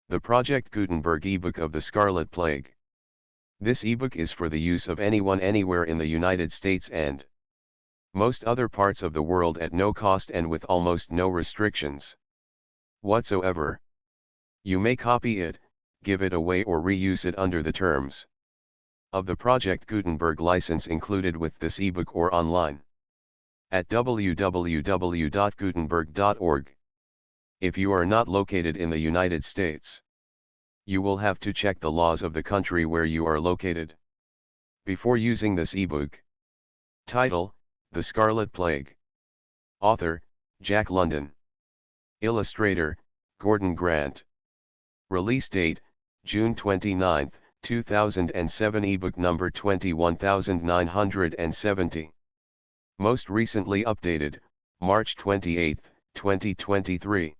The Project Gutenberg ebook of the Scarlet Plague. This ebook is for the use of anyone anywhere in the United States and most other parts of the world at no cost and with almost no restrictions whatsoever. You may copy it, give it away or reuse it under the terms of the Project Gutenberg license included with this ebook or online at www.gutenberg.org. If you are not located in the United States, you will have to check the laws of the country where you are located before using this ebook. Title: The Scarlet Plague. Author: Jack London. Illustrator: Gordon Grant. Release date: June 29, 2007. Ebook number 21970. Most recently updated, March 28, 2023.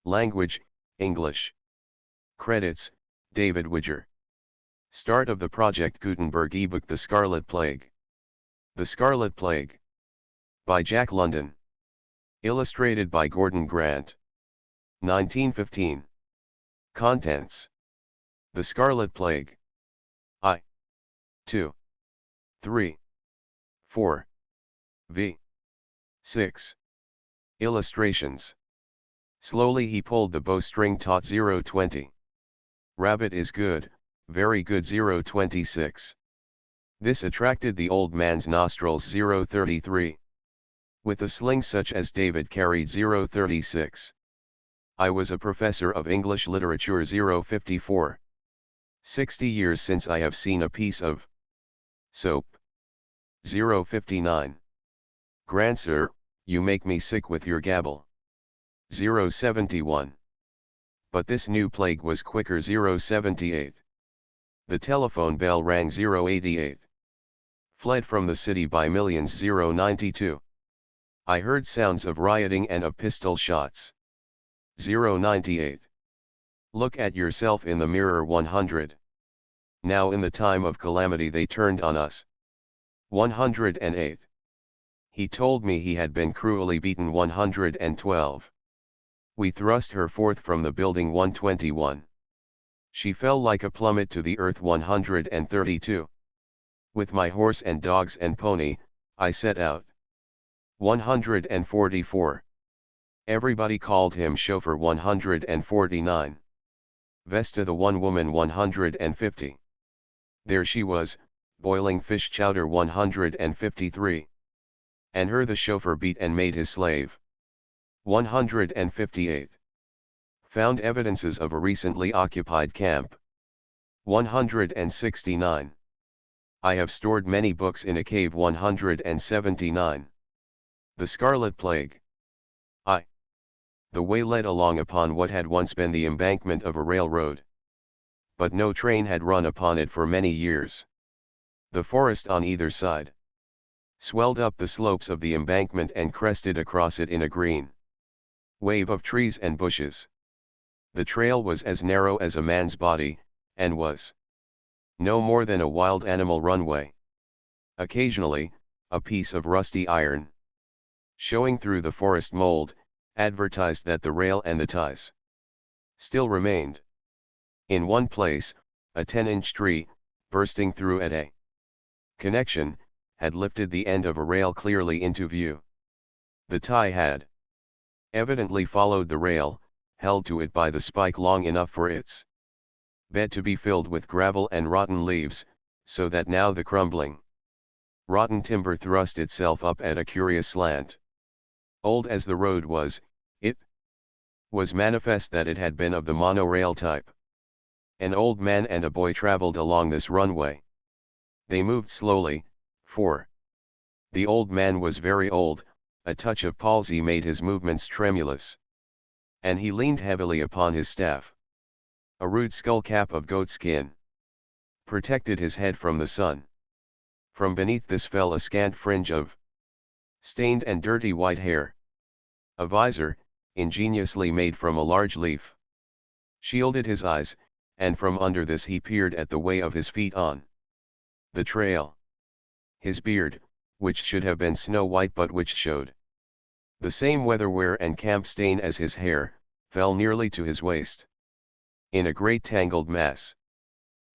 Language: English. Credits: David Widger. Start of the Project Gutenberg ebook The Scarlet Plague. The Scarlet Plague. By Jack London. Illustrated by Gordon Grant. 1915. Contents: The Scarlet Plague. I. 2. 3. 4. V. 6. Illustrations. Slowly he pulled the bowstring taut 020. Rabbit is good, very good 026. This attracted the old man's nostrils 033. With a sling such as David carried 036. I was a professor of English literature 054. 60 years since I have seen a piece of soap. 059. Grandsir, you make me sick with your gabble. 071. But this new plague was quicker 078. The telephone bell rang 088. Fled from the city by millions 092. I heard sounds of rioting and of pistol shots. 098. Look at yourself in the mirror 100. Now in the time of calamity they turned on us. 108. He told me he had been cruelly beaten 112. We thrust her forth from the building 121. She fell like a plummet to the earth 132. With my horse and dogs and pony, I set out. 144. Everybody called him chauffeur 149. Vesta the one woman 150. There she was, boiling fish chowder 153. And her the chauffeur beat and made his slave. 158. Found evidences of a recently occupied camp. 169. I have stored many books in a cave 179. The Scarlet Plague. I. The way led along upon what had once been the embankment of a railroad. But no train had run upon it for many years. The forest on either side swelled up the slopes of the embankment and crested across it in a green wave of trees and bushes. The trail was as narrow as a man's body, and was no more than a wild animal runway. Occasionally, a piece of rusty iron, showing through the forest mold, advertised that the rail and the ties still remained. In one place, a 10-inch tree, bursting through at a connection, had lifted the end of a rail clearly into view. The tie had evidently followed the rail, held to it by the spike long enough for its bed to be filled with gravel and rotten leaves, so that now the crumbling, rotten timber thrust itself up at a curious slant. Old as the road was, it was manifest that it had been of the monorail type. An old man and a boy traveled along this runway. They moved slowly, for the old man was very old, a touch of palsy made his movements tremulous. And he leaned heavily upon his staff. A rude skull cap of goatskin protected his head from the sun. From beneath this fell a scant fringe of stained and dirty white hair. A visor, ingeniously made from a large leaf, shielded his eyes, and from under this he peered at the way of his feet on the trail. His beard, which should have been snow white but which showed the same weather wear and camp stain as his hair, fell nearly to his waist. in a great tangled mass.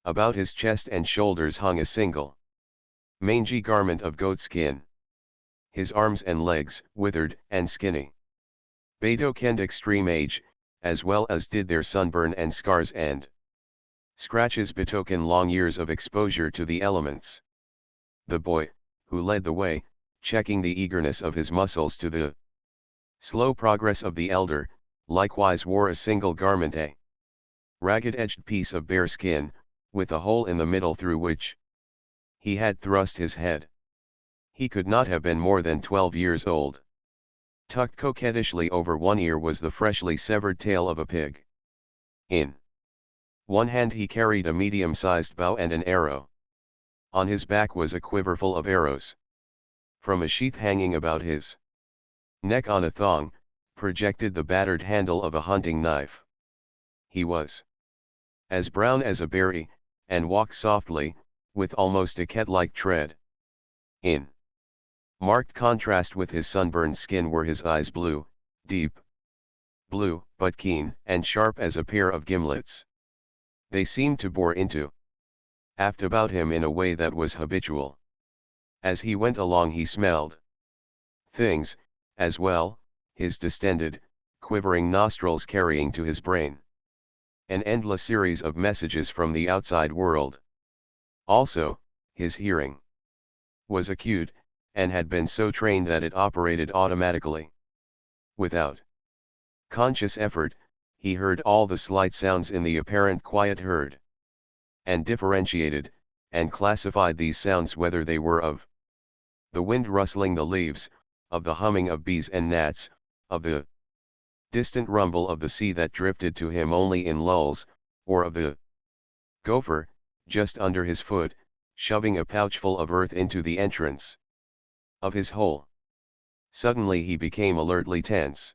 About his chest and shoulders hung a single, mangy garment of goatskin. His arms and legs, withered and skinny, betokened extreme age, as well as did their sunburn and scars and scratches betoken long years of exposure to the elements. The boy, who led the way, checking the eagerness of his muscles to the slow progress of the elder, likewise wore a single garment, a ragged-edged piece of bare skin, with a hole in the middle through which he had thrust his head. He could not have been more than 12 years old. Tucked coquettishly over one ear was the freshly severed tail of a pig. In one hand he carried a medium-sized bow and an arrow. On his back was a quiver full of arrows. From a sheath hanging about his neck on a thong, projected the battered handle of a hunting knife. He was as brown as a berry, and walked softly, with almost a cat-like tread. In marked contrast with his sunburned skin were his eyes, blue, deep blue, but keen and sharp as a pair of gimlets. They seemed to bore into aft about him in a way that was habitual. As he went along he smelled things, as well, his distended, quivering nostrils carrying to his brain an endless series of messages from the outside world. Also, his hearing was acute, and had been so trained that it operated automatically. Without conscious effort, he heard all the slight sounds in the apparent quiet herd, and differentiated, and classified these sounds whether they were of the wind rustling the leaves, of the humming of bees and gnats, of the distant rumble of the sea that drifted to him only in lulls, or of the gopher, just under his foot, shoving a pouchful of earth into the entrance of his hole. Suddenly he became alertly tense.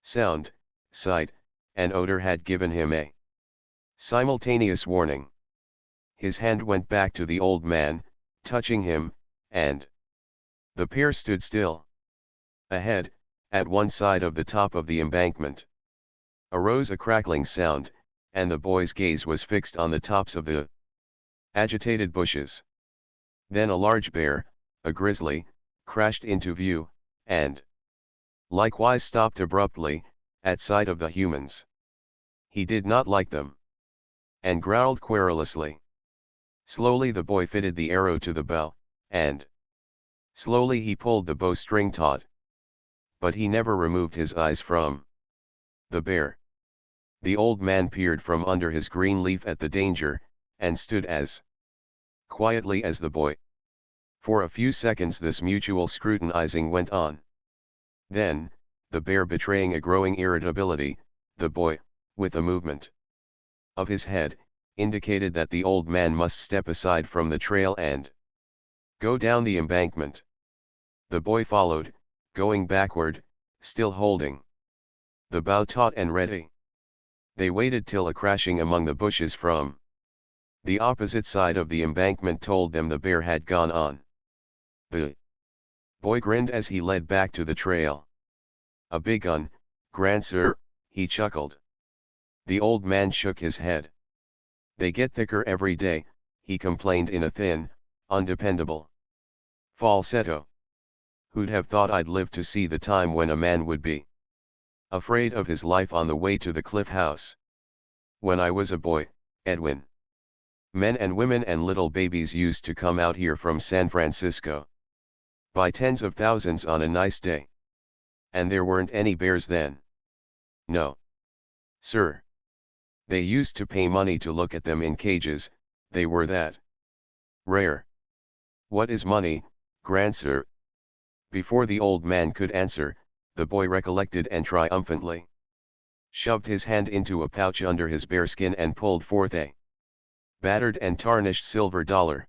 Sound, sight, and odor had given him a simultaneous warning. His hand went back to the old man, touching him, and the pair stood still. Ahead, at one side of the top of the embankment, arose a crackling sound, and the boy's gaze was fixed on the tops of the agitated bushes. Then a large bear, a grizzly, crashed into view, and likewise stopped abruptly, at sight of the humans. He did not like them, and growled querulously. Slowly the boy fitted the arrow to the bow, and slowly he pulled the bowstring taut. But he never removed his eyes from the bear. The old man peered from under his green leaf at the danger, and stood as quietly as the boy. For a few seconds this mutual scrutinizing went on. Then, the bear betraying a growing irritability, the boy, with a movement of his head, indicated that the old man must step aside from the trail and go down the embankment. The boy followed, going backward, still holding the bow taut and ready. They waited till a crashing among the bushes from the opposite side of the embankment told them the bear had gone on. The boy grinned as he led back to the trail. "A big un, grandsir," he chuckled. The old man shook his head. "They get thicker every day," he complained in a thin, undependable falsetto. "Who'd have thought I'd live to see the time when a man would be afraid of his life on the way to the Cliff House? When I was a boy, Edwin, men and women and little babies used to come out here from San Francisco by tens of thousands on a nice day. And there weren't any bears then. No, sir. They used to pay money to look at them in cages, they were that rare." "What is money, grandsir?" Before the old man could answer, the boy recollected and triumphantly shoved his hand into a pouch under his bearskin and pulled forth a battered and tarnished silver dollar.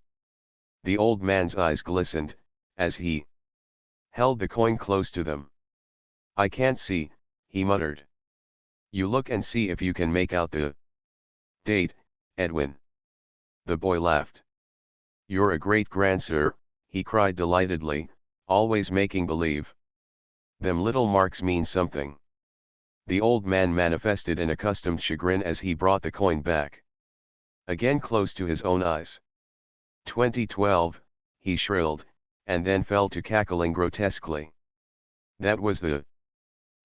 The old man's eyes glistened, as he held the coin close to them. "I can't see," he muttered. "You look and see if you can make out the date, Edwin." The boy laughed. "You're a great grandsir," he cried delightedly, "always making believe. Them little marks mean something." The old man manifested an accustomed chagrin as he brought the coin back again close to his own eyes. 2012, he shrilled, and then fell to cackling grotesquely. That was the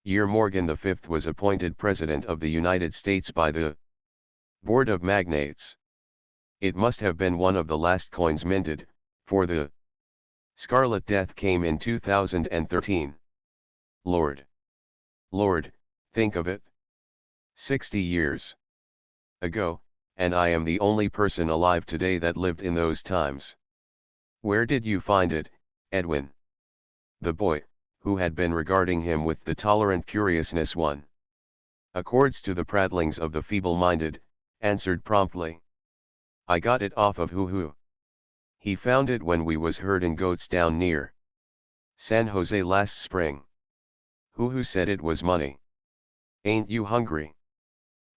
year Morgan V was appointed President of the United States by the Board of Magnates. It must have been one of the last coins minted, for the Scarlet death came in 2013. Lord, think of it. 60 years ago, and I am the only person alive today that lived in those times. Where did you find it, Edwin? The boy, who had been regarding him with the tolerant curiousness one accords to the prattlings of the feeble-minded, answered promptly. I got it off of Hoo-Hoo. He found it when we was herding goats down near San Jose last spring. Hoo-Hoo said it was money. Ain't you hungry?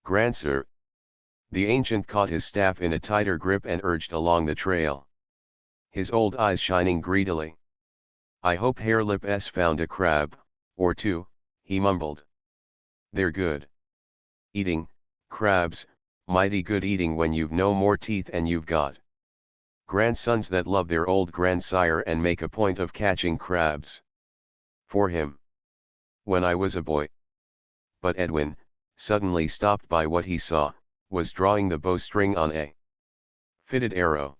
Grandsir. The ancient caught his staff in a tighter grip and urged along the trail, his old eyes shining greedily. I hope Hairlip S found a crab, or two, he mumbled. They're good eating, crabs, mighty good eating when you've no more teeth and you've got grandsons that love their old grandsire and make a point of catching crabs. For him. When I was a boy. But Edwin, suddenly stopped by what he saw, was drawing the bowstring on a fitted arrow.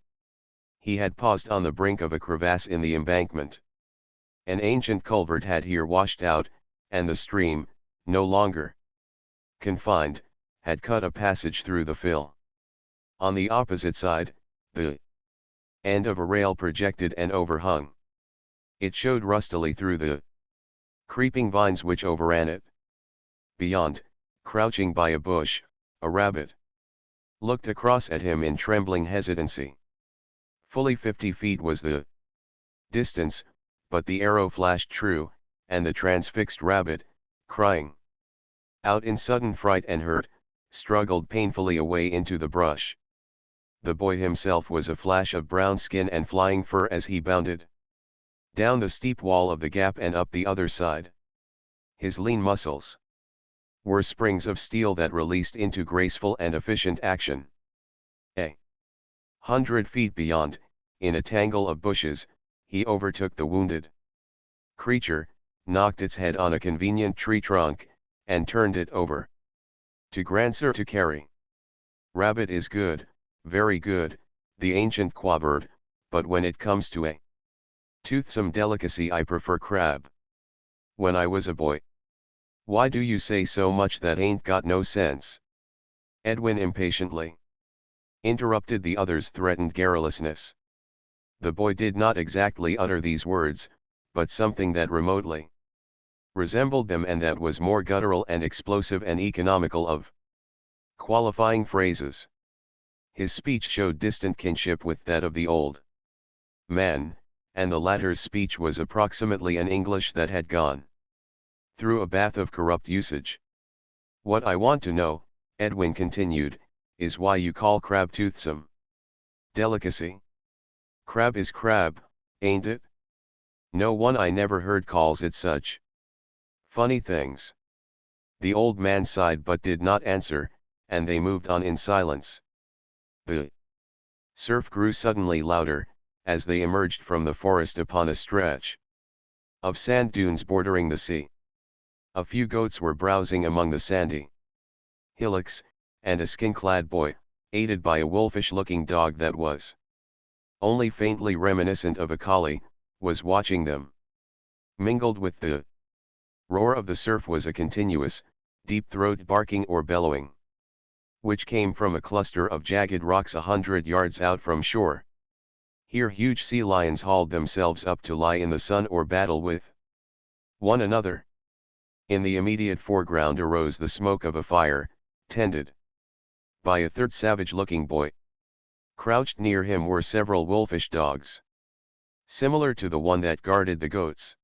He had paused on the brink of a crevasse in the embankment. An ancient culvert had here washed out, and the stream, no longer confined, had cut a passage through the fill. On the opposite side, the end of a rail projected and overhung. It showed rustily through the creeping vines which overran it. Beyond, crouching by a bush, a rabbit looked across at him in trembling hesitancy. Fully 50 feet was the distance, but the arrow flashed true, and the transfixed rabbit, crying out in sudden fright and hurt, struggled painfully away into the brush. The boy himself was a flash of brown skin and flying fur as he bounded down the steep wall of the gap and up the other side. His lean muscles were springs of steel that released into graceful and efficient action. 100 feet beyond, in a tangle of bushes, he overtook the wounded creature, knocked its head on a convenient tree trunk, and turned it over to Grandsir to carry. Rabbit is good, very good, the ancient quavered, but when it comes to a toothsome delicacy I prefer crab. When I was a boy. Why do you say so much that ain't got no sense? Edwin impatiently interrupted the other's threatened garrulousness. The boy did not exactly utter these words, but something that remotely resembled them and that was more guttural and explosive and economical of qualifying phrases. His speech showed distant kinship with that of the old man, and the latter's speech was approximately an English that had gone through a bath of corrupt usage. What I want to know, Edwin continued, is why you call crab toothsome delicacy. Crab is crab, ain't it? No one I never heard calls it such. Funny things. The old man sighed but did not answer, and they moved on in silence. The surf grew suddenly louder, as they emerged from the forest upon a stretch of sand dunes bordering the sea. A few goats were browsing among the sandy hillocks, and a skin-clad boy, aided by a wolfish-looking dog that was only faintly reminiscent of a collie, was watching them. Mingled with the roar of the surf was a continuous, deep-throated barking or bellowing, which came from a cluster of jagged rocks 100 yards out from shore. Here huge sea lions hauled themselves up to lie in the sun or battle with one another. In the immediate foreground arose the smoke of a fire, tended by a third savage-looking boy. Crouched near him were several wolfish dogs, similar to the one that guarded the goats.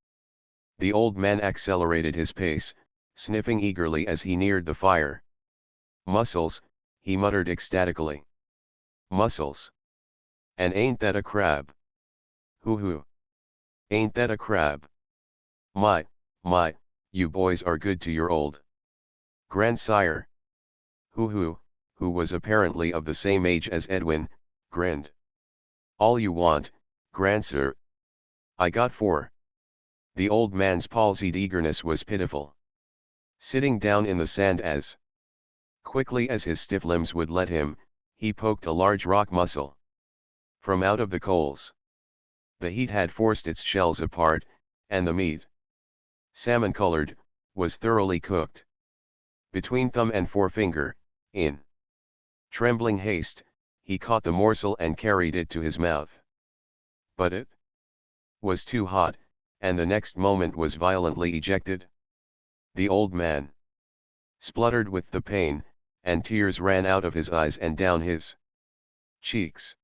The old man accelerated his pace, sniffing eagerly as he neared the fire. Mussels, he muttered ecstatically. Mussels. And ain't that a crab? Hoo-hoo. Ain't that a crab? My, you boys are good to your old Grandsire. Who was apparently of the same age as Edwin, grinned. All you want, grandsir. I got 4. The old man's palsied eagerness was pitiful. Sitting down in the sand as quickly as his stiff limbs would let him, he poked a large rock mussel from out of the coals. The heat had forced its shells apart, and the meat, salmon-colored, was thoroughly cooked. Between thumb and forefinger, in trembling haste, he caught the morsel and carried it to his mouth. But it was too hot, and the next moment was violently ejected. The old man spluttered with the pain, and tears ran out of his eyes and down his cheeks.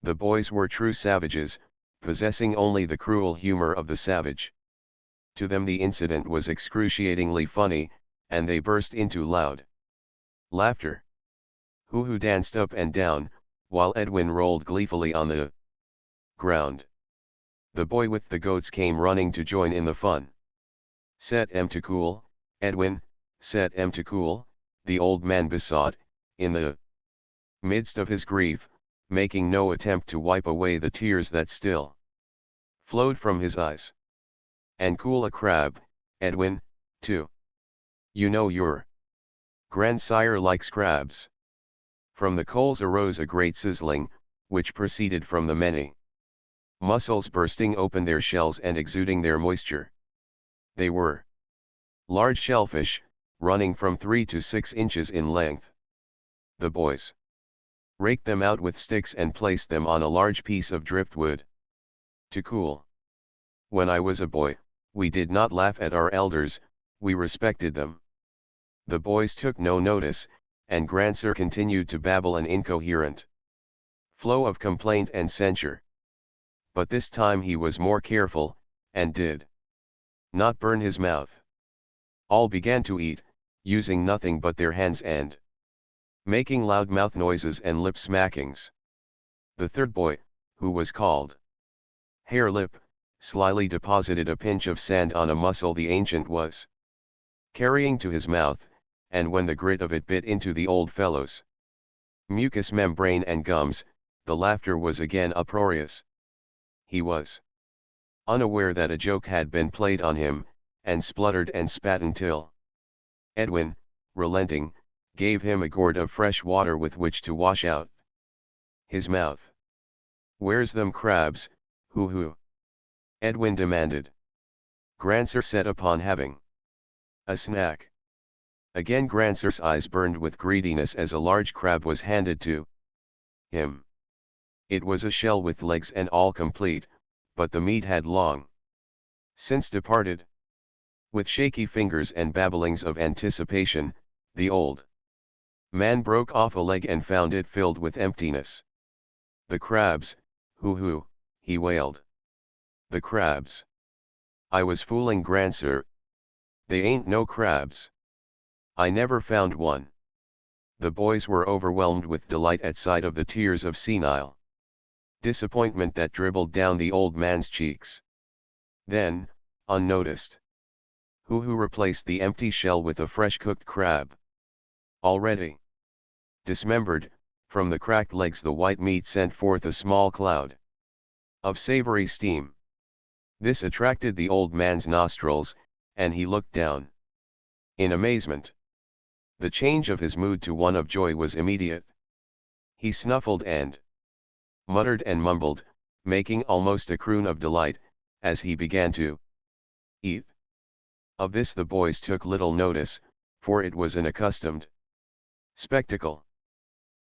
The boys were true savages, possessing only the cruel humor of the savage. To them the incident was excruciatingly funny, and they burst into loud laughter. Who danced up and down, while Edwin rolled gleefully on the ground. The boy with the goats came running to join in the fun. Set 'em to cool, Edwin, set 'em to cool, the old man besought, in the midst of his grief, making no attempt to wipe away the tears that still flowed from his eyes. And cool a crab, Edwin, too. You know your grandsire likes crabs. From the coals arose a great sizzling, which proceeded from the many mussels bursting open their shells and exuding their moisture. They were large shellfish, running from 3 to 6 inches in length. The boys raked them out with sticks and placed them on a large piece of driftwood to cool. When I was a boy, we did not laugh at our elders, we respected them. The boys took no notice, and grandsir continued to babble an incoherent flow of complaint and censure. But this time he was more careful, and did not burn his mouth. All began to eat, using nothing but their hands and making loud mouth noises and lip smackings. The third boy, who was called Harelip, slyly deposited a pinch of sand on a mussel the ancient was carrying to his mouth, and when the grit of it bit into the old fellow's mucous membrane and gums, the laughter was again uproarious. He was unaware that a joke had been played on him, and spluttered and spat until Edwin, relenting, gave him a gourd of fresh water with which to wash out his mouth. Where's them crabs, who? Edwin demanded. Grandsir set upon having a snack. Again grandsir's eyes burned with greediness as a large crab was handed to him. It was a shell with legs and all complete, but the meat had long since departed. With shaky fingers and babblings of anticipation, the old man broke off a leg and found it filled with emptiness. The crabs, who, he wailed. The crabs. I was fooling grandsir. They ain't no crabs. I never found one. The boys were overwhelmed with delight at sight of the tears of senile disappointment that dribbled down the old man's cheeks. Then, unnoticed, who replaced the empty shell with a fresh cooked crab. Already dismembered, from the cracked legs the white meat sent forth a small cloud of savory steam. This attracted the old man's nostrils, and he looked down in amazement. The change of his mood to one of joy was immediate. He snuffled and muttered and mumbled, making almost a croon of delight, as he began to eat. Of this the boys took little notice, for it was an accustomed spectacle.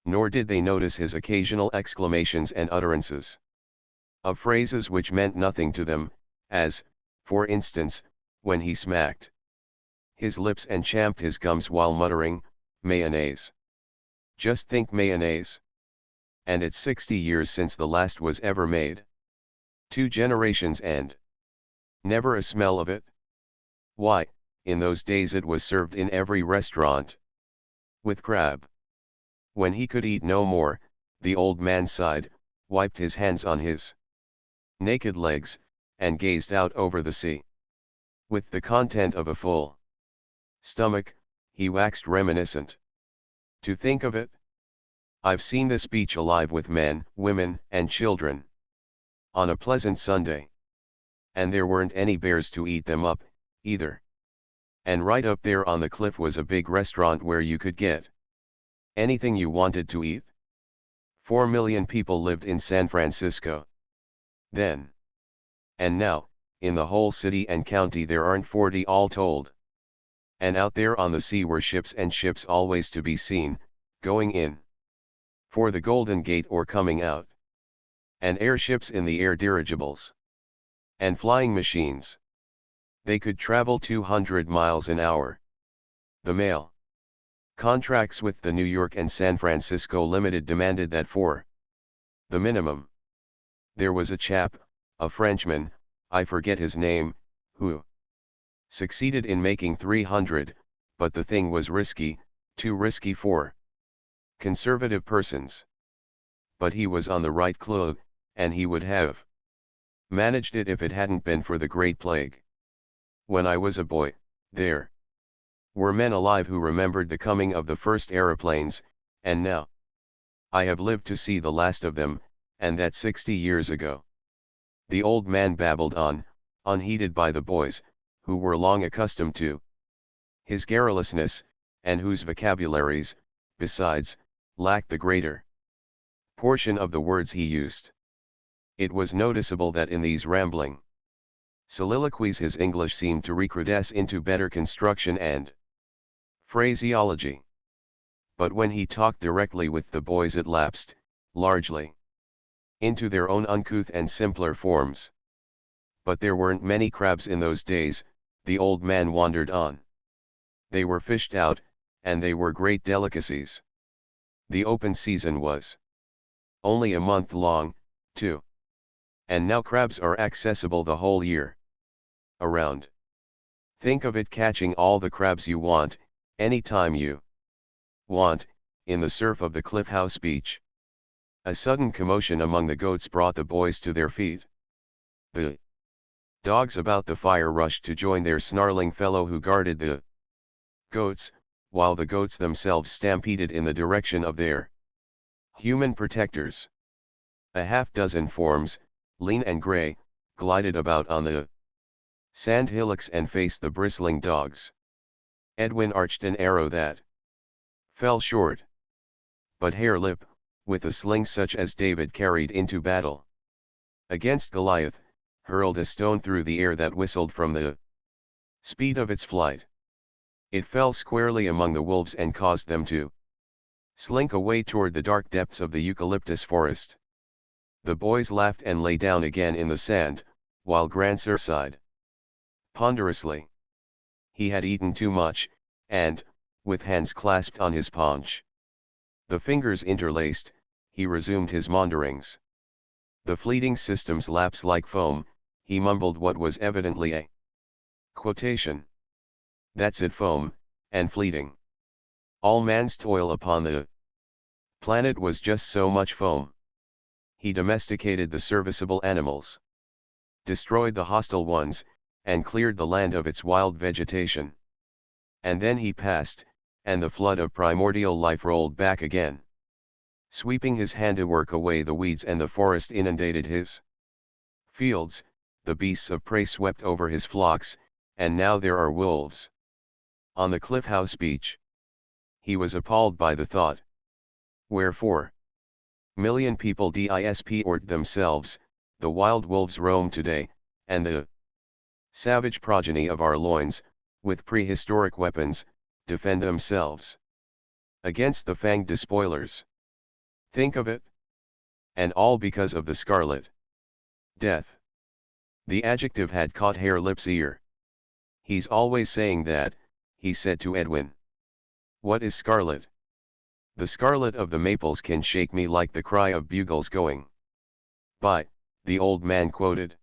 Nor did they notice his occasional exclamations and utterances of phrases which meant nothing to them, as, for instance, when he smacked his lips and champed his gums while muttering, mayonnaise. Just think mayonnaise. And it's 60 years since the last was ever made. 2 generations and never a smell of it. Why, in those days it was served in every restaurant with crab. When he could eat no more, the old man sighed, wiped his hands on his naked legs, and gazed out over the sea. With the content of a full stomach, he waxed reminiscent. To think of it? I've seen this beach alive with men, women, and children. On a pleasant Sunday. And there weren't any bears to eat them up, either. And right up there on the cliff was a big restaurant where you could get anything you wanted to eat. 4 million people lived in San Francisco then. And now, in the whole city and county there aren't 40 all told. And out there on the sea were ships and ships always to be seen, going in for the Golden Gate or coming out. And airships in the air, dirigibles. And flying machines. They could travel 200 miles an hour. The mail contracts with the New York and San Francisco Limited demanded that for the minimum. There was a chap, a Frenchman, I forget his name, who succeeded in making 300, but the thing was risky, too risky for conservative persons. But he was on the right clue, and he would have managed it if it hadn't been for the Great Plague. When I was a boy, there were men alive who remembered the coming of the first aeroplanes, and now I have lived to see the last of them, and that 60 years ago. The old man babbled on, unheeded by the boys, who were long accustomed to his garrulousness, and whose vocabularies, besides, lacked the greater portion of the words he used. It was noticeable that in these rambling soliloquies his English seemed to recrudesce into better construction and phraseology. But when he talked directly with the boys it lapsed, largely, into their own uncouth and simpler forms. But there weren't many crabs in those days, the old man wandered on. They were fished out, and they were great delicacies. The open season was only a month long, too. And now crabs are accessible the whole year around. Think of it, catching all the crabs you want, anytime you want, in the surf of the Cliff House beach. A sudden commotion among the goats brought the boys to their feet. The dogs about the fire rushed to join their snarling fellow who guarded the goats, while the goats themselves stampeded in the direction of their human protectors. A half-dozen forms, lean and gray, glided about on the sand hillocks and faced the bristling dogs. Edwin arched an arrow that fell short. But Harelip, with a sling such as David carried into battle against Goliath, hurled a stone through the air that whistled from the speed of its flight. It fell squarely among the wolves and caused them to slink away toward the dark depths of the eucalyptus forest. The boys laughed and lay down again in the sand, while Grandsir sighed ponderously. He had eaten too much, and, with hands clasped on his paunch, the fingers interlaced, he resumed his maunderings. The fleeting systems lapse like foam, he mumbled what was evidently a quotation. That's it, foam, and fleeting. All man's toil upon the planet was just so much foam. He domesticated the serviceable animals, destroyed the hostile ones, and cleared the land of its wild vegetation. And then he passed, and the flood of primordial life rolled back again. Sweeping his handiwork away, the weeds and the forest inundated his fields, the beasts of prey swept over his flocks, and now there are wolves on the Cliff House beach. He was appalled by the thought. Wherefore, million people disport themselves, the wild wolves roam today, and the savage progeny of our loins, with prehistoric weapons, defend themselves against the fanged despoilers. Think of it! And all because of the Scarlet. Death. The adjective had caught Harelip's ear. He's always saying that, he said to Edwin. What is scarlet? The scarlet of the maples can shake me like the cry of bugles going by, the old man quoted.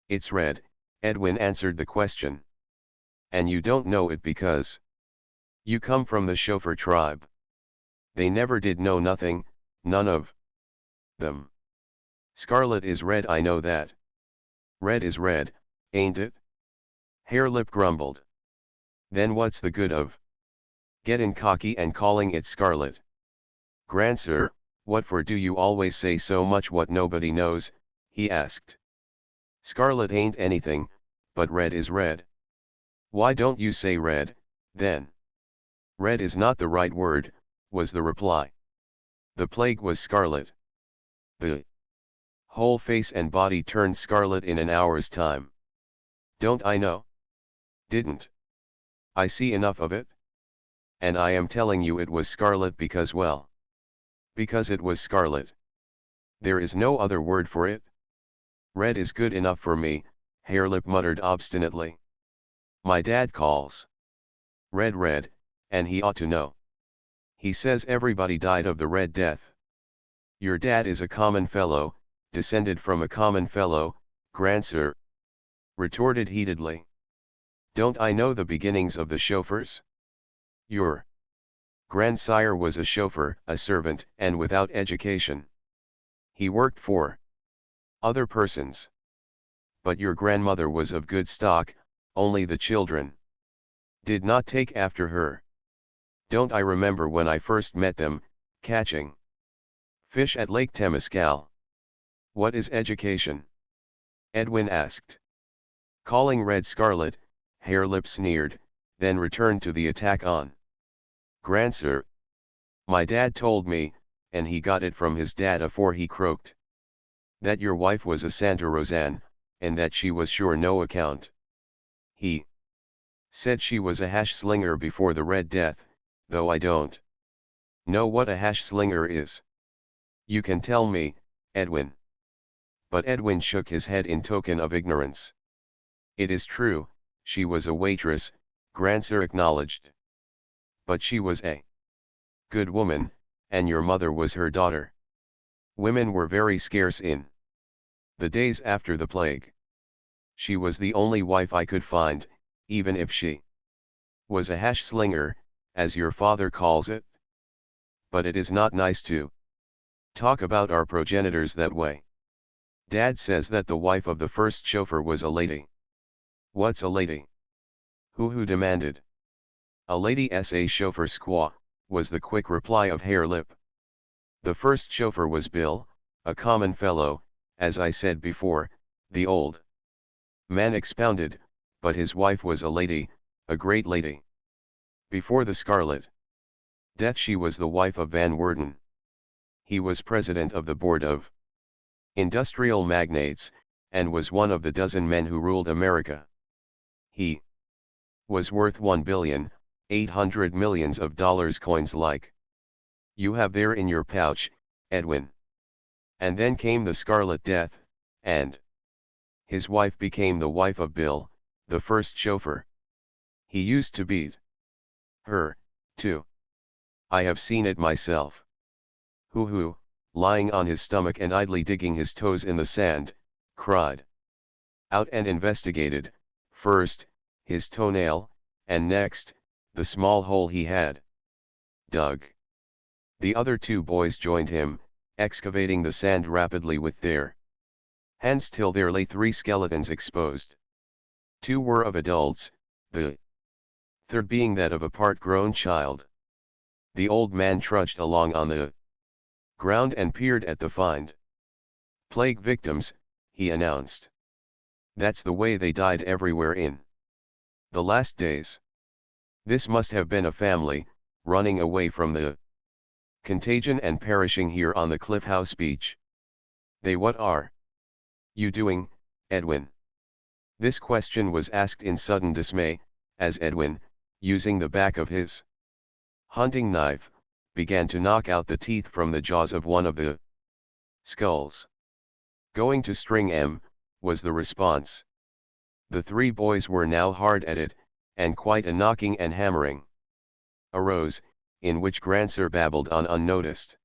It's red, Edwin answered the question. And you don't know it because you come from the chauffeur tribe. They never did know nothing, none of them. Scarlet is red, I know that. Red is red, ain't it? Harelip grumbled. Then what's the good of getting cocky and calling it Scarlet. "Grandsir, what for do you always say so much what nobody knows?" he asked. "Scarlet ain't anything, but red is red." "Why don't you say red, then?" "Red is not the right word," was the reply. The plague was scarlet. The whole face and body turned scarlet in an hour's time. "Don't I know? Didn't I see enough of it? And I am telling you it was scarlet because, well, because it was scarlet. There is no other word for it. Red is good enough for me," Harelip muttered obstinately. "My dad calls red red, and he ought to know. He says everybody died of the Red Death." "Your dad is a common fellow, descended from a common fellow, grandsir," retorted heatedly. "Don't I know the beginnings of the chauffeurs? Your grandsire was a chauffeur, a servant, and without education. He worked for other persons. But your grandmother was of good stock, only the children did not take after her. Don't I remember when I first met them, catching fish at Lake Temescal?" "What is education?" Edwin asked. Calling red scarlet, Harelip sneered, then returned to the attack on. "Grandsir, my dad told me, and he got it from his dad afore he croaked, that your wife was a Santa Rosanne, and that she was sure no account. He said she was a hash slinger before the Red Death, though I don't know what a hash slinger is. You can tell me, Edwin." But Edwin shook his head in token of ignorance. "It is true, she was a waitress," Grandsir acknowledged. "But she was a good woman, and your mother was her daughter. Women were very scarce in the days after the plague. She was the only wife I could find, even if she was a hash slinger, as your father calls it. But it is not nice to talk about our progenitors that way. Dad says that the wife of the first chauffeur was a lady." "What's a lady?" Who demanded. "A lady's a chauffeur squaw," was the quick reply of Harelip. "The first chauffeur was Bill, a common fellow, as I said before," the old man expounded, "but his wife was a lady, a great lady. Before the Scarlet Death she was the wife of Van Werden. He was president of the board of industrial magnates, and was one of the dozen men who ruled America. He was worth $1,800,000,000 of dollars coins like you have there in your pouch, Edwin. And then came the Scarlet Death, and his wife became the wife of Bill, the first chauffeur. He used to beat her, too. I have seen it myself. Who, lying on his stomach and idly digging his toes in the sand, cried out and investigated, first, his toenail, and next, the small hole he had dug. The other two boys joined him, excavating the sand rapidly with their hands till there lay 3 skeletons exposed. 2 were of adults, the third being that of a part-grown child. The old man trudged along on the ground and peered at the find. "Plague victims," he announced. "That's the way they died everywhere in the last days. This must have been a family, running away from the contagion and perishing here on the Cliff House beach. They what are you doing, Edwin?" This question was asked in sudden dismay, as Edwin, using the back of his hunting knife, began to knock out the teeth from the jaws of one of the skulls. "Going to string 'em," was the response. The 3 boys were now hard at it, and quite a knocking and hammering arose, in which Grandsir babbled on unnoticed.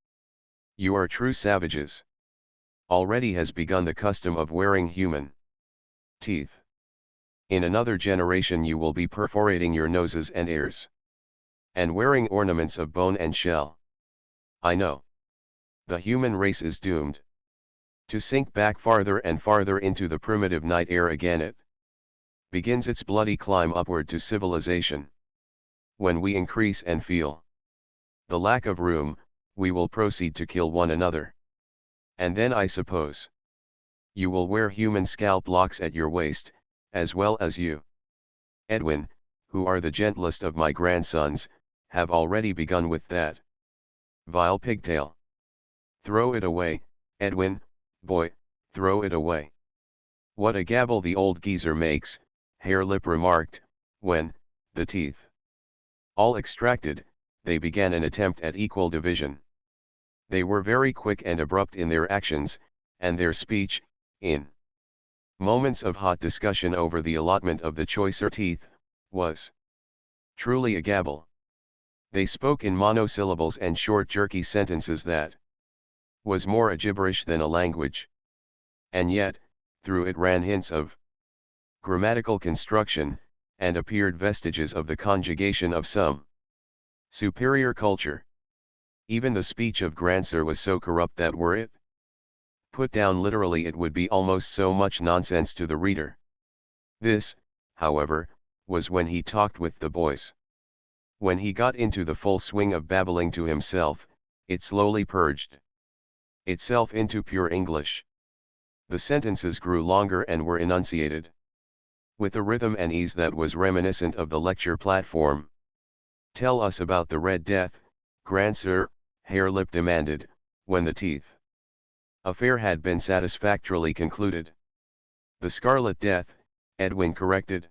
"You are true savages. Already has begun the custom of wearing human teeth. In another generation you will be perforating your noses and ears, and wearing ornaments of bone and shell. I know. The human race is doomed to sink back farther and farther into the primitive night air again. It begins its bloody climb upward to civilization. when we increase and feel the lack of room, we will proceed to kill one another. And then I suppose you will wear human scalp locks at your waist, as well as you, Edwin, who are the gentlest of my grandsons, have already begun with that vile pigtail. Throw it away, Edwin, boy, throw it away. What a gabble the old geezer makes, Harelip remarked, when, the teeth all extracted, they began an attempt at equal division. They were very quick and abrupt in their actions, and their speech, in moments of hot discussion over the allotment of the choicer teeth, was truly a gabble. They spoke in monosyllables and short jerky sentences that was more a gibberish than a language. And yet, through it ran hints of grammatical construction, and appeared vestiges of the conjugation of some superior culture. Even the speech of Grandsir was so corrupt that were it put down literally it would be almost so much nonsense to the reader. This, however, was when he talked with the boys. When he got into the full swing of babbling to himself, it slowly purged itself into pure English. The sentences grew longer and were enunciated with a rhythm and ease that was reminiscent of the lecture platform. Tell us about the Red Death, Grandsir, Harelip demanded, when the teeth affair had been satisfactorily concluded. The Scarlet Death, Edwin corrected.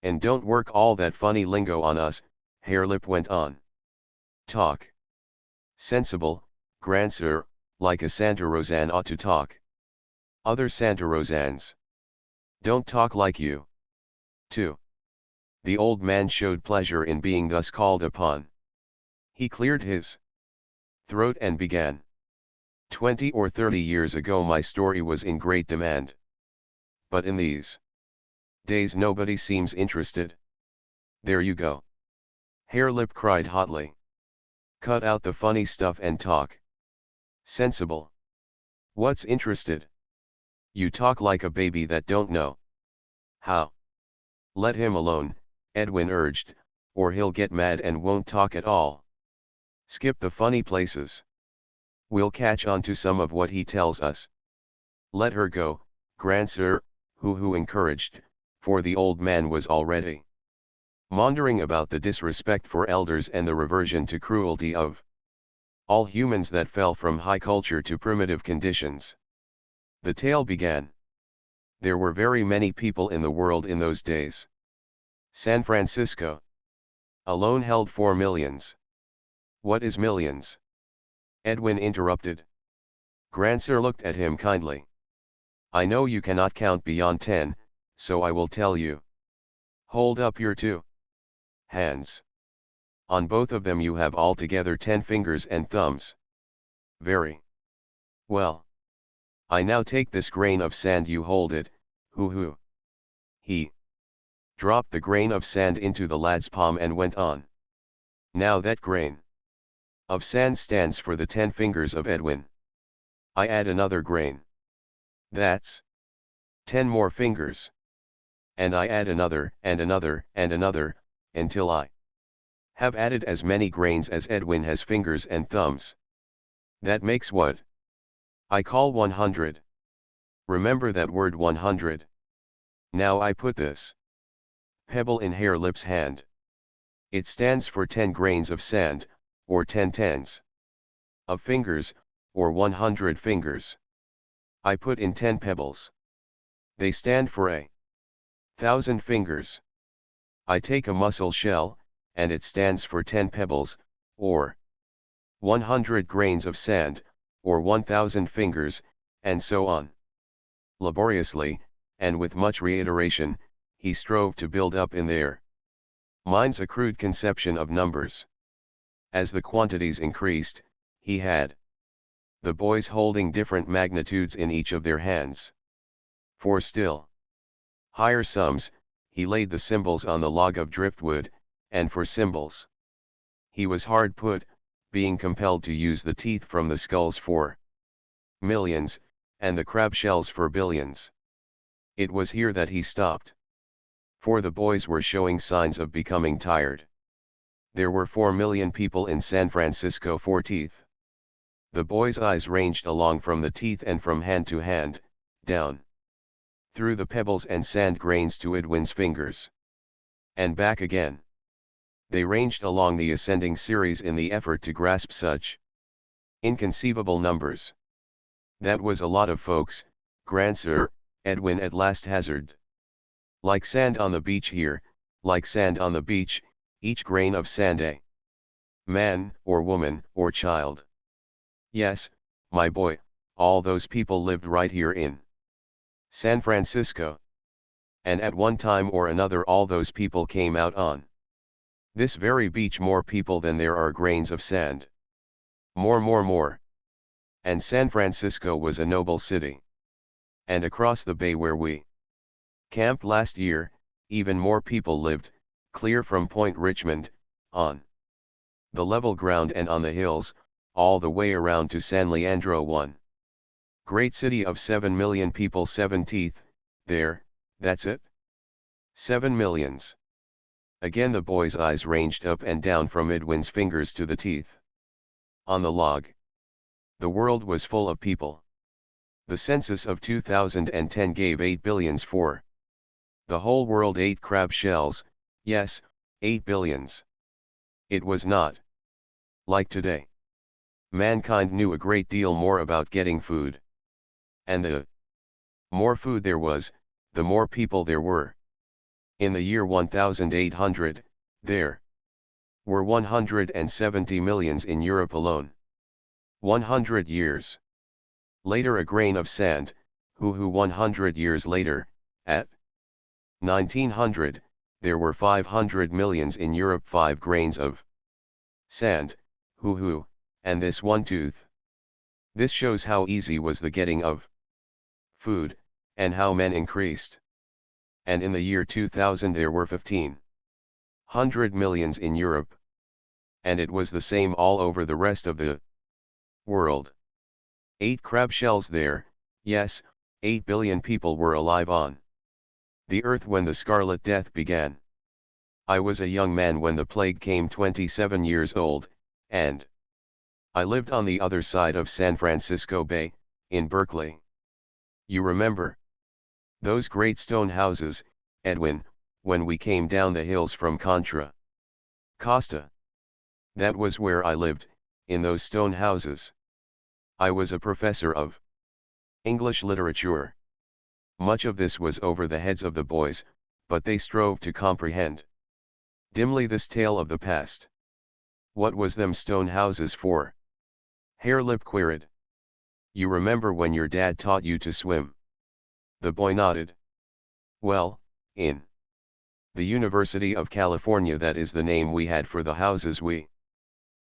And don't work all that funny lingo on us, Harelip went on. Talk sensible, Grandsir, like a Santa Rosan ought to talk. Other Santa Rosans don't talk like you. 2. The old man showed pleasure in being thus called upon. He cleared his throat and began. 20 or 30 years ago my story was in great demand. But in these days nobody seems interested. There you go. Harelip cried hotly. Cut out the funny stuff and talk sensible. What's interested? You talk like a baby that don't know how. Let him alone, Edwin urged, or he'll get mad and won't talk at all. Skip the funny places. We'll catch on to some of what he tells us. Let her go, Grandsir, who encouraged, for the old man was already maundering about the disrespect for elders and the reversion to cruelty of all humans that fell from high culture to primitive conditions. The tale began. There were very many people in the world in those days. San Francisco alone held 4 millions. What is millions? Edwin interrupted. Grandsir looked at him kindly. I know you cannot count beyond 10, so I will tell you. Hold up your 2 hands. On both of them you have altogether 10 fingers and thumbs. Very well. I now take this grain of sand, you hold it, hoo. He dropped the grain of sand into the lad's palm and went on. Now that grain of sand stands for the 10 fingers of Edwin. I add another grain. That's 10 more fingers. And I add another, and another, and another, until I have added as many grains as Edwin has fingers and thumbs. That makes what I call 100. Remember that word 100. Now I put this pebble in Harelip's hand. It stands for 10 grains of sand, or 10 tens of fingers, or 100 fingers. I put in 10 pebbles. They stand for 1,000 fingers. I take a mussel shell, and it stands for 10 pebbles, or 100 grains of sand, or 1,000 fingers, and so on. Laboriously, and with much reiteration, he strove to build up in their minds a crude conception of numbers. As the quantities increased, he had the boys holding different magnitudes in each of their hands. For still higher sums, he laid the symbols on the log of driftwood, and for symbols he was hard put, being compelled to use the teeth from the skulls for millions, and the crab shells for billions. It was here that he stopped. For the boys were showing signs of becoming tired. There were 4 million people in San Francisco for teeth. The boy's eyes ranged along from the teeth and from hand to hand, down. Through the pebbles and sand grains to Edwin's fingers. And back again. They ranged along the ascending series in the effort to grasp such inconceivable numbers. That was a lot of folks, Grandsir, Edwin at last hazarded. Like sand on the beach here, like sand on the beach, each grain of sand a man, or woman, or child. Yes, my boy, all those people lived right here in San Francisco. And at one time or another all those people came out on this very beach, more people than there are grains of sand. More. And San Francisco was a noble city. And across the bay where we camped last year, even more people lived, clear from Point Richmond, on the level ground and on the hills, all the way around to San Leandro, one great city of 7 million people. 7 teeth, there, that's it. 7 millions. Again the boy's eyes ranged up and down from Edwin's fingers to the teeth on the log. The world was full of people. The census of 2010 gave 8 billions for the whole world. 8 crab shells, yes, 8 billions. It was not like today. Mankind knew a great deal more about getting food. And the more food there was, the more people there were. In the year 1800, there were 170 millions in Europe alone. 100 years later a grain of sand, 100 years later, at 1900, there were 500 millions in Europe. 5 grains of sand, and this one tooth. This shows how easy was the getting of food, and how men increased. And in the year 2000 there were 1,500 millions in Europe. And it was the same all over the rest of the world. 8 crab shells there, yes, 8 billion people were alive on the earth when the Scarlet Death began. I was a young man when the plague came, 27 years old, and I lived on the other side of San Francisco Bay, in Berkeley. You remember those great stone houses, Edwin, when we came down the hills from Contra Costa? That was where I lived, in those stone houses. I was a professor of English literature. Much of this was over the heads of the boys, but they strove to comprehend dimly this tale of the past. What was them stone houses for? Hare Lip queried. You remember when your dad taught you to swim? The boy nodded. Well, in the University of California, that is the name we had for the houses. We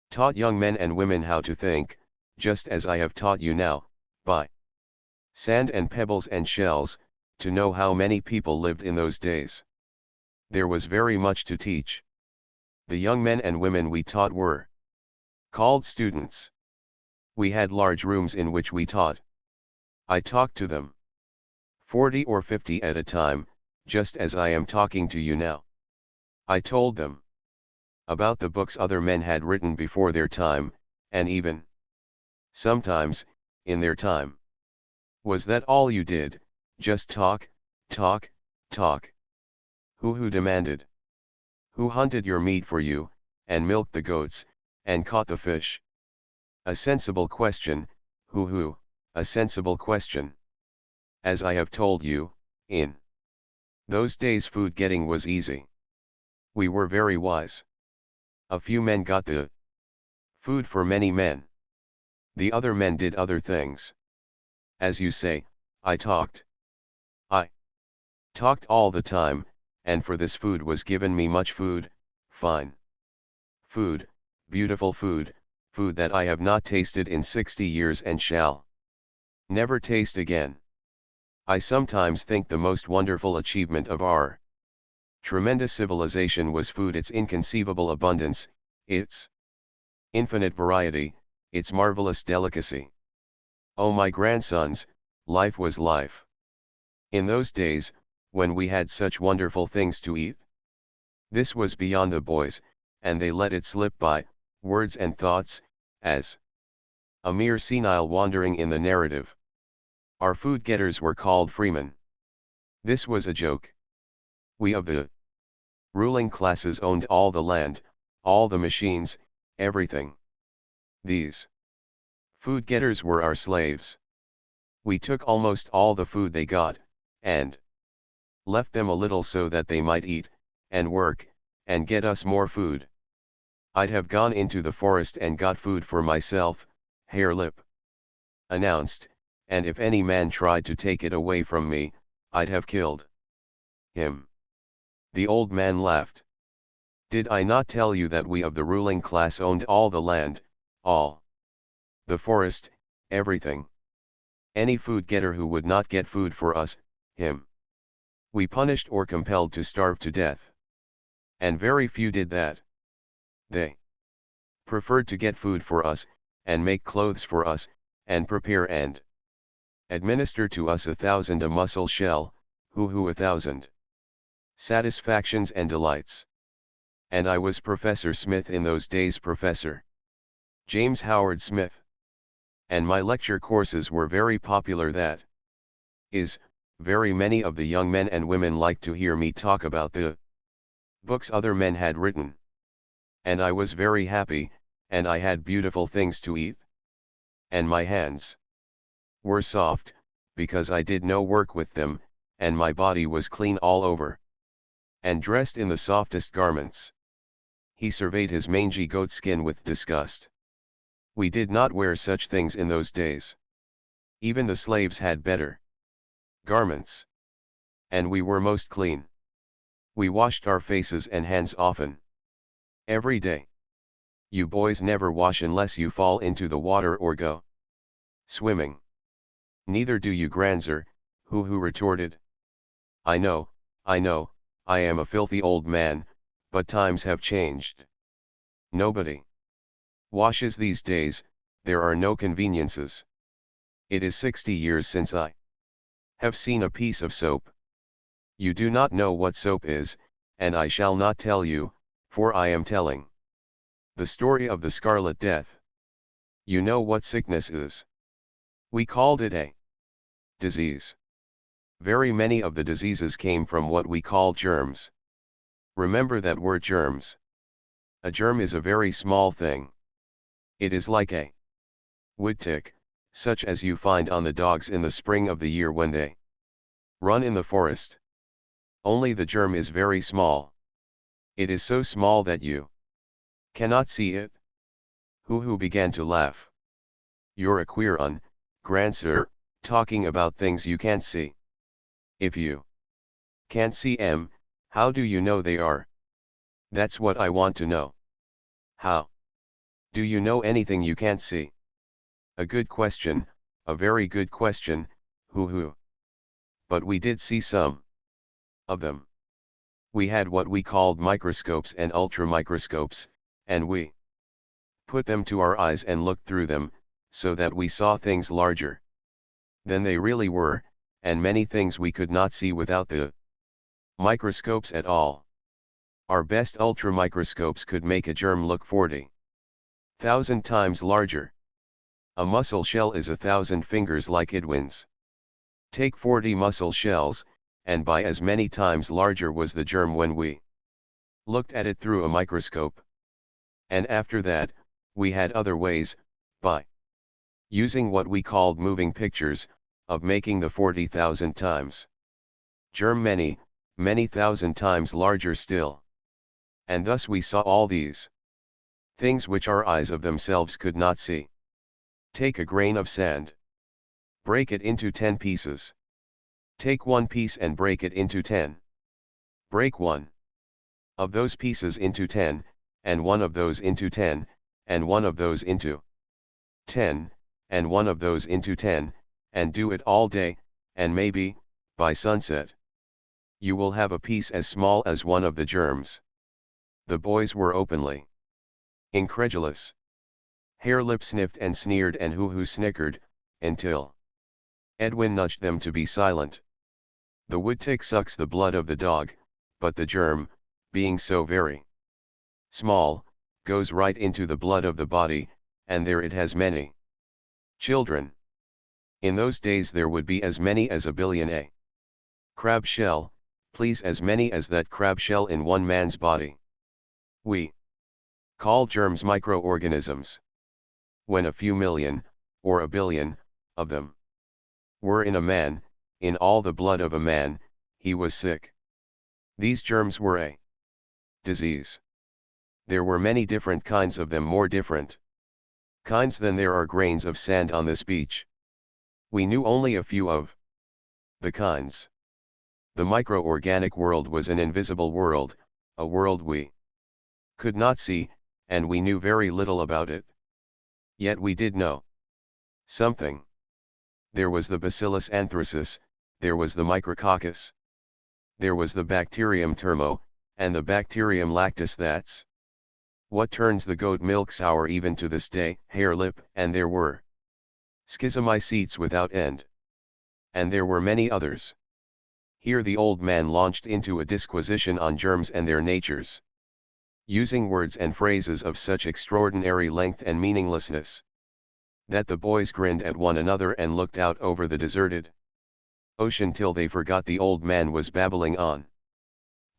taught young men and women how to think, just as I have taught you now, by sand and pebbles and shells, to know how many people lived in those days. There was very much to teach. The young men and women we taught were called students. We had large rooms in which we taught. I talked to them, 40 or 50 at a time, just as I am talking to you now. I told them about the books other men had written before their time, and even sometimes in their time. Was that all you did, just talk? Who demanded? Who hunted your meat for you, and milked the goats, and caught the fish? A sensible question, a sensible question. As I have told you, in those days food getting was easy. We were very wise. A few men got the food for many men. The other men did other things. As you say, I talked. I talked all the time, and for this food was given me much food, fine food, beautiful food, food that I have not tasted in 60 years and shall never taste again. I sometimes think the most wonderful achievement of our tremendous civilization was food, its inconceivable abundance, its infinite variety, its marvelous delicacy. Oh my grandsons, life was life. In those days, when we had such wonderful things to eat. This was beyond the boys, and they let it slip by, words and thoughts, as a mere senile wandering in the narrative. Our food-getters were called freemen. This was a joke. We of the ruling classes owned all the land, all the machines, everything. These food-getters were our slaves. We took almost all the food they got, and left them a little so that they might eat, and work, and get us more food. I'd have gone into the forest and got food for myself, Harelip announced, and if any man tried to take it away from me, I'd have killed him. The old man laughed. Did I not tell you that we of the ruling class owned all the land, all the forest, everything? Any food-getter who would not get food for us, him we punished or compelled to starve to death. And very few did that. They preferred to get food for us, and make clothes for us, and prepare and administer to us 1,000 a mussel shell, who 1,000 satisfactions and delights. And I was Professor Smith in those days, Professor James Howard Smith. And my lecture courses were very popular, that is, very many of the young men and women liked to hear me talk about the books other men had written. And I was very happy, and I had beautiful things to eat. And my hands were soft, because I did no work with them, and my body was clean all over, and dressed in the softest garments. He surveyed his mangy goat skin with disgust. We did not wear such things in those days. Even the slaves had better garments. And we were most clean. We washed our faces and hands often. Every day. You boys never wash unless you fall into the water or go swimming. Neither do you, Granzer, who retorted. I know, I am a filthy old man, but times have changed. Nobody washes these days, there are no conveniences. It is 60 years since I have seen a piece of soap. You do not know what soap is, and I shall not tell you, for I am telling the story of the Scarlet Death. You know what sickness is. We called it a disease. Very many of the diseases came from what we call germs. Remember that word, germs. A germ is a very small thing. It is like a wood tick, such as you find on the dogs in the spring of the year when they run in the forest. Only the germ is very small. It is so small that you cannot see it. Who began to laugh. You're a queer un, Grandsir, talking about things you can't see. If you can't see 'em, how do you know they are? That's what I want to know. How do you know anything you can't see? A good question, a very good question, hoo. But we did see some of them. We had what we called microscopes and ultramicroscopes, and we put them to our eyes and looked through them, so that we saw things larger than they really were, and many things we could not see without the microscopes at all. Our best ultramicroscopes could make a germ look 40,000 times larger. A mussel shell is 1,000 fingers like Edwin's. Take 40 mussel shells, and by as many times larger was the germ when we looked at it through a microscope. And after that, we had other ways, by using what we called moving pictures, of making the 40,000 times germ many thousand times larger still. And thus we saw all these things which our eyes of themselves could not see. Take a grain of sand. Break it into 10 pieces. Take one piece and break it into 10. Break one of those pieces into 10, and one of those into 10, and one of those into 10, and one of those into 10, and do it all day, and maybe, by sunset, you will have a piece as small as one of the germs. The boys were openly incredulous. Harelip sniffed and sneered and Hoo snickered, until Edwin nudged them to be silent. The wood tick sucks the blood of the dog, but the germ, being so very Small, goes right into the blood of the body, and there it has many children. In those days there would be as many as a billion a crab shell, please, as many as that crab shell in one man's body. We call germs microorganisms. When a few million, or a billion, of them were in a man, in all the blood of a man, he was sick. These germs were a disease. There were many different kinds of them, more different kinds than there are grains of sand on this beach. We knew only a few of the kinds. The microorganic world was an invisible world, a world we could not see, and we knew very little about it. Yet we did know something. There was the Bacillus anthracis, there was the Micrococcus. There was the Bacterium termo, and the Bacterium lactis, that's what turns the goat milk sour even to this day, hare lip, and there were schizomycetes without end. And there were many others. Here the old man launched into a disquisition on germs and their natures, using words and phrases of such extraordinary length and meaninglessness that the boys grinned at one another and looked out over the deserted ocean till they forgot the old man was babbling on.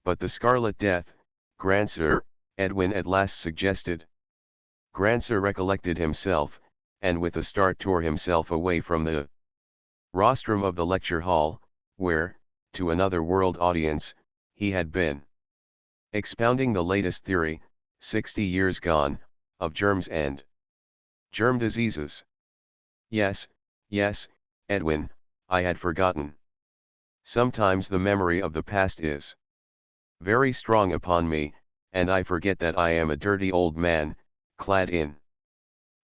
But the Scarlet Death, Grandsir, Edwin at last suggested. Grandsir recollected himself, and with a start tore himself away from the rostrum of the lecture hall, where, to another world audience, he had been expounding the latest theory, 60 years gone, of germs and germ diseases. Yes, yes, Edwin, I had forgotten. Sometimes the memory of the past is very strong upon me, and I forget that I am a dirty old man, clad in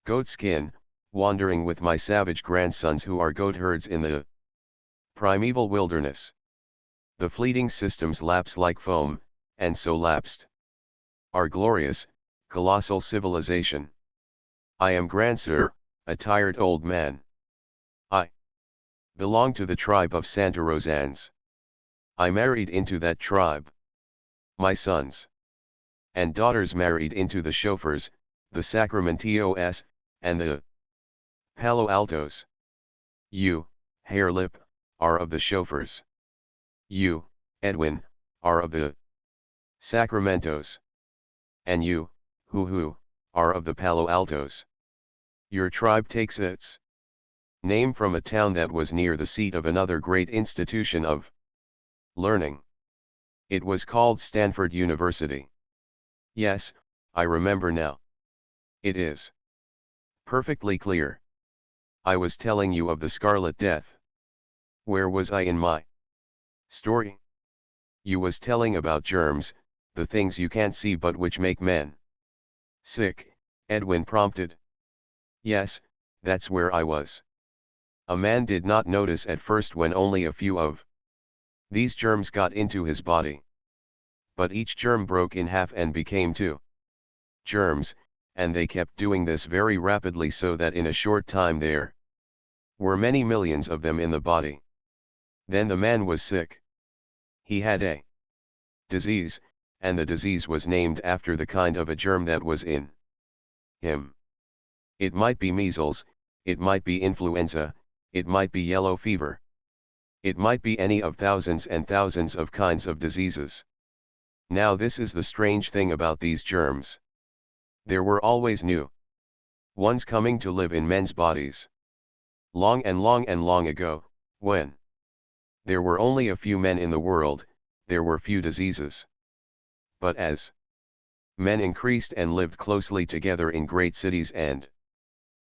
goatskin, wandering with my savage grandsons who are goatherds in the primeval wilderness. The fleeting systems lapse like foam, and so lapsed our glorious, colossal civilization. I am Grandsir, a tired old man. I belong to the tribe of Santa Rosans. I married into that tribe. My sons and daughters married into the chauffeurs, the Sacramentos, and the Palo Altos. You, hare lip, are of the chauffeurs. You, Edwin, are of the Sacramentos. And you, hoo, are of the Palo Altos. Your tribe takes its name from a town that was near the seat of another great institution of learning. It was called Stanford University. Yes, I remember now. It is perfectly clear. I was telling you of the Scarlet Death. Where was I in my story? You was telling about germs, the things you can't see but which make men sick, Edwin prompted. Yes, that's where I was. A man did not notice at first when only a few of these germs got into his body. But each germ broke in half and became two germs, and they kept doing this very rapidly so that in a short time there were many millions of them in the body. Then the man was sick. He had a disease, and the disease was named after the kind of a germ that was in him. It might be measles, it might be influenza, it might be yellow fever. It might be any of thousands and thousands of kinds of diseases. Now this is the strange thing about these germs. There were always new ones coming to live in men's bodies. Long and long and long ago, when there were only a few men in the world, there were few diseases. But as men increased and lived closely together in great cities and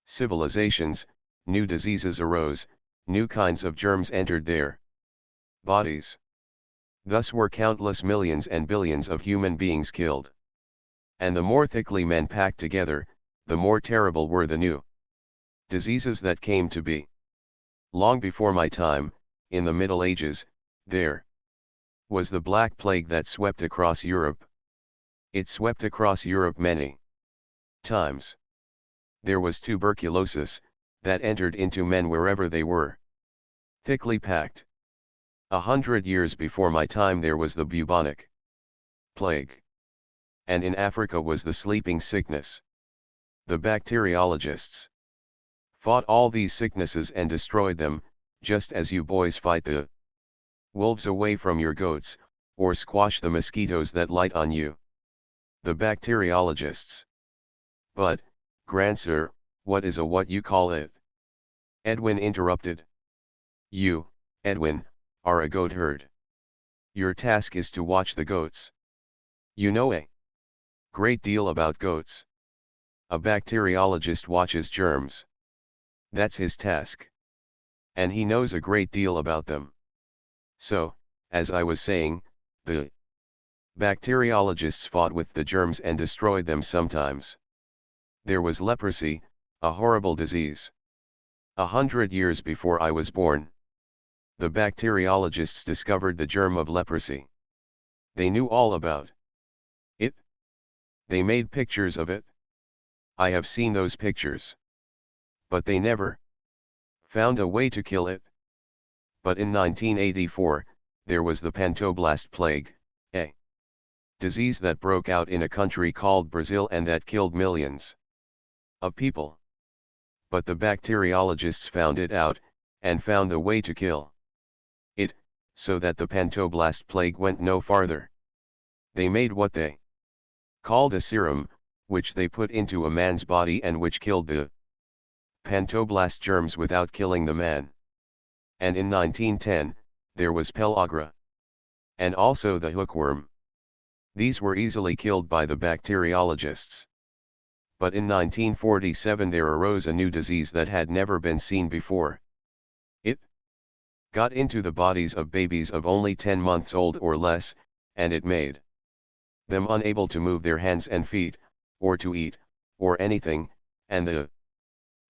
civilizations, new diseases arose, new kinds of germs entered their bodies. Thus were countless millions and billions of human beings killed. And the more thickly men packed together, the more terrible were the new diseases that came to be. Long before my time, in the Middle Ages, there was the Black Plague that swept across Europe. It swept across Europe many times. There was tuberculosis, that entered into men wherever they were thickly packed. 100 years before my time there was the bubonic plague. and in Africa was the sleeping sickness. The bacteriologists fought all these sicknesses and destroyed them, just as you boys fight the wolves away from your goats, or squash the mosquitoes that light on you. The bacteriologists. But, Grandsir, what is a what you call it? Edwin interrupted. You, Edwin, are a goat herd. Your task is to watch the goats. You know a great deal about goats. A bacteriologist watches germs. That's his task. And he knows a great deal about them. So, as I was saying, the bacteriologists fought with the germs and destroyed them sometimes. There was leprosy, a horrible disease. 100 years before I was born, the bacteriologists discovered the germ of leprosy. They knew all about it. They made pictures of it. I have seen those pictures. But they never found a way to kill it. But in 1984, there was the Pantoblast plague, a disease that broke out in a country called Brazil and that killed millions of people. But the bacteriologists found it out, and found the way to kill it, so that the Pantoblast plague went no farther. They made what they called a serum, which they put into a man's body and which killed the Pantoblast germs without killing the man. And in 1910, there was pellagra. And also the hookworm. These were easily killed by the bacteriologists. But in 1947 there arose a new disease that had never been seen before. It got into the bodies of babies of only 10 months old or less, and it made them unable to move their hands and feet, or to eat, or anything, and the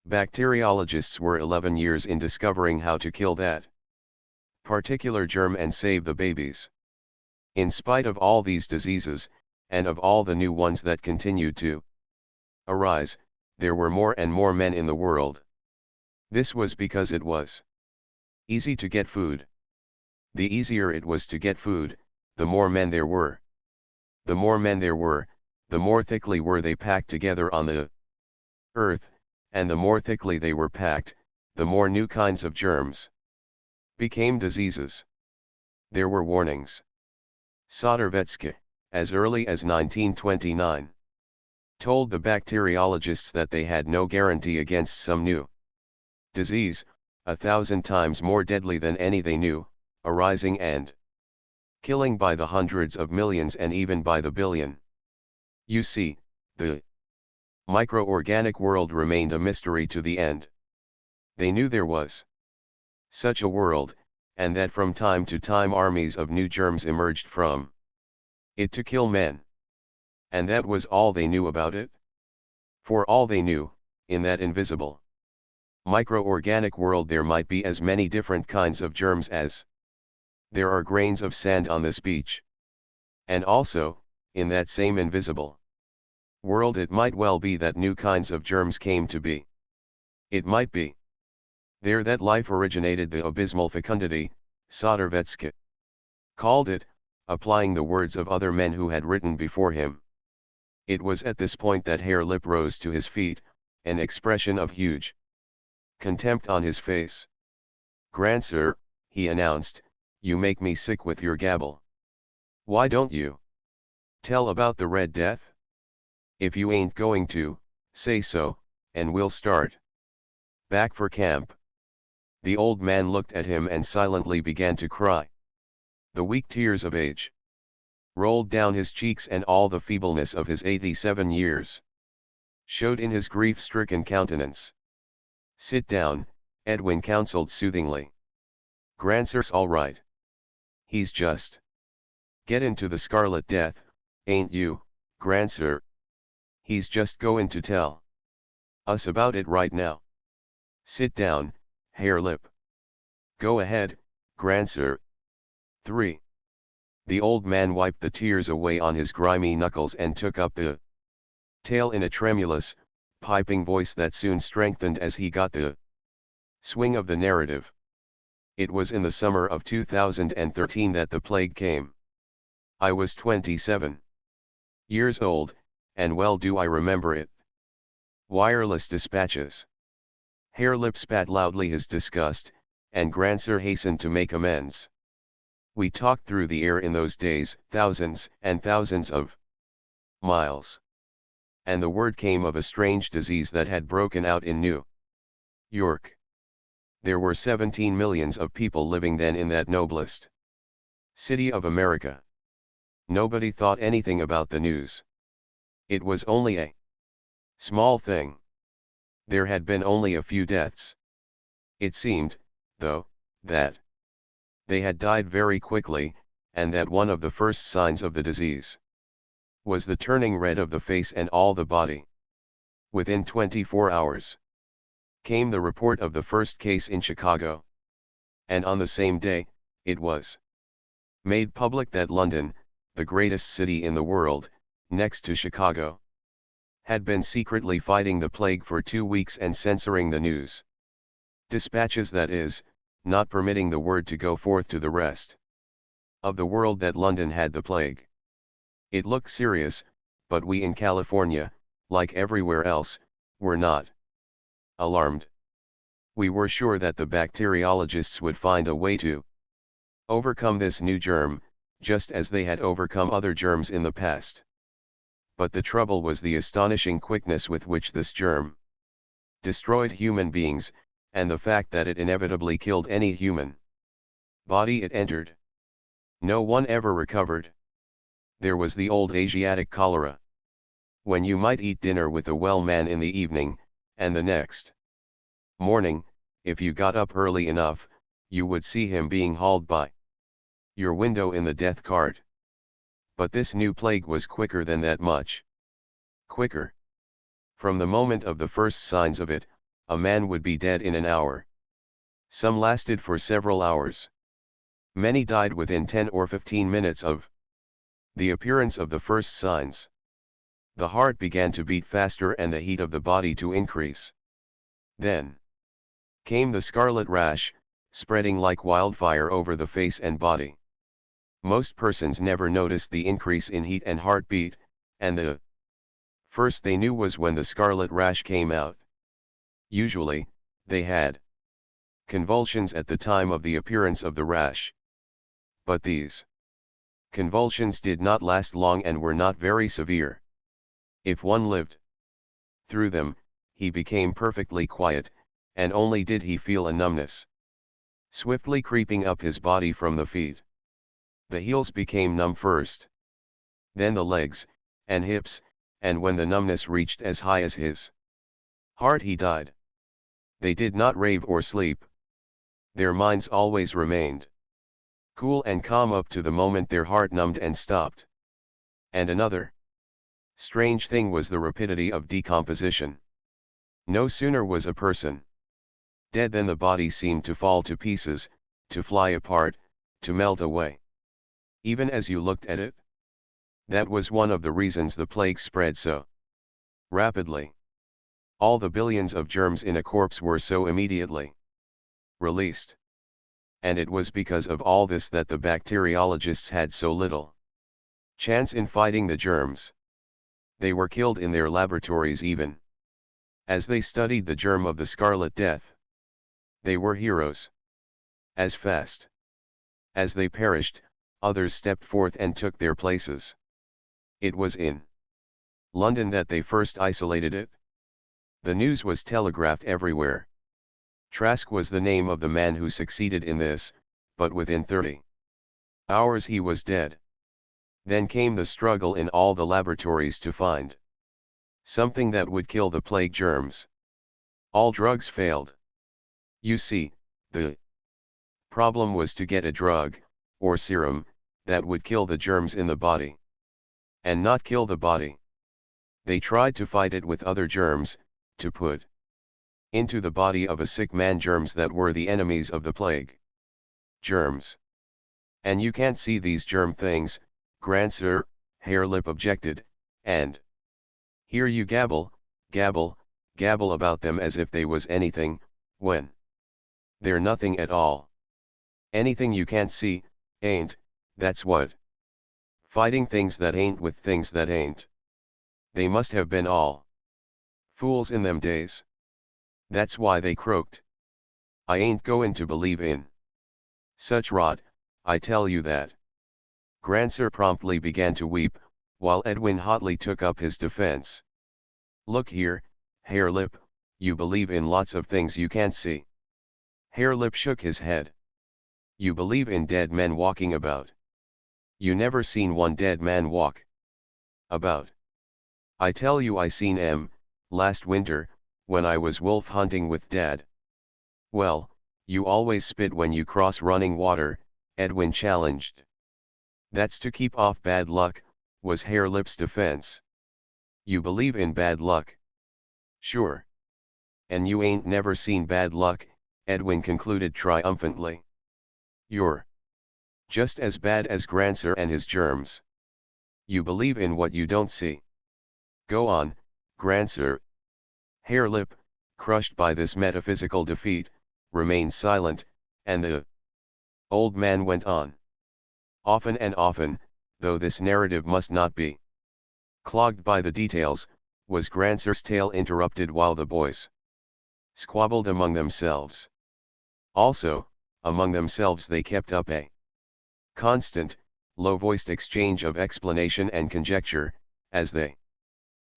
bacteriologists were 11 years in discovering how to kill that particular germ and save the babies. In spite of all these diseases, and of all the new ones that continued to arise, there were more and more men in the world. This was because it was easy to get food. The easier it was to get food, the more men there were. The more men there were, the more thickly were they packed together on the earth, and the more thickly they were packed, the more new kinds of germs became diseases. There were warnings. Sodervetske, as early as 1929, told the bacteriologists that they had no guarantee against some new disease, 1,000 times more deadly than any they knew, arising and killing by the hundreds of millions and even by the billion. You see, the microorganic world remained a mystery to the end. They knew there was such a world, and that from time to time armies of new germs emerged from it to kill men. And that was all they knew about it. For all they knew, in that invisible microorganic world there might be as many different kinds of germs as there are grains of sand on this beach. And also, in that same invisible world it might well be that new kinds of germs came to be. It might be there that life originated. The abysmal fecundity, Sodervetske called it, applying the words of other men who had written before him. It was at this point that Herr Lipp rose to his feet, an expression of huge contempt on his face. Grandsir, he announced, you make me sick with your gabble. Why don't you tell about the Red Death? If you ain't going to, say so, and we'll start back for camp. The old man looked at him and silently began to cry. The weak tears of age rolled down his cheeks, and all the feebleness of his 87 years showed in his grief-stricken countenance. Sit down, Edwin counseled soothingly. Grandsir's all right. He's just get into the Scarlet Death, ain't you, Grandsir? He's just goin' to tell us about it right now. Sit down, Herr Lipp. Go ahead, Grandsir. 3. The old man wiped the tears away on his grimy knuckles and took up the tale in a tremulous, piping voice that soon strengthened as he got the swing of the narrative. It was in the summer of 2013 that the plague came. I was 27. Years old, and well do I remember it. Wireless dispatches. Harelip spat loudly his disgust, and Grancer hastened to make amends. We talked through the air in those days, thousands and thousands of miles. And the word came of a strange disease that had broken out in New York. There were 17 millions of people living then in that noblest city of America. Nobody thought anything about the news. It was only a small thing. There had been only a few deaths. It seemed, though, that they had died very quickly, and that one of the first signs of the disease was the turning red of the face and all the body. Within 24 hours came the report of the first case in Chicago. And on the same day, it was made public that London, the greatest city in the world, next to Chicago, had been secretly fighting the plague for 2 weeks and censoring the news dispatches, that is, not permitting the word to go forth to the rest of the world that London had the plague. It looked serious, but we in California, like everywhere else, were not alarmed. We were sure that the bacteriologists would find a way to overcome this new germ, just as they had overcome other germs in the past. But the trouble was the astonishing quickness with which this germ destroyed human beings, and the fact that it inevitably killed any human body it entered. No one ever recovered. There was the old Asiatic cholera, when you might eat dinner with a well man in the evening, and the next morning, if you got up early enough, you would see him being hauled by your window in the death cart. But this new plague was quicker than that, much quicker. From the moment of the first signs of it, a man would be dead in an hour. Some lasted for several hours. Many died within 10 or 15 minutes of the appearance of the first signs. The heart began to beat faster and the heat of the body to increase. Then came the scarlet rash, spreading like wildfire over the face and body. Most persons never noticed the increase in heat and heartbeat, and the first they knew was when the scarlet rash came out. Usually, they had convulsions at the time of the appearance of the rash. But these convulsions did not last long and were not very severe. If one lived through them, he became perfectly quiet, and only did he feel a numbness swiftly creeping up his body from the feet. The heels became numb first, then the legs, and hips, and when the numbness reached as high as his heart, he died. They did not rave or sleep. Their minds always remained cool and calm up to the moment their heart numbed and stopped. And another strange thing was the rapidity of decomposition. No sooner was a person dead than the body seemed to fall to pieces, to fly apart, to melt away, even as you looked at it. That was one of the reasons the plague spread so rapidly. All the billions of germs in a corpse were so immediately released. And it was because of all this that the bacteriologists had so little chance in fighting the germs. They were killed in their laboratories even as they studied the germ of the Scarlet Death. They were heroes. As fast as they perished, others stepped forth and took their places. It was in London that they first isolated it. The news was telegraphed everywhere. Trask was the name of the man who succeeded in this, but within 30 hours he was dead. Then came the struggle in all the laboratories to find something that would kill the plague germs. All drugs failed. You see, the problem was to get a drug, or serum, that would kill the germs in the body. And not kill the body. They tried to fight it with other germs, to put into the body of a sick man germs that were the enemies of the plague. Germs. And you can't see these germ things, Grancer, Harelip objected, and here you gabble, gabble, gabble about them as if they was anything, when they're nothing at all. Anything you can't see, ain't, that's what Fighting things that ain't with things that ain't. They must have been all fools in them days. That's why they croaked. I ain't goin' to believe in such rot, I tell you that. Grandsir promptly began to weep, while Edwin hotly took up his defense. Look here, Harelip, you believe in lots of things you can't see. Harelip shook his head. You believe in dead men walking about. You never seen one dead man walk about. I tell you I seen 'em, last winter, when I was wolf hunting with Dad. Well, you always spit when you cross running water, Edwin challenged. That's to keep off bad luck, was Harelip's defense. You believe in bad luck? Sure. And you ain't never seen bad luck, Edwin concluded triumphantly. You're just as bad as Grandsir and his germs. You believe in what you don't see. Go on, Grandsir. Harelip, crushed by this metaphysical defeat, remained silent, and the old man went on. Often and often, though this narrative must not be clogged by the details, was Grandsir's tale interrupted while the boys squabbled among themselves. Also, among themselves they kept up a constant, low-voiced exchange of explanation and conjecture, as they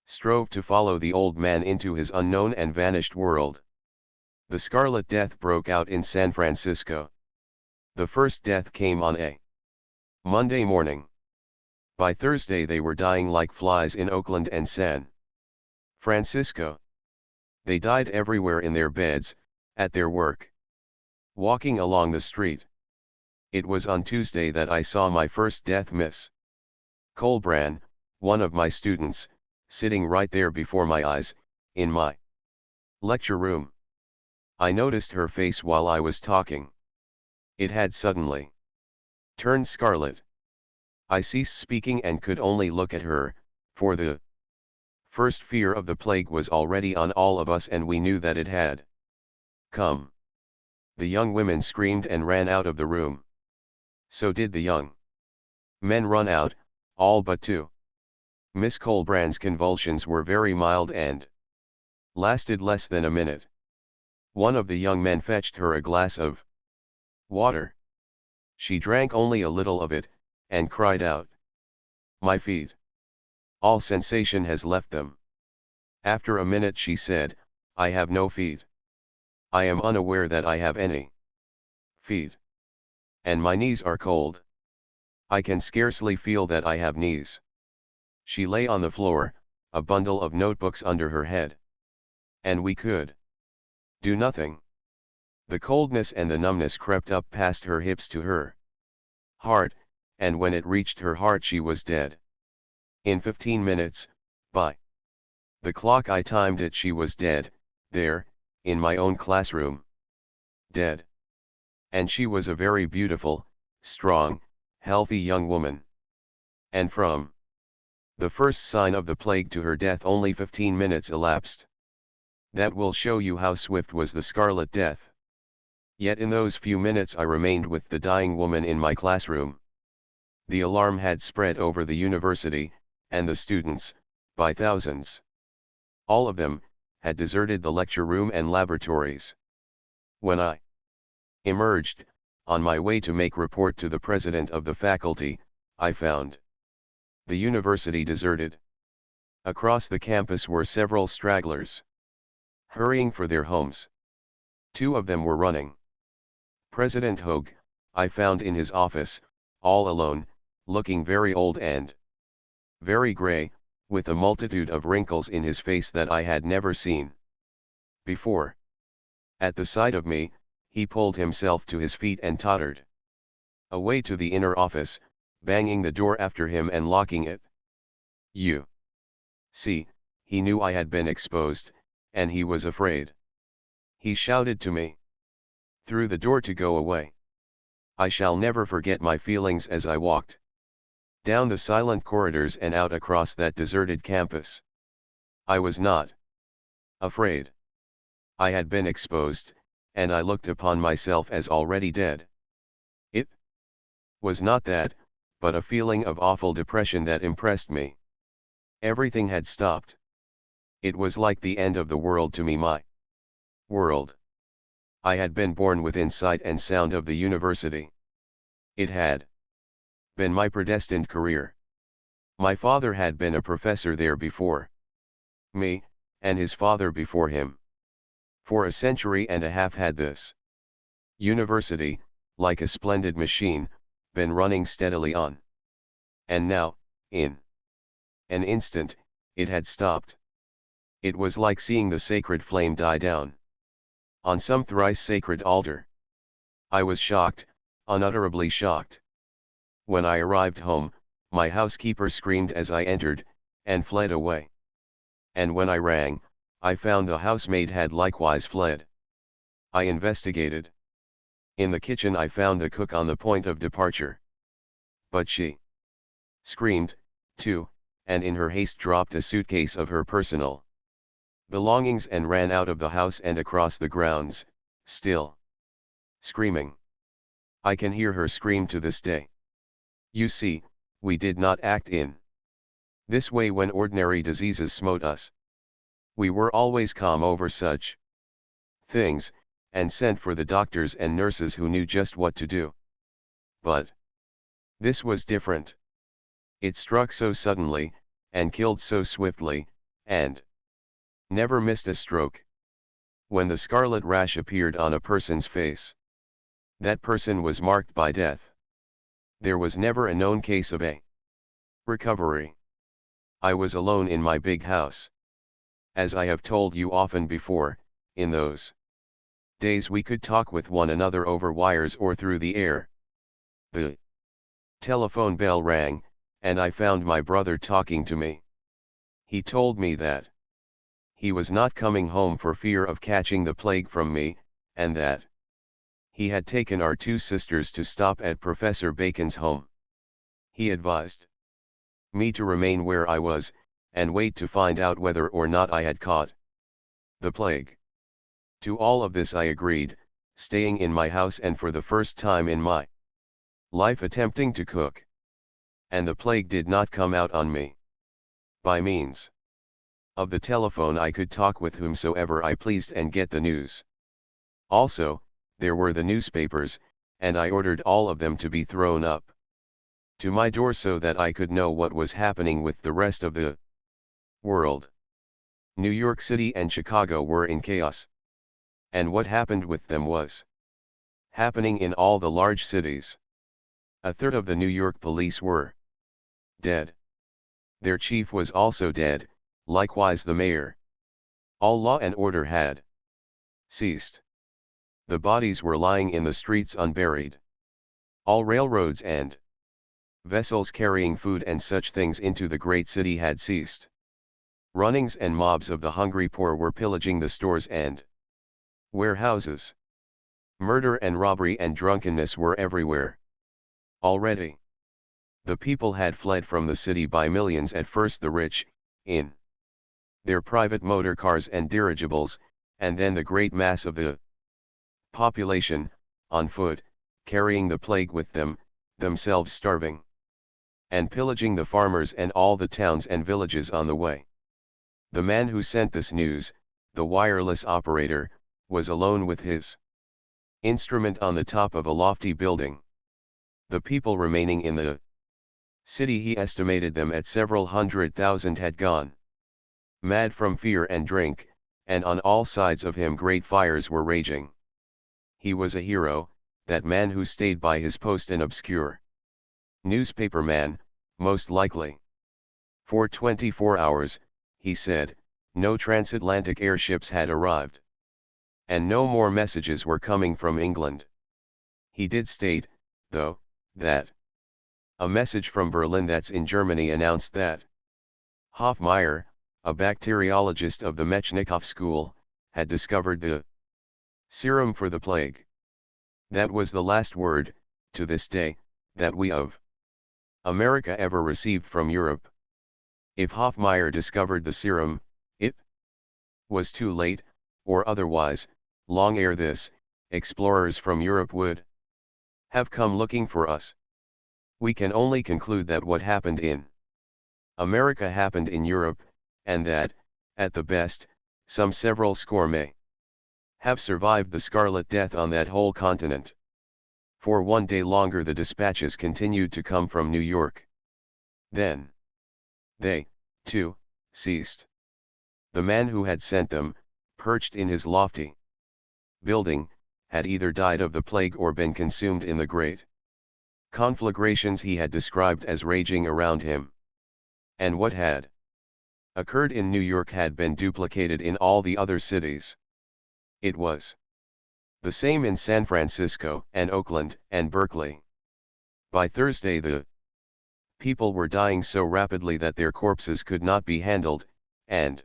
strove to follow the old man into his unknown and vanished world. The Scarlet Death broke out in San Francisco. The first death came on a Monday morning. By Thursday they were dying like flies in Oakland and San Francisco. They died everywhere, in their beds, at their work, walking along the street. It was on Tuesday that I saw my first death, Miss Colbran, one of my students, sitting right there before my eyes, in my lecture room. I noticed her face while I was talking. It had suddenly turned scarlet. I ceased speaking and could only look at her, for the first fear of the plague was already on all of us, and we knew that it had come. The young women screamed and ran out of the room. So did the young men run out, all but two. Miss Colbrand's convulsions were very mild and lasted less than a minute. One of the young men fetched her a glass of water. She drank only a little of it, and cried out, "My feet! All sensation has left them." After a minute she said, "I have no feet. I am unaware that I have any feet. And my knees are cold. I can scarcely feel that I have knees." She lay on the floor, a bundle of notebooks under her head. And we could do nothing. The coldness and the numbness crept up past her hips to her heart, and when it reached her heart she was dead. In 15 minutes, by the clock I timed it, she was dead, there, in my own classroom. Dead. And she was a very beautiful, strong, healthy young woman. And from the first sign of the plague to her death only 15 minutes elapsed. That will show you how swift was the Scarlet Death. Yet in those few minutes I remained with the dying woman in my classroom. The alarm had spread over the university, and the students, by thousands, all of them, had deserted the lecture room and laboratories. When I emerged, on my way to make report to the president of the faculty, I found the university deserted. Across the campus were several stragglers, hurrying for their homes. Two of them were running. President Hogue, I found in his office, all alone, looking very old and very grey, with a multitude of wrinkles in his face that I had never seen before. At the sight of me, he pulled himself to his feet and tottered away to the inner office, banging the door after him and locking it. You see, he knew I had been exposed, and he was afraid. He shouted to me through the door to go away. I shall never forget my feelings as I walked down the silent corridors and out across that deserted campus. I was not afraid. I had been exposed, and I looked upon myself as already dead. It was not that, but a feeling of awful depression that impressed me. Everything had stopped. It was like the end of the world to me, my world. I had been born within sight and sound of the university. It had been my predestined career. My father had been a professor there before me, and his father before him. For a century and a half had this university, like a splendid machine, been running steadily on. And now, in an instant, it had stopped. It was like seeing the sacred flame die down on some thrice sacred altar. I was shocked, unutterably shocked. When I arrived home, my housekeeper screamed as I entered, and fled away. And when I rang, I found the housemaid had likewise fled. I investigated. In the kitchen I found the cook on the point of departure. But she screamed, too, and in her haste dropped a suitcase of her personal belongings and ran out of the house and across the grounds, still screaming. I can hear her scream to this day. You see, we did not act in this way when ordinary diseases smote us. We were always calm over such things, and sent for the doctors and nurses who knew just what to do. But this was different. It struck so suddenly, and killed so swiftly, and never missed a stroke. When the scarlet rash appeared on a person's face, that person was marked by death. There was never a known case of a recovery. I was alone in my big house. As I have told you often before, in those days we could talk with one another over wires or through the air. The telephone bell rang, and I found my brother talking to me. He told me that he was not coming home for fear of catching the plague from me, and that he had taken our two sisters to stop at Professor Bacon's home. He advised me to remain where I was, and wait to find out whether or not I had caught the plague. To all of this I agreed, staying in my house and for the first time in my life attempting to cook. And the plague did not come out on me. By means of the telephone I could talk with whomsoever I pleased and get the news. Also, there were the newspapers, and I ordered all of them to be thrown up to my door so that I could know what was happening with the rest of the world. New York City and Chicago were in chaos. And what happened with them was happening in all the large cities. A third of the New York police were dead. Their chief was also dead, likewise the mayor. All law and order had ceased. The bodies were lying in the streets unburied. All railroads and vessels carrying food and such things into the great city had ceased. Runnings and mobs of the hungry poor were pillaging the stores and warehouses. Murder and robbery and drunkenness were everywhere. Already, the people had fled from the city by millions, at first the rich, in their private motor cars and dirigibles, and then the great mass of the population, on foot, carrying the plague with them, themselves starving and pillaging the farmers and all the towns and villages on the way. The man who sent this news, the wireless operator, was alone with his instrument on the top of a lofty building. The people remaining in the city, he estimated them at several 100,000, had gone mad from fear and drink, and on all sides of him great fires were raging. He was a hero, that man who stayed by his post, an obscure newspaper man, most likely. For 24 hours, he said, no transatlantic airships had arrived. And no more messages were coming from England. He did state, though, that a message from Berlin, that's in Germany, announced that Hofmeier, a bacteriologist of the Mechnikov school, had discovered the serum for the plague. That was the last word, to this day, that we of America ever received from Europe. If Hofmeier discovered the serum, it was too late, or otherwise, long ere this, explorers from Europe would have come looking for us. We can only conclude that what happened in America happened in Europe, and that, at the best, some several score may have survived the Scarlet Death on that whole continent. For one day longer the dispatches continued to come from New York. Then they, too, ceased. The man who had sent them, perched in his lofty building, had either died of the plague or been consumed in the great conflagrations he had described as raging around him. And what had occurred in New York had been duplicated in all the other cities. It was the same in San Francisco and Oakland and Berkeley. By Thursday the people were dying so rapidly that their corpses could not be handled, and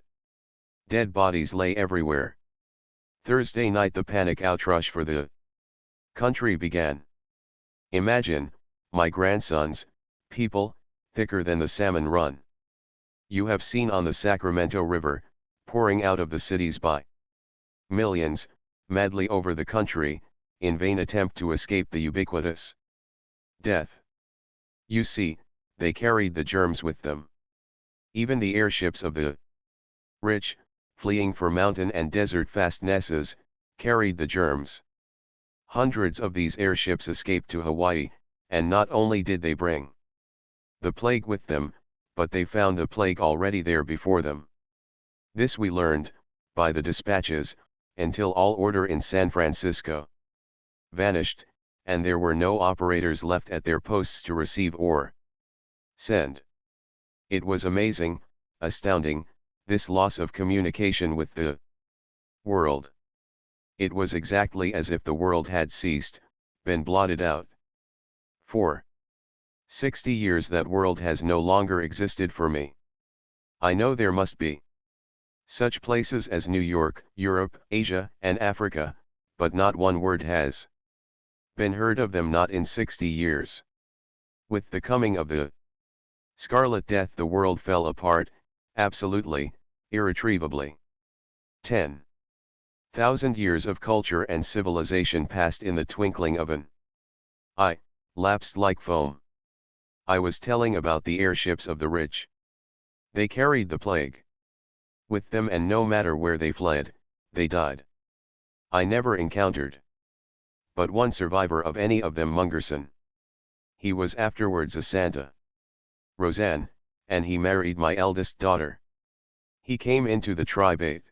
dead bodies lay everywhere. Thursday night the panic outrush for the country began. Imagine, my grandsons, people, thicker than the salmon run. You have seen on the Sacramento River, pouring out of the cities by millions, madly over the country, in vain attempt to escape the ubiquitous death. You see, they carried the germs with them. Even the airships of the rich, fleeing for mountain and desert fastnesses, carried the germs. Hundreds of these airships escaped to Hawaii, and not only did they bring the plague with them, but they found the plague already there before them. This we learned, by the dispatches, until all order in San Francisco vanished, and there were no operators left at their posts to receive or send. It was amazing, astounding, this loss of communication with the world. It was exactly as if the world had ceased, been blotted out. For 60 years that world has no longer existed for me. I know there must be such places as New York, Europe, Asia, and Africa, but not one word has been heard of them, not in 60 years. With the coming of the Scarlet Death the world fell apart, absolutely, irretrievably. 10,000 years of culture and civilization passed in the twinkling of an eye, lapsed like foam. I was telling about the airships of the rich. They carried the plague with them, and no matter where they fled, they died. I never encountered but one survivor of any of them, Mungerson. He was afterwards a Santa Roseanne, and he married my eldest daughter. He came into the tribe 8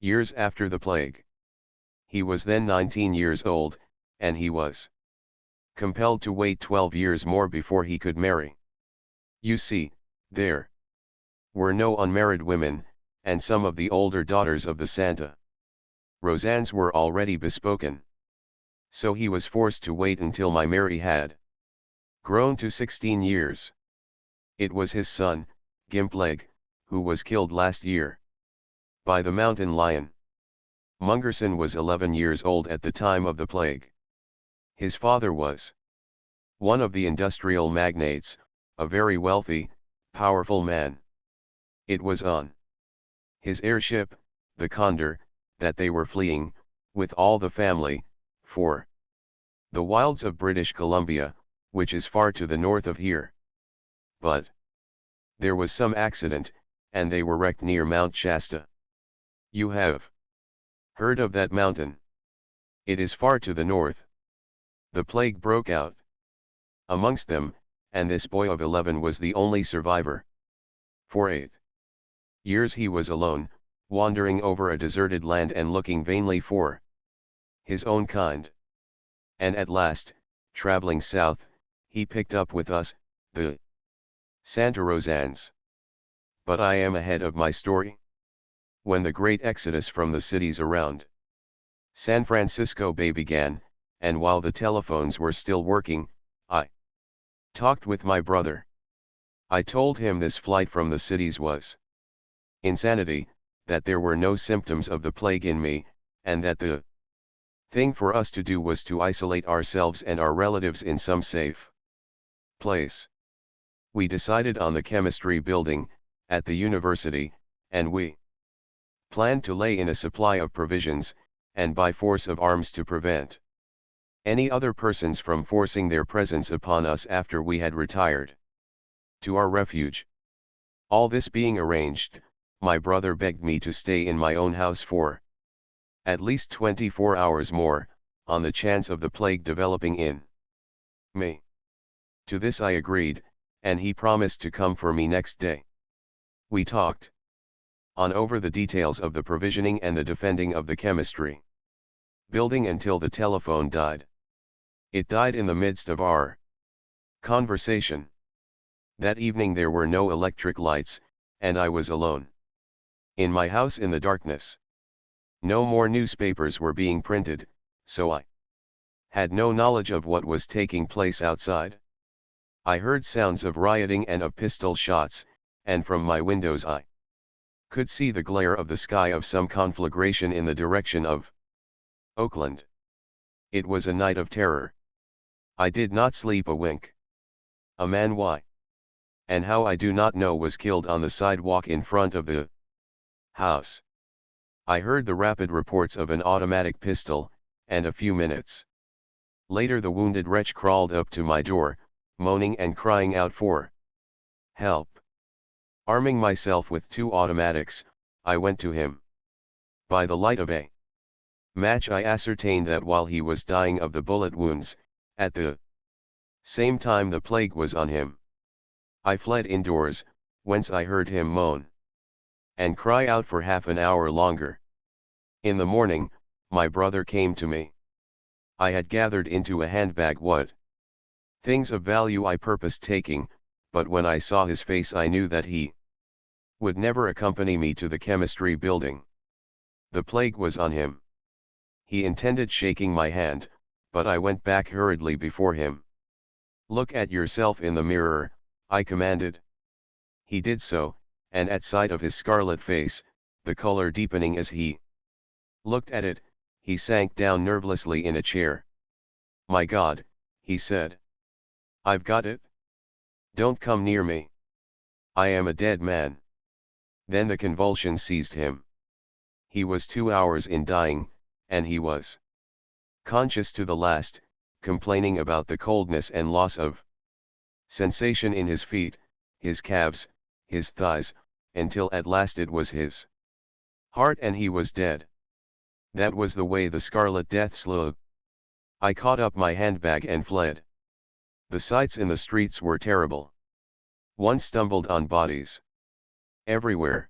years after the plague. He was then 19 years old, and he was compelled to wait 12 years more before he could marry. You see, there were no unmarried women, and some of the older daughters of the Santa Roseannes were already bespoken. So he was forced to wait until my Mary had grown to 16 years. It was his son, Gimpleg, who was killed last year by the mountain lion. Mungerson was 11 years old at the time of the plague. His father was one of the industrial magnates, a very wealthy, powerful man. It was on his airship, the Condor, that they were fleeing, with all the family, for the wilds of British Columbia, which is far to the north of here. But there was some accident, and they were wrecked near Mount Shasta. You have heard of that mountain? It is far to the north. The plague broke out amongst them, and this boy of 11 was the only survivor. For 8 years he was alone, wandering over a deserted land and looking vainly for his own kind. And at last, traveling south, he picked up with us, the Santa Roseannes. But I am ahead of my story. When the great exodus from the cities around San Francisco Bay began, and while the telephones were still working, I talked with my brother. I told him this flight from the cities was insanity, that there were no symptoms of the plague in me, and that the thing for us to do was to isolate ourselves and our relatives in some safe place. We decided on the chemistry building, at the university, and we planned to lay in a supply of provisions, and by force of arms to prevent any other persons from forcing their presence upon us after we had retired to our refuge. All this being arranged, my brother begged me to stay in my own house for at least 24 hours more, on the chance of the plague developing in me. To this I agreed, and he promised to come for me next day. We talked on over the details of the provisioning and the defending of the chemistry building until the telephone died. It died in the midst of our conversation. That evening there were no electric lights, and I was alone in my house in the darkness. No more newspapers were being printed, so I had no knowledge of what was taking place outside. I heard sounds of rioting and of pistol shots, and from my windows I could see the glare of the sky of some conflagration in the direction of Oakland. It was a night of terror. I did not sleep a wink. A man, why and how I do not know, was killed on the sidewalk in front of the house. I heard the rapid reports of an automatic pistol, and a few minutes later the wounded wretch crawled up to my door, moaning and crying out for help. Arming myself with 2 automatics, I went to him. By the light of a match I ascertained that while he was dying of the bullet wounds, at the same time the plague was on him. I fled indoors, whence I heard him moan and cry out for half an hour longer. In the morning, my brother came to me. I had gathered into a handbag what things of value I purposed taking, but when I saw his face I knew that he would never accompany me to the chemistry building. The plague was on him. He intended shaking my hand, but I went back hurriedly before him. Look at yourself in the mirror, I commanded. He did so, and at sight of his scarlet face, the color deepening as he looked at it, he sank down nervelessly in a chair. My God, he said. I've got it. Don't come near me. I am a dead man. Then the convulsion seized him. He was 2 hours in dying, and he was conscious to the last, complaining about the coldness and loss of sensation in his feet, his calves, his thighs, until at last it was his heart and he was dead. That was the way the Scarlet Death slew. I caught up my handbag and fled. The sights in the streets were terrible. One stumbled on bodies everywhere.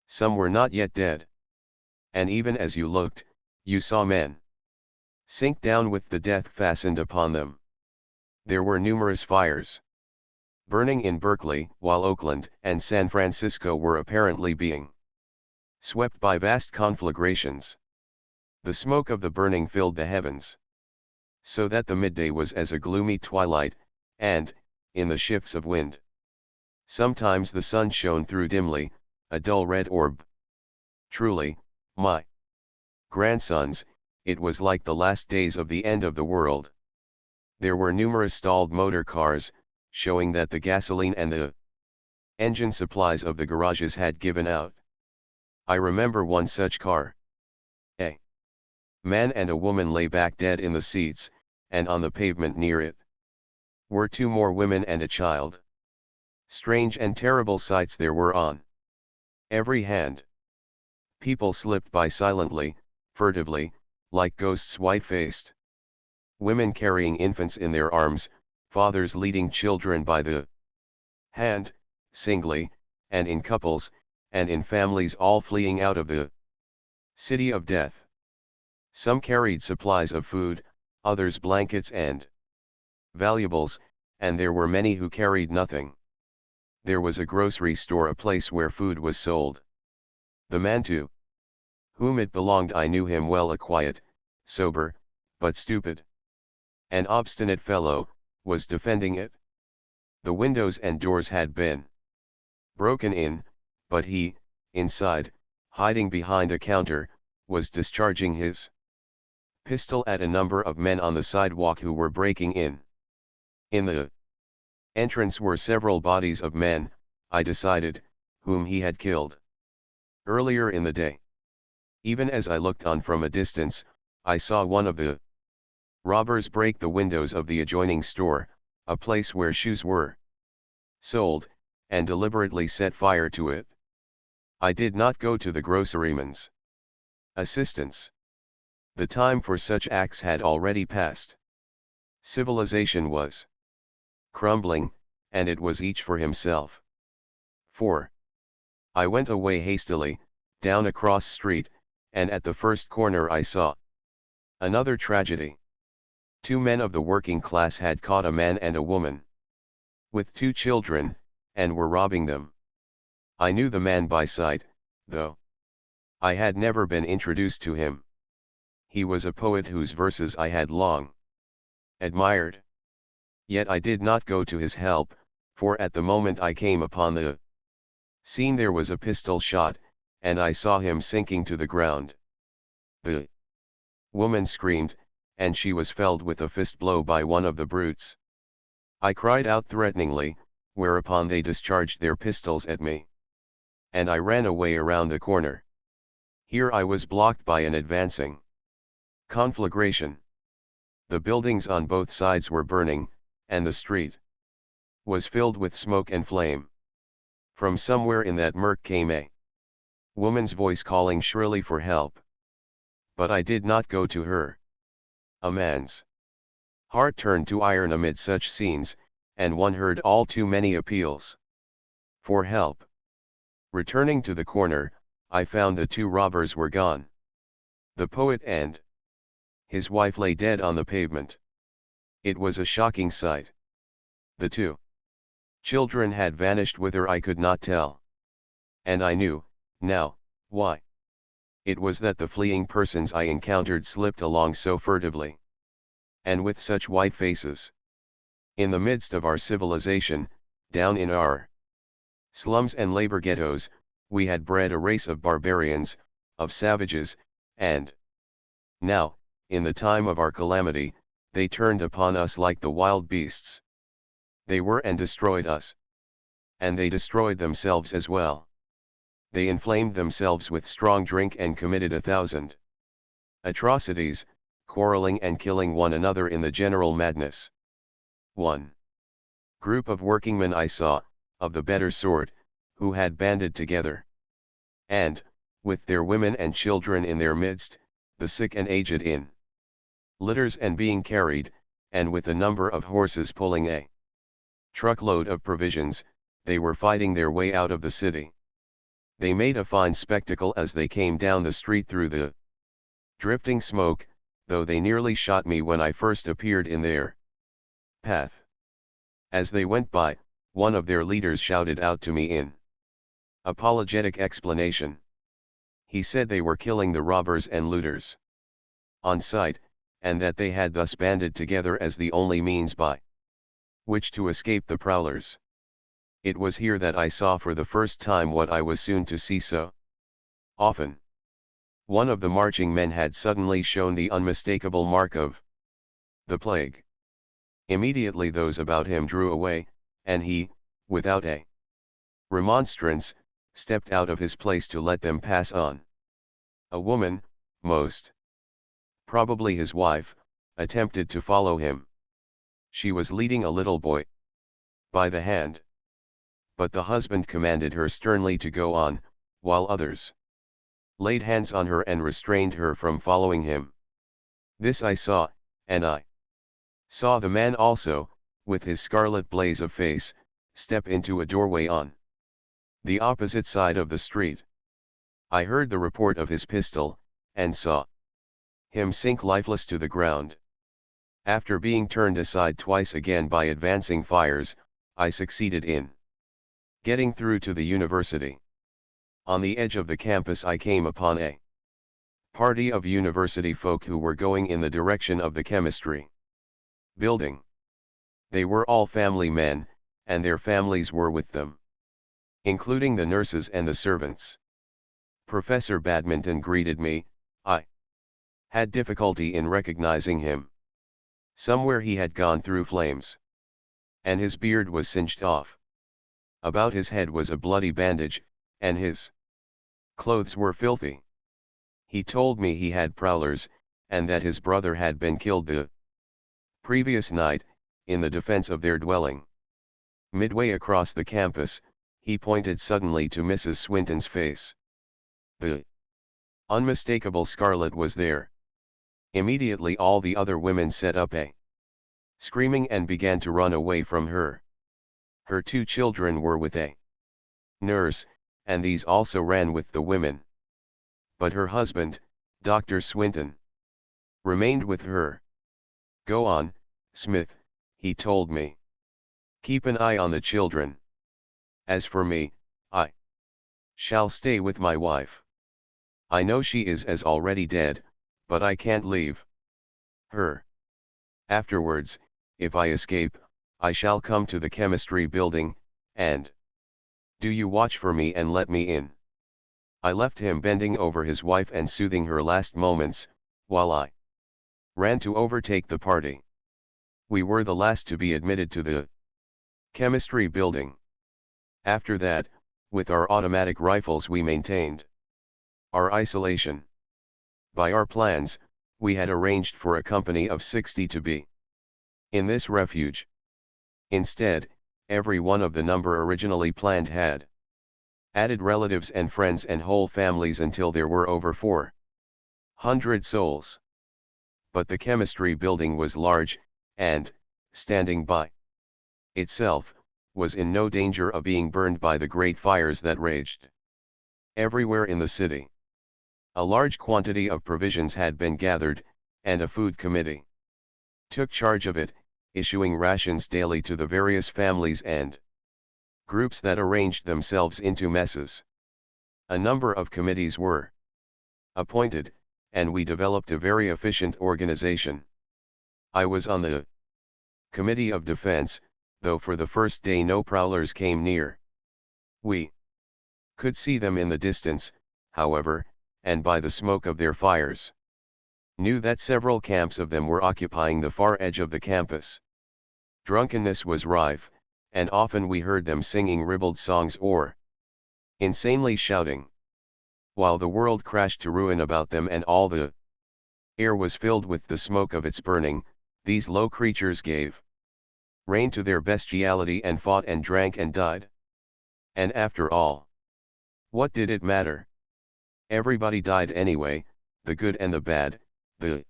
Some were not yet dead. And even as you looked, you saw men sink down with the death fastened upon them. There were numerous fires burning in Berkeley, while Oakland and San Francisco were apparently being swept by vast conflagrations. The smoke of the burning filled the heavens, so that the midday was as a gloomy twilight, and, in the shifts of wind, sometimes the sun shone through dimly, a dull red orb. Truly, my grandsons, it was like the last days of the end of the world. There were numerous stalled motor cars, showing that the gasoline and the engine supplies of the garages had given out. I remember one such car. A man and a woman lay back dead in the seats, and on the pavement near it were 2 more women and a child. Strange and terrible sights there were on every hand. People slipped by silently, furtively, like ghosts white-faced. Women carrying infants in their arms, fathers leading children by the hand, singly, and in couples, and in families, all fleeing out of the city of death. Some carried supplies of food, others blankets and valuables, and there were many who carried nothing. There was a grocery store, a place where food was sold. The man to whom it belonged, I knew him well, a quiet, sober, but stupid, an obstinate fellow, was defending it. The windows and doors had been broken in, but he, inside, hiding behind a counter, was discharging his pistol at a number of men on the sidewalk who were breaking in. In the entrance were several bodies of men, I decided, whom he had killed earlier in the day. Even as I looked on from a distance, I saw one of the Robbers break the windows of the adjoining store, a place where shoes were sold, and deliberately set fire to it. I did not go to the groceryman's assistance. The time for such acts had already passed. Civilization was crumbling, and it was each for himself. 4. I went away hastily, down a cross street, and at the first corner I saw another tragedy. 2 men of the working class had caught a man and a woman with 2 children, and were robbing them. I knew the man by sight, though I had never been introduced to him. He was a poet whose verses I had long admired. Yet I did not go to his help, for at the moment I came upon the scene there was a pistol shot, and I saw him sinking to the ground. The woman screamed, and she was felled with a fist blow by one of the brutes. I cried out threateningly, whereupon they discharged their pistols at me. And I ran away around the corner. Here I was blocked by an advancing conflagration. The buildings on both sides were burning, and the street was filled with smoke and flame. From somewhere in that murk came a woman's voice calling shrilly for help. But I did not go to her. A man's heart turned to iron amid such scenes, and one heard all too many appeals for help. Returning to the corner, I found the 2 robbers were gone. The poet and his wife lay dead on the pavement. It was a shocking sight. The 2 children had vanished whither I could not tell. And I knew, now, why. It was that the fleeing persons I encountered slipped along so furtively, and with such white faces. In the midst of our civilization, down in our slums and labor ghettos, we had bred a race of barbarians, of savages, and now, in the time of our calamity, they turned upon us like the wild beasts. They were and destroyed us. And they destroyed themselves as well. They inflamed themselves with strong drink and committed 1,000 atrocities, quarreling and killing one another in the general madness. 1 group of workingmen I saw, of the better sort, who had banded together. And, with their women and children in their midst, the sick and aged in litters and being carried, and with a number of horses pulling a truckload of provisions, they were fighting their way out of the city. They made a fine spectacle as they came down the street through the drifting smoke, though they nearly shot me when I first appeared in their path. As they went by, one of their leaders shouted out to me in apologetic explanation. He said they were killing the robbers and looters on sight, and that they had thus banded together as the only means by which to escape the prowlers. It was here that I saw for the first time what I was soon to see so often. One of the marching men had suddenly shown the unmistakable mark of the plague. Immediately those about him drew away, and he, without a remonstrance, stepped out of his place to let them pass on. A woman, most probably his wife, attempted to follow him. She was leading a little boy by the hand. But the husband commanded her sternly to go on, while others laid hands on her and restrained her from following him. This I saw, and I saw the man also, with his scarlet blaze of face, step into a doorway on the opposite side of the street. I heard the report of his pistol, and saw him sink lifeless to the ground. After being turned aside twice again by advancing fires, I succeeded in getting through to the university. On the edge of the campus I came upon a party of university folk who were going in the direction of the chemistry building. They were all family men, and their families were with them, including the nurses and the servants. Professor Badminton greeted me. I had difficulty in recognizing him. Somewhere he had gone through flames, and his beard was singed off. About his head was a bloody bandage, and his clothes were filthy. He told me he had prowlers, and that his brother had been killed the Previous night, in the defense of their dwelling. Midway across the campus, he pointed suddenly to Mrs. Swinton's face. The unmistakable Scarlet was there. Immediately all the other women set up a screaming and began to run away from her. Her 2 children were with a nurse, and these also ran with the women. But her husband, Dr. Swinton, remained with her. "Go on, Smith," he told me. "Keep an eye on the children. As for me, I shall stay with my wife. I know she is as already dead, but I can't leave her. Afterwards, if I escape, I shall come to the chemistry building, and do you watch for me and let me in." I left him bending over his wife and soothing her last moments, while I ran to overtake the party. We were the last to be admitted to the chemistry building. After that, with our automatic rifles we maintained our isolation. By our plans, we had arranged for a company of 60 to be in this refuge. Instead, every one of the number originally planned had added relatives and friends and whole families until there were over 400 souls. But the chemistry building was large, and, standing by itself, was in no danger of being burned by the great fires that raged everywhere in the city. A large quantity of provisions had been gathered, and a food committee took charge of it, issuing rations daily to the various families and groups that arranged themselves into messes. A number of committees were appointed, and we developed a very efficient organization. I was on the Committee of Defense, though for the first day no prowlers came near. We could see them in the distance, however, and by the smoke of their fires, knew that several camps of them were occupying the far edge of the campus. Drunkenness was rife, and often we heard them singing ribald songs or insanely shouting. While the world crashed to ruin about them and all the air was filled with the smoke of its burning, these low creatures gave rein to their bestiality and fought and drank and died. And after all, what did it matter? Everybody died anyway, the good and the bad, the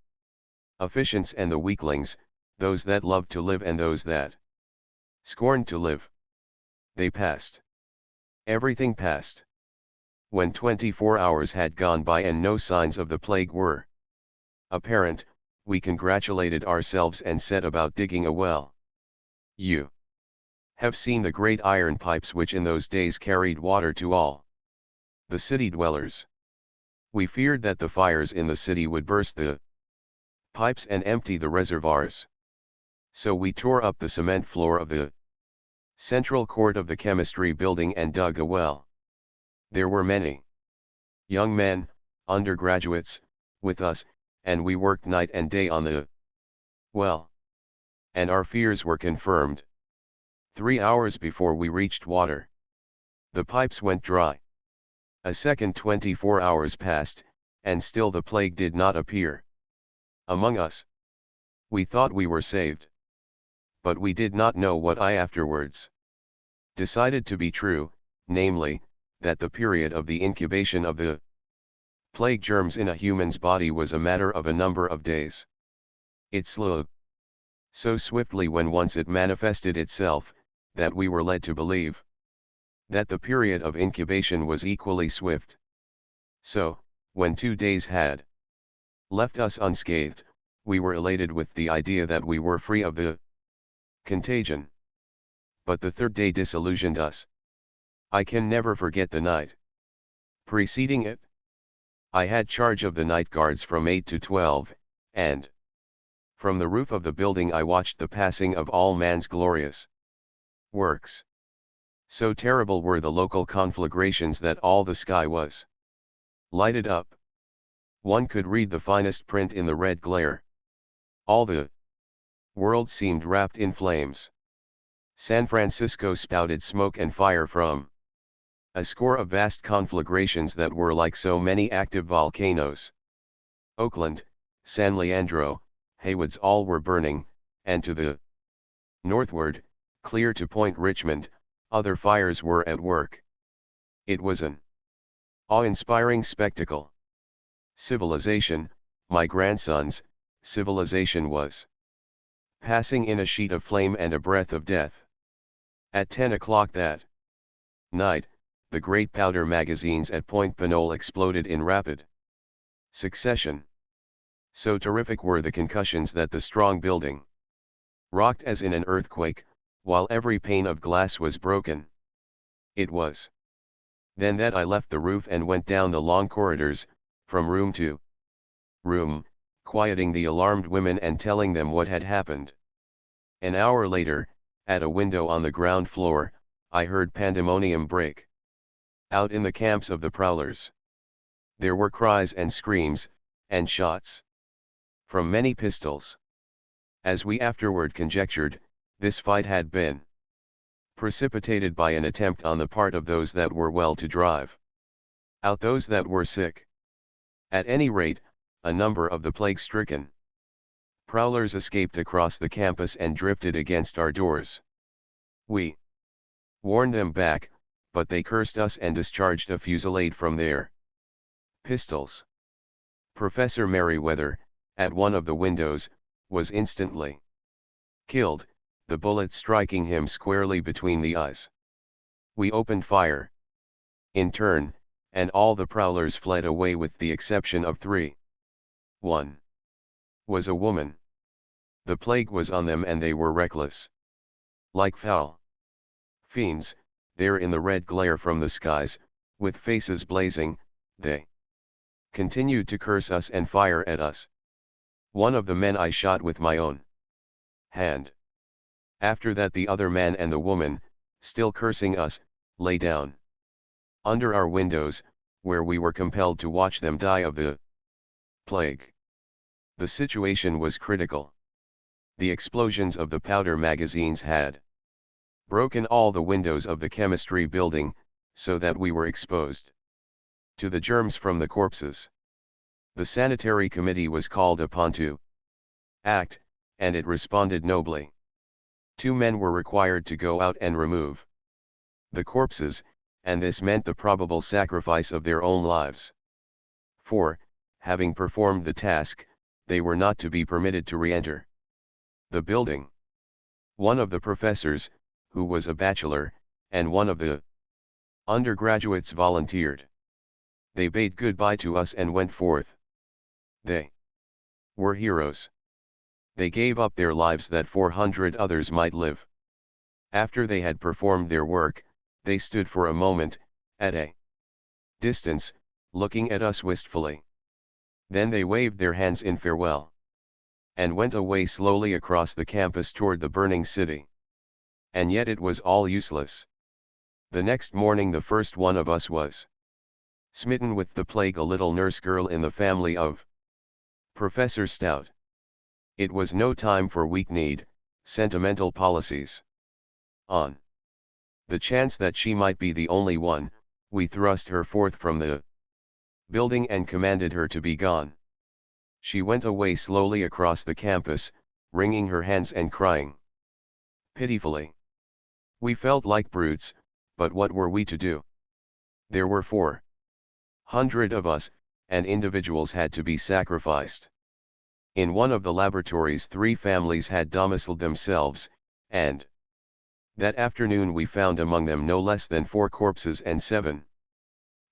efficients and the weaklings, those that loved to live and those that scorned to live. They passed. Everything passed. When 24 hours had gone by and no signs of the plague were apparent, we congratulated ourselves and set about digging a well. You have seen the great iron pipes which in those days carried water to all the city dwellers. We feared that the fires in the city would burst the pipes and empty the reservoirs. So we tore up the cement floor of the central court of the chemistry building and dug a well. There were many young men, undergraduates, with us, and we worked night and day on the well. And our fears were confirmed. 3 hours before we reached water, the pipes went dry. A second 24 hours passed, and still the plague did not appear among us. We thought we were saved. But we did not know what I afterwards decided to be true, namely, that the period of the incubation of the plague germs in a human's body was a matter of a number of days. It slowed so swiftly when once it manifested itself, that we were led to believe that the period of incubation was equally swift. So, when 2 days had left us unscathed, we were elated with the idea that we were free of the contagion. But the 3rd day disillusioned us. I can never forget the night preceding it. I had charge of the night guards from 8 to 12, and from the roof of the building I watched the passing of all man's glorious works. So terrible were the local conflagrations that all the sky was lighted up. One could read the finest print in the red glare. All the world seemed wrapped in flames. San Francisco spouted smoke and fire from a score of vast conflagrations that were like so many active volcanoes. Oakland, San Leandro, Haywoods all were burning, and to the northward, clear to Point Richmond, other fires were at work. It was an awe-inspiring spectacle. Civilization, my grandsons, civilization was passing in a sheet of flame and a breath of death. At 10 o'clock that night, the great powder magazines at Point Pinole exploded in rapid succession. So terrific were the concussions that the strong building rocked as in an earthquake, while every pane of glass was broken. It was then that I left the roof and went down the long corridors, from room to room, quieting the alarmed women and telling them what had happened. An hour later, at a window on the ground floor, I heard pandemonium break out in the camps of the prowlers. There were cries and screams, and shots from many pistols. As we afterward conjectured, this fight had been precipitated by an attempt on the part of those that were well to drive out those that were sick. At any rate, a number of the plague-stricken prowlers escaped across the campus and drifted against our doors. We warned them back, but they cursed us and discharged a fusillade from their pistols. Professor Merriweather, at one of the windows, was instantly killed, the bullet striking him squarely between the eyes. We opened fire in turn, and all the prowlers fled away with the exception of 3. One was a woman. The plague was on them and they were reckless. Like foul fiends, there in the red glare from the skies, with faces blazing, they continued to curse us and fire at us. One of the men I shot with my own hand. After that the other man and the woman, still cursing us, lay down under our windows, where we were compelled to watch them die of the plague. The situation was critical. The explosions of the powder magazines had broken all the windows of the chemistry building, so that we were exposed to the germs from the corpses. The sanitary committee was called upon to act, and it responded nobly. 2 men were required to go out and remove the corpses, and this meant the probable sacrifice of their own lives. For, having performed the task, they were not to be permitted to re-enter the building. One of the professors, who was a bachelor, and one of the undergraduates volunteered. They bade goodbye to us and went forth. They were heroes. They gave up their lives that 400 others might live. After they had performed their work, they stood for a moment, at a distance, looking at us wistfully. Then they waved their hands in farewell and went away slowly across the campus toward the burning city. And yet it was all useless. The next morning the first one of us was smitten with the plague, a little nurse girl in the family of Professor Stout. It was no time for weak-kneed, sentimental policies. On the chance that she might be the only one, we thrust her forth from the building and commanded her to be gone. She went away slowly across the campus, wringing her hands and crying pitifully. We felt like brutes, but what were we to do? There were 400 of us, and individuals had to be sacrificed. In one of the laboratories 3 families had domiciled themselves, and that afternoon we found among them no less than 4 corpses and 7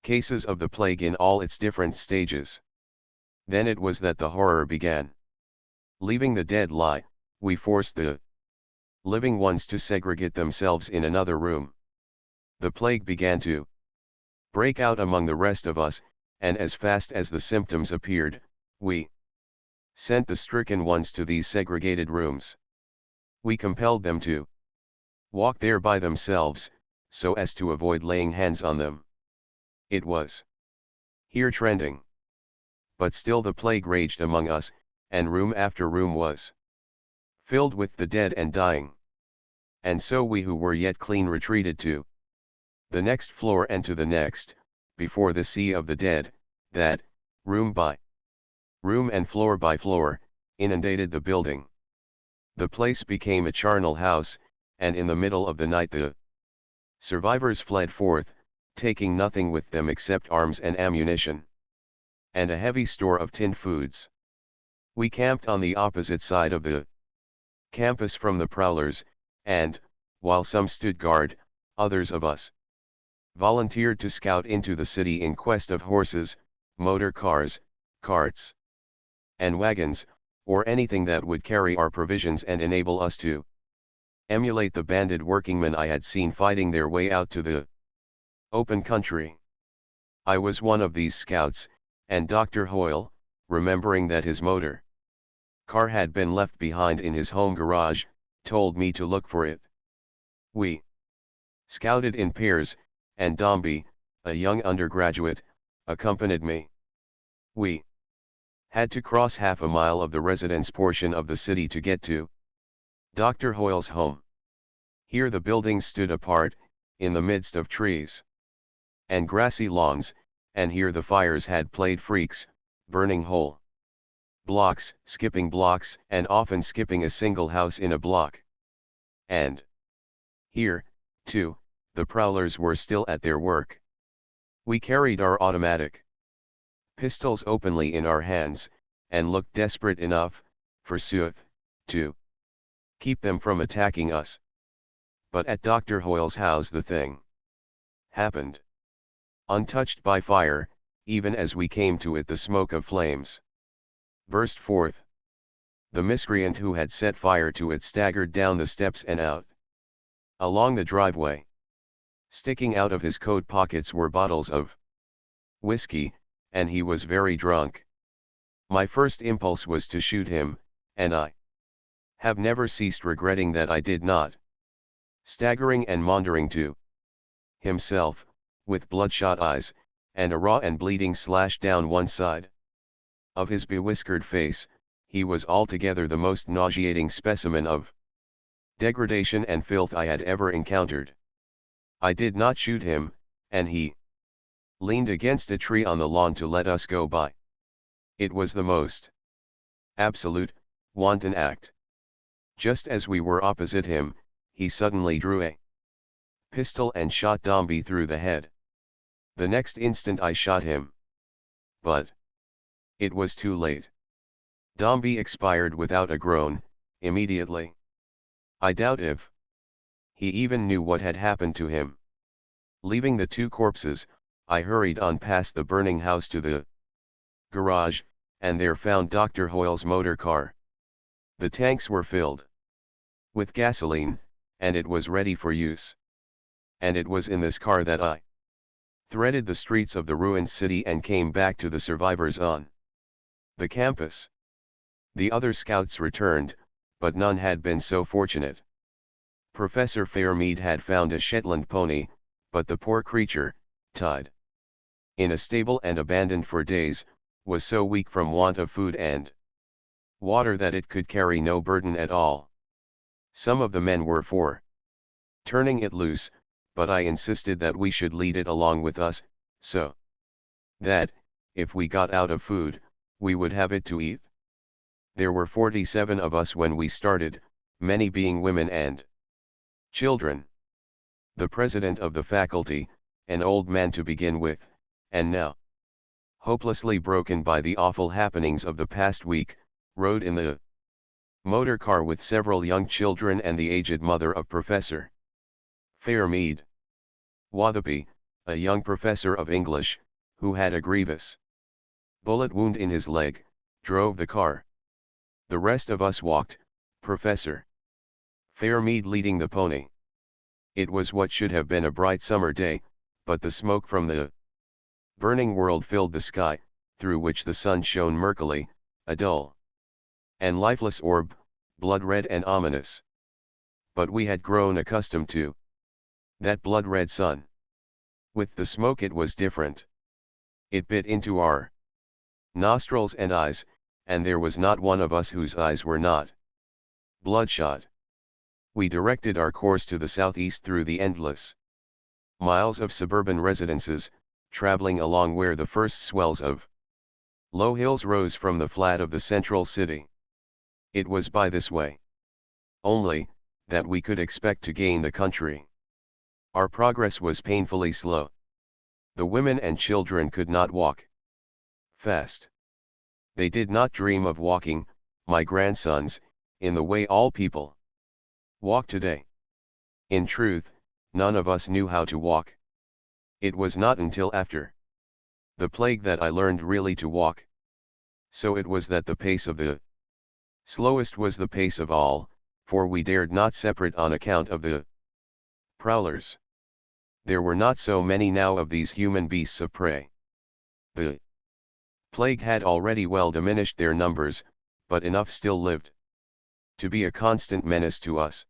cases of the plague in all its different stages. Then it was that the horror began. Leaving the dead lie, we forced the living ones to segregate themselves in another room. The plague began to break out among the rest of us, and as fast as the symptoms appeared, we sent the stricken ones to these segregated rooms. We compelled them to walk there by themselves, so as to avoid laying hands on them. It was here trending. But still the plague raged among us, and room after room was filled with the dead and dying. And so we who were yet clean retreated to the next floor and to the next, before the sea of the dead, that, room by room and floor by floor, inundated the building. The place became a charnel house, and in the middle of the night the survivors fled forth, taking nothing with them except arms and ammunition, and a heavy store of tinned foods. We camped on the opposite side of the campus from the prowlers, and, while some stood guard, others of us volunteered to scout into the city in quest of horses, motor cars, carts, and wagons, or anything that would carry our provisions and enable us to emulate the banded workingmen I had seen fighting their way out to the open country. I was one of these scouts, and Dr. Hoyle, remembering that his motor car had been left behind in his home garage, told me to look for it. We scouted in pairs, and Dombey, a young undergraduate, accompanied me. We had to cross half a mile of the residence portion of the city to get to Dr. Hoyle's home. Here the buildings stood apart, in the midst of trees and grassy lawns, and here the fires had played freaks, burning whole blocks, skipping blocks, and often skipping a single house in a block. And here, too, the prowlers were still at their work. We carried our automatic pistols openly in our hands, and looked desperate enough, forsooth, to keep them from attacking us. But at Dr. Hoyle's house the thing happened. Untouched by fire, even as we came to it the smoke of flames burst forth. The miscreant who had set fire to it staggered down the steps and out along the driveway. Sticking out of his coat pockets were bottles of whiskey, and he was very drunk. My first impulse was to shoot him, and I have never ceased regretting that I did not. Staggering and maundering to himself, with bloodshot eyes, and a raw and bleeding slash down one side of his bewhiskered face, he was altogether the most nauseating specimen of degradation and filth I had ever encountered. I did not shoot him, and he leaned against a tree on the lawn to let us go by. It was the most absolute, wanton act. Just as we were opposite him, he suddenly drew a pistol and shot Dombey through the head. The next instant I shot him. But it was too late. Dombey expired without a groan, immediately. I doubt if he even knew what had happened to him. Leaving the two corpses, I hurried on past the burning house to the garage, and there found Dr. Hoyle's motor car. The tanks were filled with gasoline, and it was ready for use. And it was in this car that I threaded the streets of the ruined city and came back to the survivors on the campus. The other scouts returned, but none had been so fortunate. Professor Fairmead had found a Shetland pony, but the poor creature, tied in a stable and abandoned for days, was so weak from want of food and water that it could carry no burden at all. Some of the men were for turning it loose, but I insisted that we should lead it along with us, so that, if we got out of food, we would have it to eat. There were 47 of us when we started, many being women and children. The president of the faculty, an old man to begin with, and now hopelessly broken by the awful happenings of the past week, rode in the motor car with several young children and the aged mother of Professor Fairmead. Watherby, a young professor of English, who had a grievous bullet wound in his leg, drove the car. The rest of us walked, Professor Fairmead leading the pony. It was what should have been a bright summer day, but the smoke from the burning world filled the sky, through which the sun shone murkily, a dull and lifeless orb, blood-red and ominous. But we had grown accustomed to that blood-red sun. With the smoke it was different. It bit into our nostrils and eyes, and there was not one of us whose eyes were not bloodshot. We directed our course to the southeast through the endless miles of suburban residences, traveling along where the first swells of low hills rose from the flat of the central city. It was by this way only, that we could expect to gain the country. Our progress was painfully slow. The women and children could not walk fast. They did not dream of walking, my grandsons, in the way all people walk today. In truth, none of us knew how to walk. It was not until after the plague that I learned really to walk. So it was that the pace of the slowest was the pace of all, for we dared not separate on account of the prowlers. There were not so many now of these human beasts of prey. The plague had already well diminished their numbers, but enough still lived to be a constant menace to us.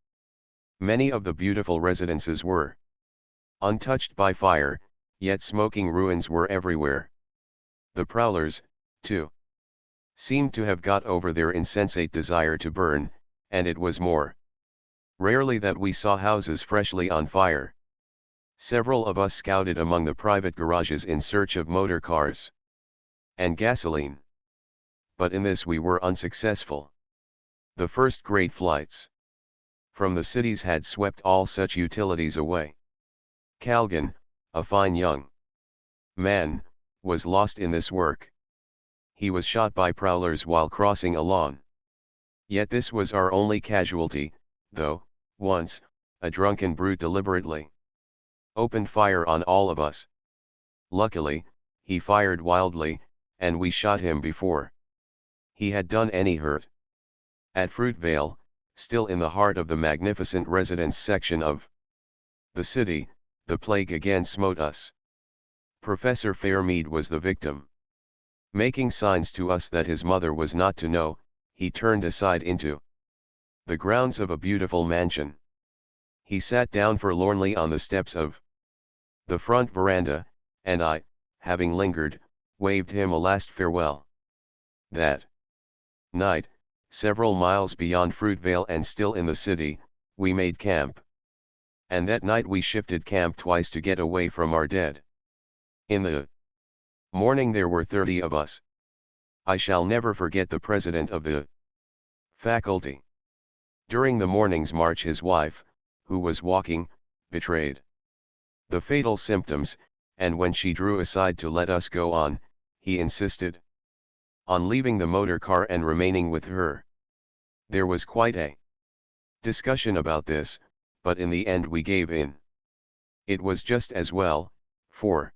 Many of the beautiful residences were untouched by fire, yet smoking ruins were everywhere. The prowlers, too, seemed to have got over their insensate desire to burn, and it was more rarely that we saw houses freshly on fire. Several of us scouted among the private garages in search of motor cars and gasoline. But in this we were unsuccessful. The first great flights from the cities had swept all such utilities away. Calgan, a fine young man, was lost in this work. He was shot by prowlers while crossing a lawn. Yet this was our only casualty, though, once, a drunken brute deliberately opened fire on all of us. Luckily, he fired wildly, and we shot him before he had done any hurt. At Fruitvale, still in the heart of the magnificent residence section of the city, the plague again smote us. Professor Fairmead was the victim. Making signs to us that his mother was not to know, he turned aside into the grounds of a beautiful mansion. He sat down forlornly on the steps of the front veranda, and I, having lingered, waved him a last farewell. That night, several miles beyond Fruitvale and still in the city, we made camp. And that night we shifted camp twice to get away from our dead. In the morning there were 30 of us. I shall never forget the president of the faculty. During the morning's march his wife, who was walking, betrayed the fatal symptoms, and when she drew aside to let us go on, he insisted on leaving the motor car and remaining with her. There was quite a discussion about this, but in the end we gave in. It was just as well, for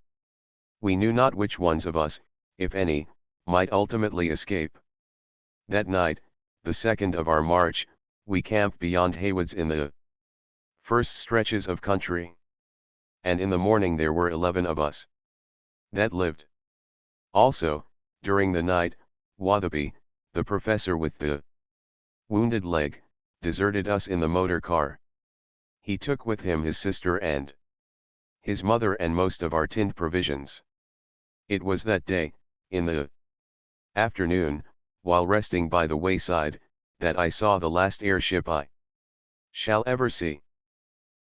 we knew not which ones of us, if any, might ultimately escape. That night, the second of our march, we camped beyond Haywoods in the first stretches of country. And in the morning there were 11 of us that lived. Also, during the night, Watherby, the professor with the wounded leg, deserted us in the motor car. He took with him his sister and his mother and most of our tinned provisions. It was that day, in the afternoon, while resting by the wayside, that I saw the last airship I shall ever see.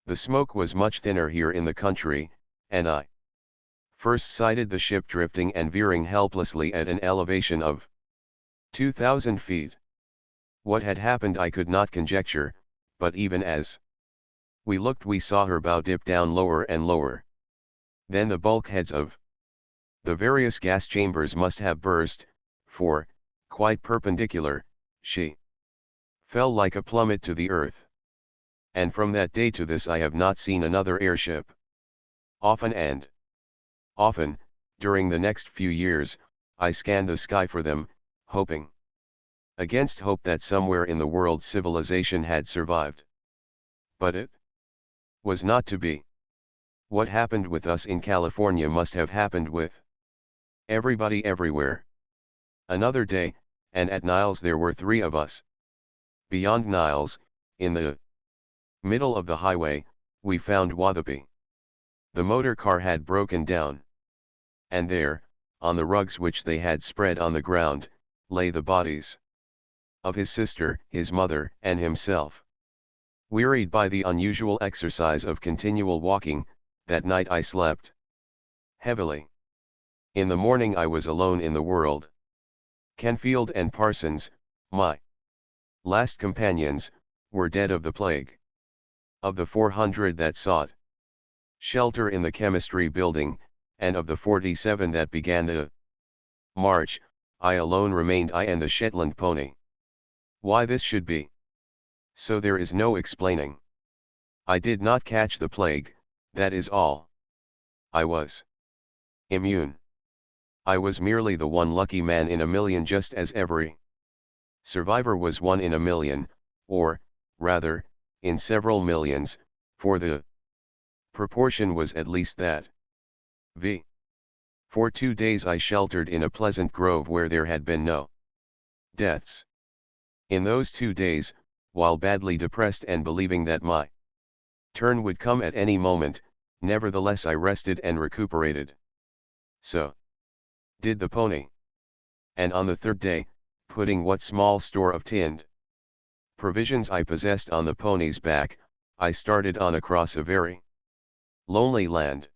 The smoke was much thinner here in the country, and I first sighted the ship drifting and veering helplessly at an elevation of 2,000 feet. What had happened I could not conjecture, but even as we looked we saw her bow dip down lower and lower. Then the bulkheads of the various gas chambers must have burst, for, quite perpendicular, she fell like a plummet to the earth. And from that day to this I have not seen another airship. Often and often, during the next few years, I scanned the sky for them, hoping against hope that somewhere in the world civilization had survived. But it was not to be. What happened with us in California must have happened with everybody everywhere. Another day, and at Niles there were 3 of us. Beyond Niles, in the middle of the highway, we found Watherby. The motor car had broken down. And there, on the rugs which they had spread on the ground, lay the bodies of his sister, his mother, and himself. Wearied by the unusual exercise of continual walking, that night I slept heavily. In the morning I was alone in the world. Canfield and Parsons, my last companions, were dead of the plague. Of the 400 that sought shelter in the chemistry building, and of the 47 that began the march, I alone remained, I and the Shetland pony. Why this should be so there is no explaining. I did not catch the plague, that is all. I was immune. I was merely the one lucky man in a million, just as every survivor was one in a million, or, rather, in several millions, for the proportion was at least that. For 2 days I sheltered in a pleasant grove where there had been no deaths. In those 2 days, while badly depressed and believing that my turn would come at any moment, nevertheless I rested and recuperated. So did the pony. And on the 3rd day, putting what small store of tinned provisions I possessed on the pony's back, I started on across a very lonely land.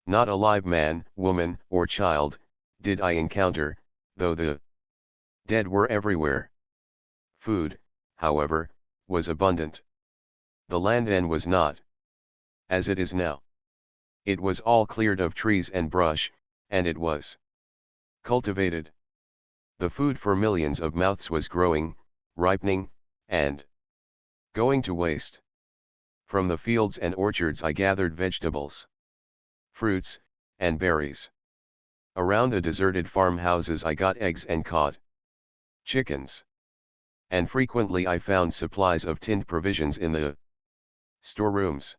Not a live man, woman, or child did I encounter, though the dead were everywhere. Food, however, was abundant. The land then was not as it is now. It was all cleared of trees and brush, and it was cultivated. The food for millions of mouths was growing, ripening, and going to waste. From the fields and orchards I gathered vegetables, fruits, and berries. Around the deserted farmhouses I got eggs and caught chickens. And frequently I found supplies of tinned provisions in the storerooms.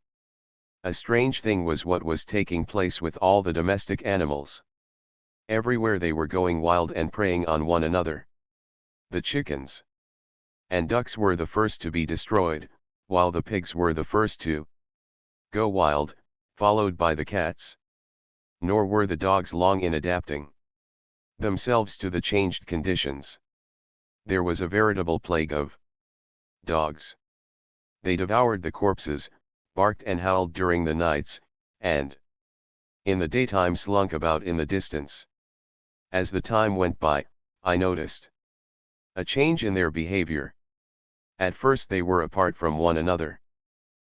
A strange thing was what was taking place with all the domestic animals. Everywhere they were going wild and preying on one another. The chickens and ducks were the first to be destroyed, while the pigs were the first to go wild, followed by the cats. Nor were the dogs long in adapting themselves to the changed conditions. There was a veritable plague of dogs. They devoured the corpses, barked and howled during the nights, and in the daytime slunk about in the distance. As the time went by, I noticed a change in their behavior. At first they were apart from one another,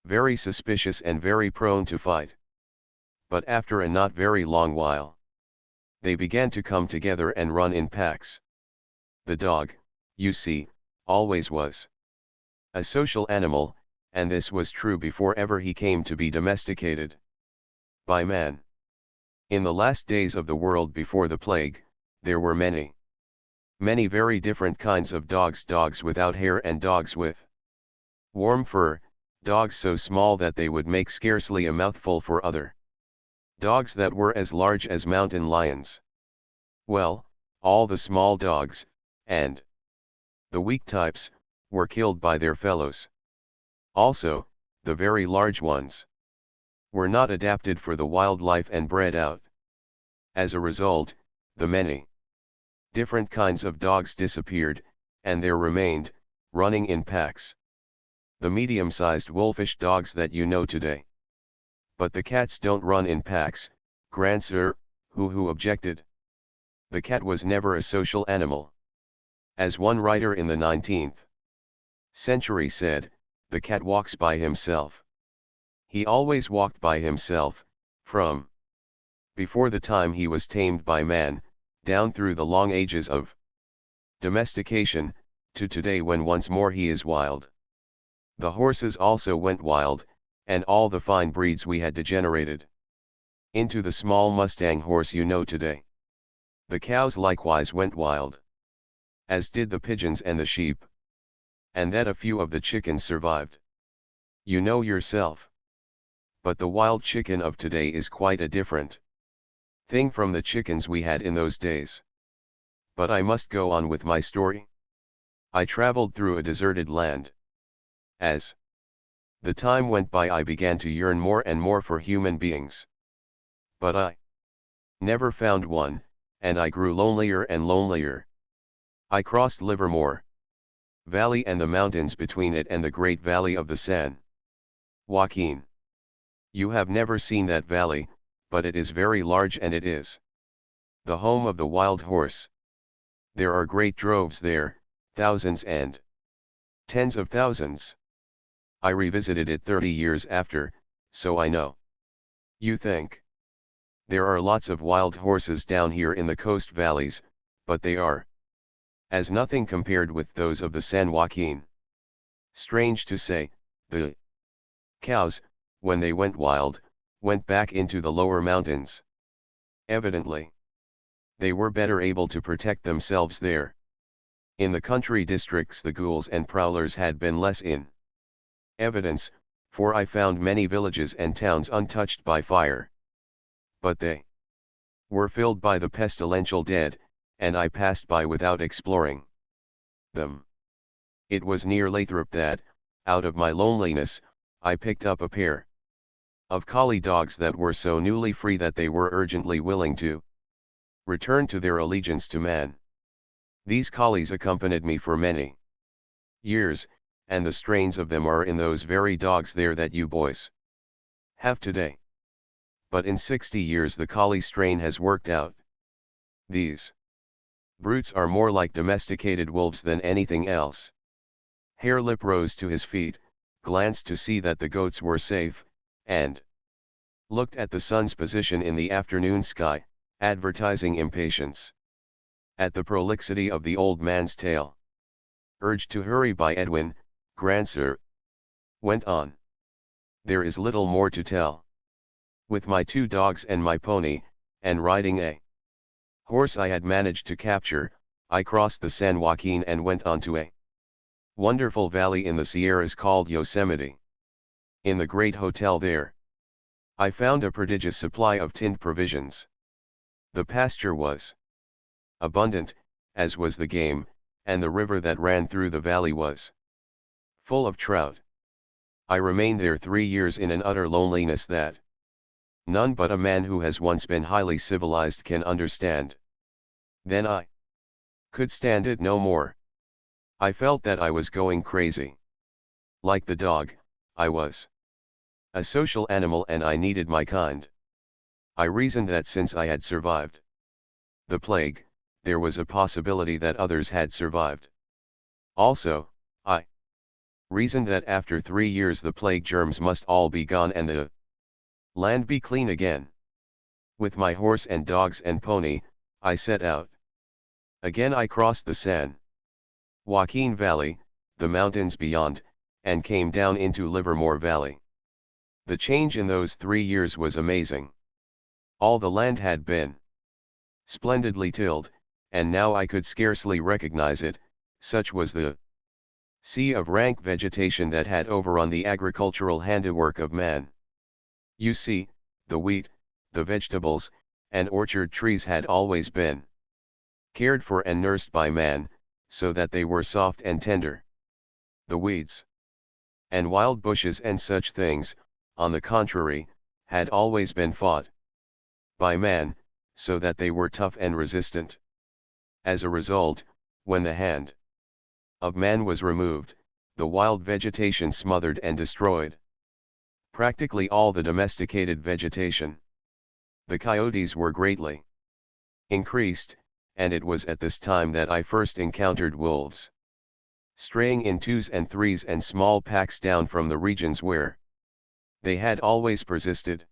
very suspicious and very prone to fight. But after a not very long while, they began to come together and run in packs. The dog, you see, always was a social animal, and this was true before ever he came to be domesticated by man. In the last days of the world before the plague, there were many very different kinds of dogs, dogs without hair and dogs with warm fur, dogs so small that they would make scarcely a mouthful for other dogs that were as large as mountain lions. Well, all the small dogs, and the weak types, were killed by their fellows. Also, the very large ones were not adapted for the wild life and bred out. As a result, the many different kinds of dogs disappeared, and there remained, running in packs, the medium-sized wolfish dogs that you know today. But the cats don't run in packs, Grandsir, who objected. The cat was never a social animal. As one writer in the 19th century said, the cat walks by himself. He always walked by himself, from before the time he was tamed by man, down through the long ages of domestication, to today when once more he is wild. The horses also went wild, and all the fine breeds we had degenerated into the small Mustang horse you know today. The cows likewise went wild, as did the pigeons and the sheep. And that a few of the chickens survived, you know yourself. But the wild chicken of today is quite a different thing from the chickens we had in those days. But I must go on with my story. I traveled through a deserted land. As the time went by I began to yearn more and more for human beings. But I never found one, and I grew lonelier and lonelier. I crossed Livermore Valley and the mountains between it and the great valley of the San Joaquin. You have never seen that valley, but it is very large and it is the home of the wild horse. There are great droves there, thousands and Tens of thousands. I revisited it 30 years after, so I know. You think. There are lots of wild horses down here in the coast valleys, but they are as nothing compared with those of the San Joaquin. Strange to say, the cows, when they went wild, went back into the lower mountains. Evidently, they were better able to protect themselves there. In the country districts the ghouls and prowlers had been less in evidence, for I found many villages and towns untouched by fire. But they were filled by the pestilential dead, and I passed by without exploring them. It was near Lathrop that, out of my loneliness, I picked up a pair of collie dogs that were so newly free that they were urgently willing to return to their allegiance to man. These collies accompanied me for many years, and the strains of them are in those very dogs there that you boys have today. But in 60 years the collie strain has worked out. These brutes are more like domesticated wolves than anything else. Hare Lip rose to his feet, glanced to see that the goats were safe, and looked at the sun's position in the afternoon sky, advertising impatience at the prolixity of the old man's tale. Urged to hurry by Edwin, Grandsir went on. There is little more to tell. With my 2 dogs and my pony, and riding a horse I had managed to capture, I crossed the San Joaquin and went on to a wonderful valley in the Sierras called Yosemite. In the great hotel there, I found a prodigious supply of tinned provisions. The pasture was abundant, as was the game, and the river that ran through the valley was full of trout. I remained there 3 years in an utter loneliness that none but a man who has once been highly civilized can understand. Then I could stand it no more. I felt that I was going crazy. Like the dog, I was a social animal and I needed my kind. I reasoned that since I had survived the plague, there was a possibility that others had survived. Also, I reasoned that after 3 years the plague germs must all be gone and the land be clean again. With my horse and dogs and pony, I set out. Again I crossed the San Joaquin Valley, the mountains beyond, and came down into Livermore Valley. The change in those 3 years was amazing. All the land had been splendidly tilled, and now I could scarcely recognize it, such was the sea of rank vegetation that had overrun the agricultural handiwork of man. You see, the wheat, the vegetables, and orchard trees had always been cared for and nursed by man, so that they were soft and tender. The weeds and wild bushes and such things, on the contrary, had always been fought by man, so that they were tough and resistant. As a result, when the hand of man was removed, the wild vegetation smothered and destroyed practically all the domesticated vegetation. The coyotes were greatly increased, and it was at this time that I first encountered wolves, straying in 2s and 3s and small packs down from the regions where they had always persisted.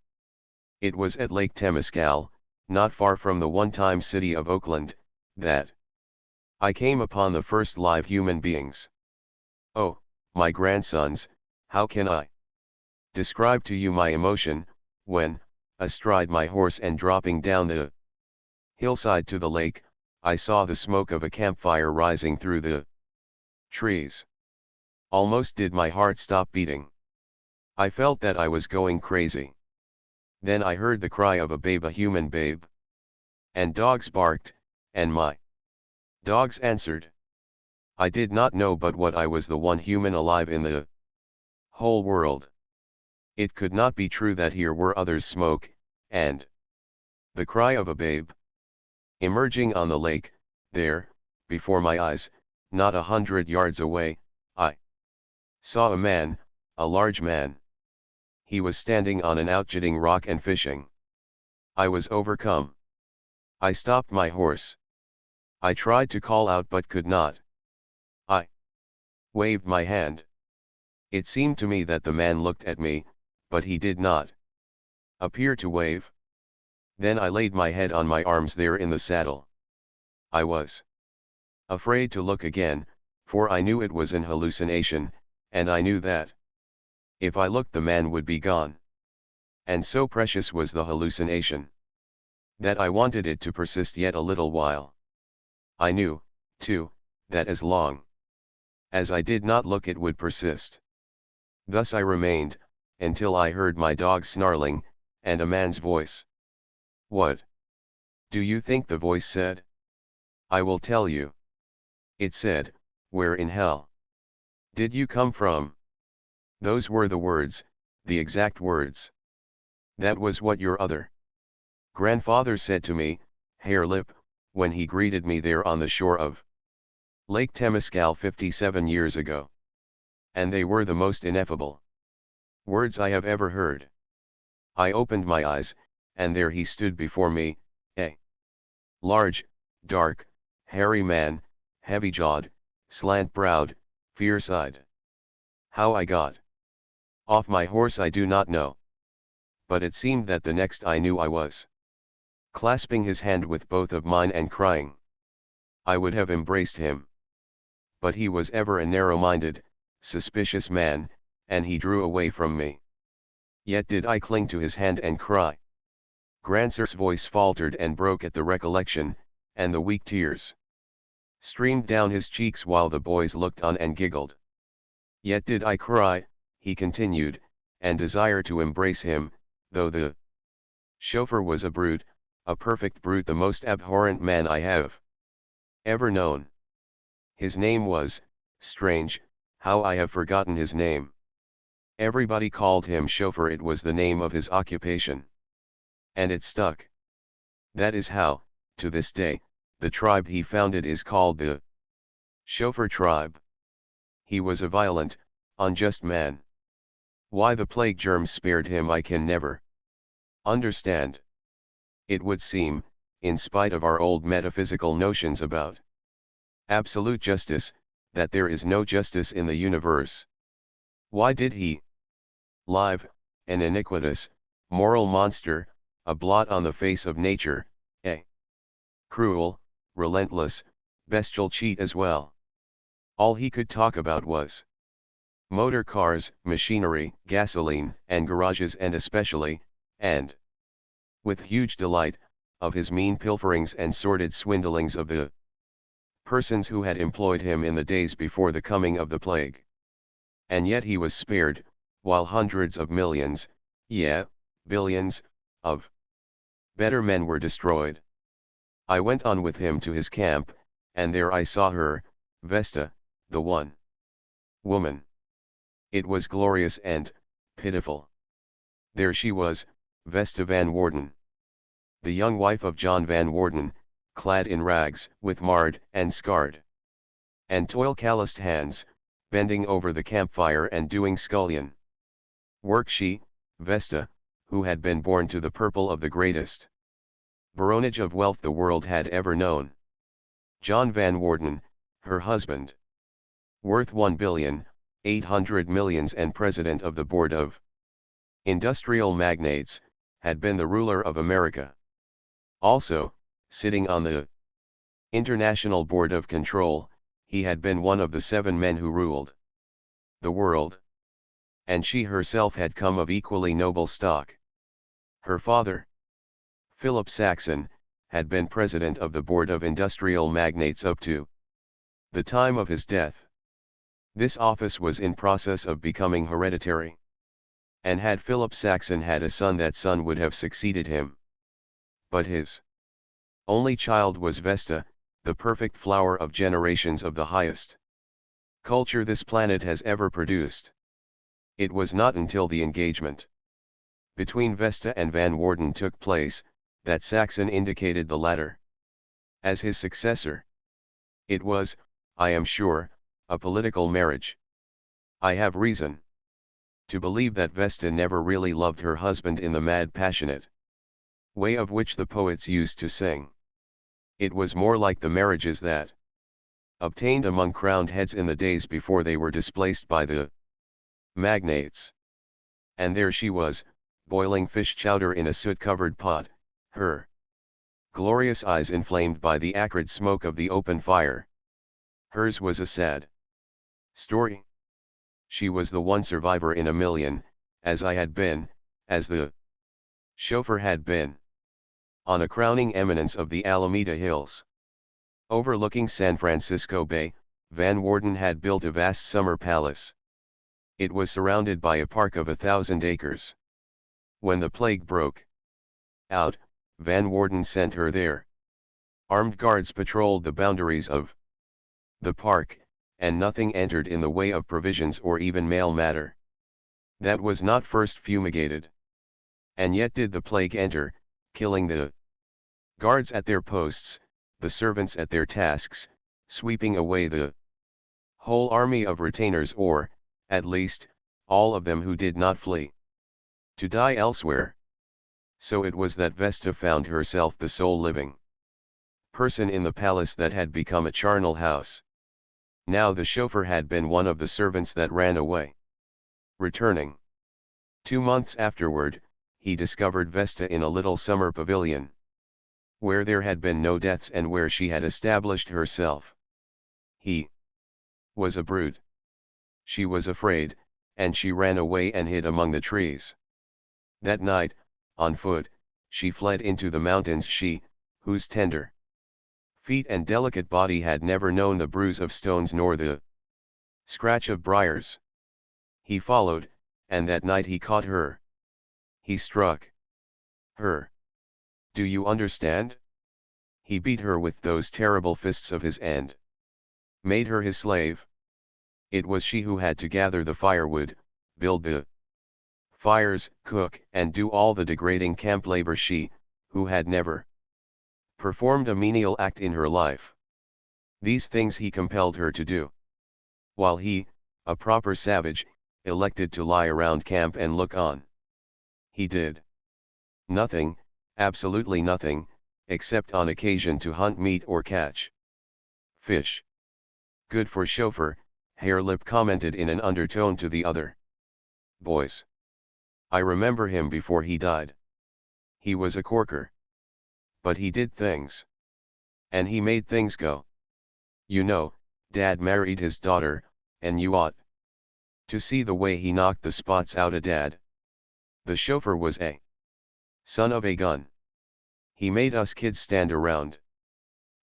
It was at Lake Temescal, not far from the one-time city of Oakland, that I came upon the first live human beings. Oh, my grandsons, how can I describe to you my emotion, when, astride my horse and dropping down the hillside to the lake, I saw the smoke of a campfire rising through the trees. Almost did my heart stop beating. I felt that I was going crazy. Then I heard the cry of a babe, a human babe. And dogs barked, and my dogs answered. I did not know but what I was the one human alive in the whole world. It could not be true that here were others smoke, and the cry of a babe. Emerging on the lake, there, before my eyes, not 100 yards away, I saw a man, a large man. He was standing on an outjutting rock and fishing. I was overcome. I stopped my horse. I tried to call out but could not. I waved my hand. It seemed to me that the man looked at me, but he did not appear to wave. Then I laid my head on my arms there in the saddle. I was afraid to look again, for I knew it was an hallucination, and I knew that if I looked the man would be gone. And so precious was the hallucination, that I wanted it to persist yet a little while. I knew, too, that as long as I did not look it would persist. Thus I remained, until I heard my dog snarling, and a man's voice. "What do you think?" the voice said. "I will tell you." It said, "Where in hell did you come from?" Those were the words, the exact words. "That was what your other grandfather said to me, hare lip, when he greeted me there on the shore of Lake Temescal 57 years ago. And they were the most ineffable words I have ever heard." I opened my eyes, and there he stood before me, a large, dark, hairy man, heavy-jawed, slant-browed, fierce-eyed. How I got off my horse I do not know. But it seemed that the next I knew I was clasping his hand with both of mine and crying. I would have embraced him. But he was ever a narrow-minded, suspicious man, and he drew away from me. Yet did I cling to his hand and cry. Grandsir's voice faltered and broke at the recollection, and the weak tears streamed down his cheeks while the boys looked on and giggled. Yet did I cry, he continued, and desire to embrace him, though the chauffeur was a brute, a perfect brute, the most abhorrent man I have ever known. His name was, strange, how I have forgotten his name. Everybody called him chauffeur, it was the name of his occupation. And it stuck. That is how, to this day, the tribe he founded is called the chauffeur tribe. He was a violent, unjust man. Why the plague germs spared him I can never understand. It would seem, in spite of our old metaphysical notions about absolute justice, that there is no justice in the universe. Why did he live, an iniquitous, moral monster, a blot on the face of nature, a cruel, relentless, bestial cheat as well? All he could talk about was motor cars, machinery, gasoline, and garages, and especially, and with huge delight, of his mean pilferings and sordid swindlings of the persons who had employed him in the days before the coming of the plague. And yet he was spared, while hundreds of millions, billions, of better men were destroyed. I went on with him to his camp, and there I saw her, Vesta, the one woman. It was glorious and pitiful. There she was, Vesta Van Worden, the young wife of John Van Worden, clad in rags, with marred and scarred and toil-calloused hands, bending over the campfire and doing scullion work. She, Vesta, who had been born to the purple of the greatest baronage of wealth the world had ever known. John Van Worden, her husband, worth 1,800,000,000 and president of the board of industrial magnates, had been the ruler of America. Also, sitting on the International Board of Control, he had been one of the 7 men who ruled the world. And she herself had come of equally noble stock. Her father, Philip Saxon, had been president of the Board of Industrial Magnates up to the time of his death. This office was in process of becoming hereditary. And had Philip Saxon had a son, that son would have succeeded him. But his only child was Vesta, the perfect flower of generations of the highest culture this planet has ever produced. It was not until the engagement between Vesta and Van Worden took place, that Saxon indicated the latter as his successor. It was, I am sure, a political marriage. I have reason to believe that Vesta never really loved her husband in the mad, passionate way of which the poets used to sing. It was more like the marriages that obtained among crowned heads in the days before they were displaced by the magnates. And there she was, boiling fish chowder in a soot-covered pot, her glorious eyes inflamed by the acrid smoke of the open fire. Hers was a sad story. She was the one survivor in a million, as I had been, as the chauffeur had been. On a crowning eminence of the Alameda Hills, overlooking San Francisco Bay, Van Worden had built a vast summer palace. It was surrounded by a park of 1,000 acres. When the plague broke out, Van Worden sent her there. Armed guards patrolled the boundaries of the park, and nothing entered in the way of provisions or even mail matter that was not first fumigated. And yet did the plague enter, killing the guards at their posts, the servants at their tasks, sweeping away the whole army of retainers, or, at least, all of them who did not flee to die elsewhere. So it was that Vesta found herself the sole living person in the palace that had become a charnel house. Now the chauffeur had been one of the servants that ran away. Returning 2 months afterward, he discovered Vesta in a little summer pavilion, where there had been no deaths and where she had established herself. He was a brute. She was afraid, and she ran away and hid among the trees. That night, on foot, she fled into the mountains, she, whose tender feet and delicate body had never known the bruise of stones nor the scratch of briars. He followed, and that night he caught her. He struck her. Do you understand? He beat her with those terrible fists of his and made her his slave. It was she who had to gather the firewood, build the fires, cook, and do all the degrading camp labor, she, who had never performed a menial act in her life. These things he compelled her to do, while he, a proper savage, elected to lie around camp and look on. He did nothing, absolutely nothing, except on occasion to hunt meat or catch fish. Good for chauffeur, Harelip commented in an undertone to the other boys. I remember him before he died. He was a corker. But he did things. And he made things go. You know, Dad married his daughter, and you ought to see the way he knocked the spots out of Dad. The chauffeur was a son of a gun. He made us kids stand around.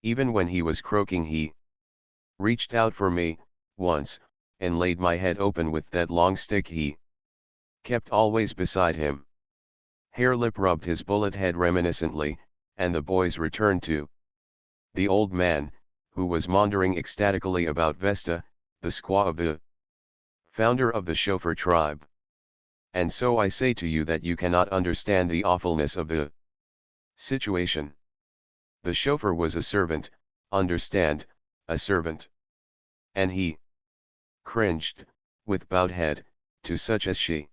Even when he was croaking, he reached out for me, once, and laid my head open with that long stick he kept always beside him. Harelip rubbed his bullet head reminiscently, and the boys returned to the old man, who was maundering ecstatically about Vesta, the squaw of the founder of the chauffeur tribe. And so I say to you that you cannot understand the awfulness of the situation. The chauffeur was a servant, understand, a servant. And he cringed, with bowed head, to such as she.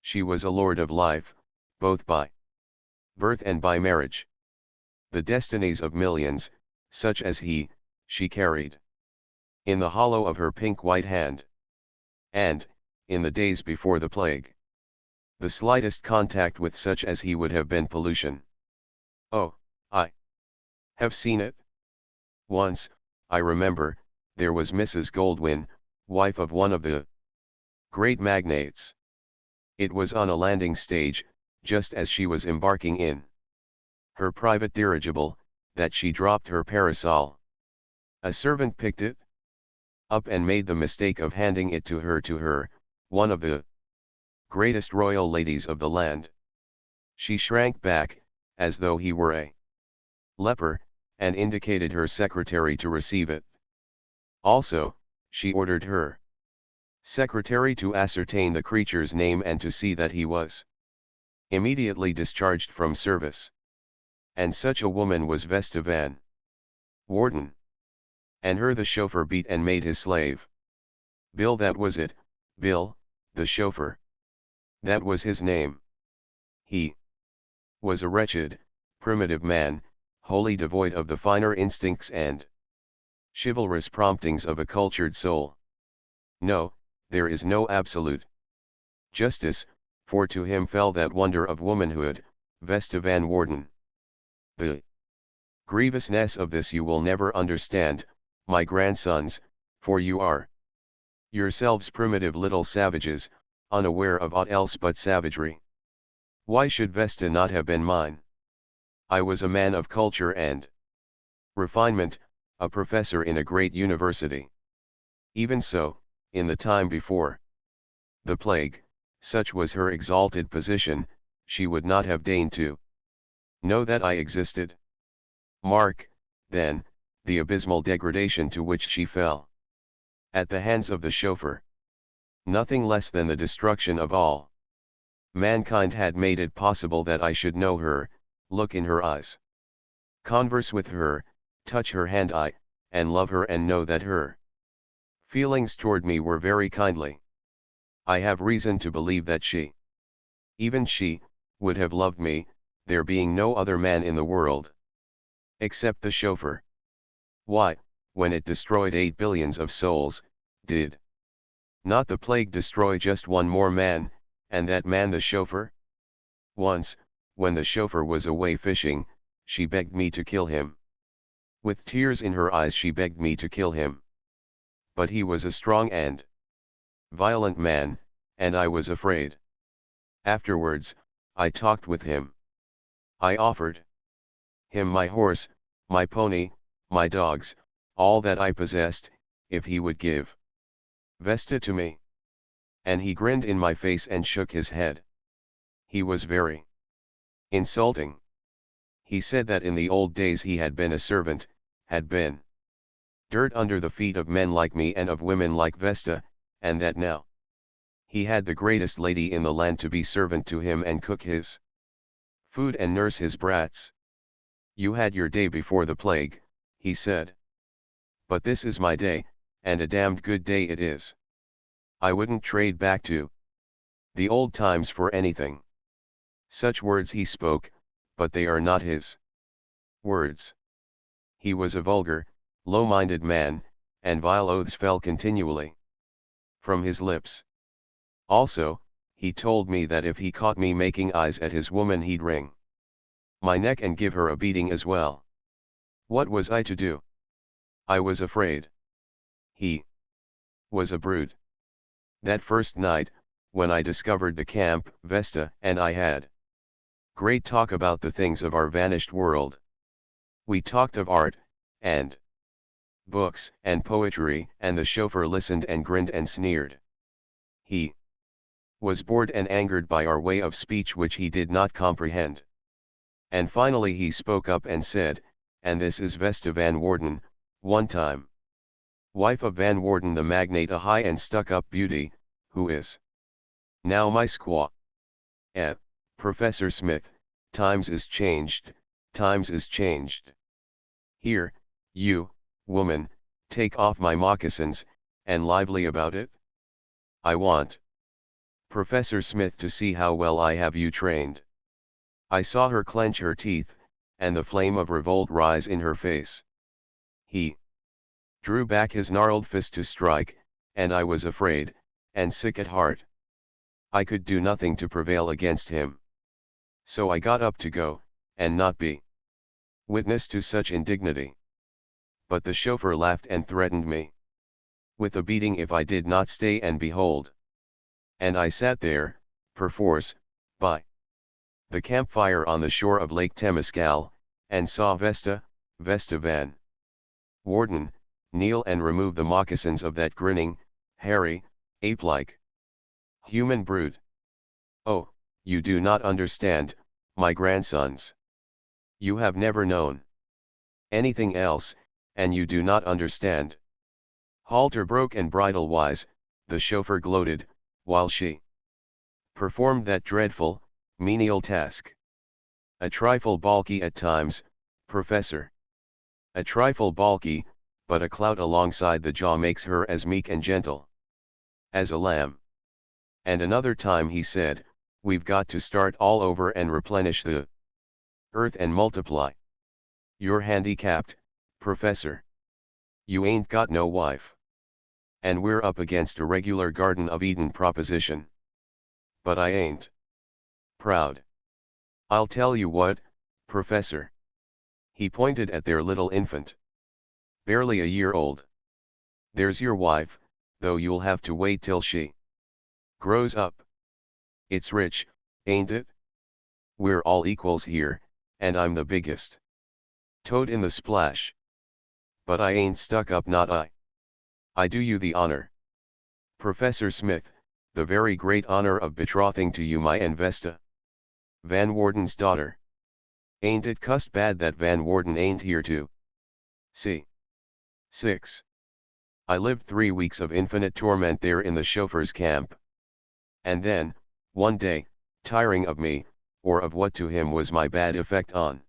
She was a lord of life, both by birth and by marriage. The destinies of millions, such as she carried in the hollow of her pink-white hand. And, in the days before the plague, the slightest contact with such as he would have been pollution. Oh, I have seen it. Once, I remember, there was Mrs. Goldwyn, wife of one of the great magnates. It was on a landing stage, just as she was embarking in her private dirigible, that she dropped her parasol. A servant picked it up and made the mistake of handing it to her, one of the greatest royal ladies of the land. She shrank back, as though he were a leper, and indicated her secretary to receive it. Also, she ordered her secretary to ascertain the creature's name and to see that he was immediately discharged from service. And such a woman was Vesta Van Worden. And her the chauffeur beat and made his slave. Bill, that was it, Bill, the chauffeur. That was his name. He was a wretched, primitive man, wholly devoid of the finer instincts and Chivalrous promptings of a cultured soul. No, there is no absolute justice, for to him fell that wonder of womanhood, Vesta Van Warden. The grievousness of this you will never understand, my grandsons, for you are yourselves primitive little savages, unaware of aught else but savagery. Why should Vesta not have been mine? I was a man of culture and refinement, a professor in a great university. Even so, in the time before the plague, such was her exalted position, she would not have deigned to know that I existed. Mark, then, the abysmal degradation to which she fell. At the hands of the chauffeur. Nothing less than the destruction of all mankind had made it possible that I should know her, look in her eyes, converse with her, touch her hand and love her and know that her feelings toward me were very kindly. I have reason to believe that she, even she, would have loved me, there being no other man in the world except the chauffeur. Why, when it destroyed 8 billions of souls, did not the plague destroy just one more man, and that man the chauffeur? Once, when the chauffeur was away fishing, she begged me to kill him. With tears in her eyes she begged me to kill him. But he was a strong and violent man, and I was afraid. Afterwards, I talked with him. I offered him my horse, my pony, my dogs, all that I possessed, if he would give Vesta to me. And he grinned in my face and shook his head. He was very insulting. He said that in the old days he had been a servant, had been dirt under the feet of men like me and of women like Vesta, and that now he had the greatest lady in the land to be servant to him and cook his food and nurse his brats. You had your day before the plague, he said. But this is my day, and a damned good day it is. I wouldn't trade back to the old times for anything. Such words he spoke, but they are not his words. He was a vulgar, low-minded man, and vile oaths fell continually from his lips. Also, he told me that if he caught me making eyes at his woman he'd wring my neck and give her a beating as well. What was I to do? I was afraid. He was a brute. That first night, when I discovered the camp, Vesta and I had great talk about the things of our vanished world. We talked of art, and books, and poetry, and the chauffeur listened and grinned and sneered. He was bored and angered by our way of speech which he did not comprehend. And finally he spoke up and said, and this is Vesta Van Warden, one time wife of Van Warden the magnate, a high and stuck-up beauty, who is now my squaw. Professor Smith, times is changed, times is changed. Here, you, woman, take off my moccasins, and lively about it. I want Professor Smith to see how well I have you trained. I saw her clench her teeth, and the flame of revolt rise in her face. He drew back his gnarled fist to strike, and I was afraid, and sick at heart. I could do nothing to prevail against him. So I got up to go, and not be witness to such indignity. But the chauffeur laughed and threatened me with a beating if I did not stay and behold. And I sat there, perforce, by the campfire on the shore of Lake Temescal, and saw Vesta Van Warden, kneel and remove the moccasins of that grinning, hairy, ape-like human brute. Oh, you do not understand, my grandsons. You have never known anything else, and you do not understand. Halter broke and bridle wise, the chauffeur gloated, while she performed that dreadful, menial task. A trifle balky at times, Professor. A trifle balky, but a clout alongside the jaw makes her as meek and gentle as a lamb. And another time he said, we've got to start all over and replenish the earth and multiply. You're handicapped, Professor. You ain't got no wife. And we're up against a regular Garden of Eden proposition. But I ain't proud. I'll tell you what, Professor. He pointed at their little infant. Barely a year old. There's your wife, though you'll have to wait till she grows up. It's rich, ain't it? We're all equals here, and I'm the biggest toad in the splash. But I ain't stuck up, not I. I do you the honor, Professor Smith, the very great honor of betrothing to you my and Vesta Van Warden's daughter. Ain't it cussed bad that Van Warden ain't here to see? 6. I lived 3 weeks of infinite torment there in the chauffeur's camp. And then, one day, tiring of me, or of what to him was my bad effect on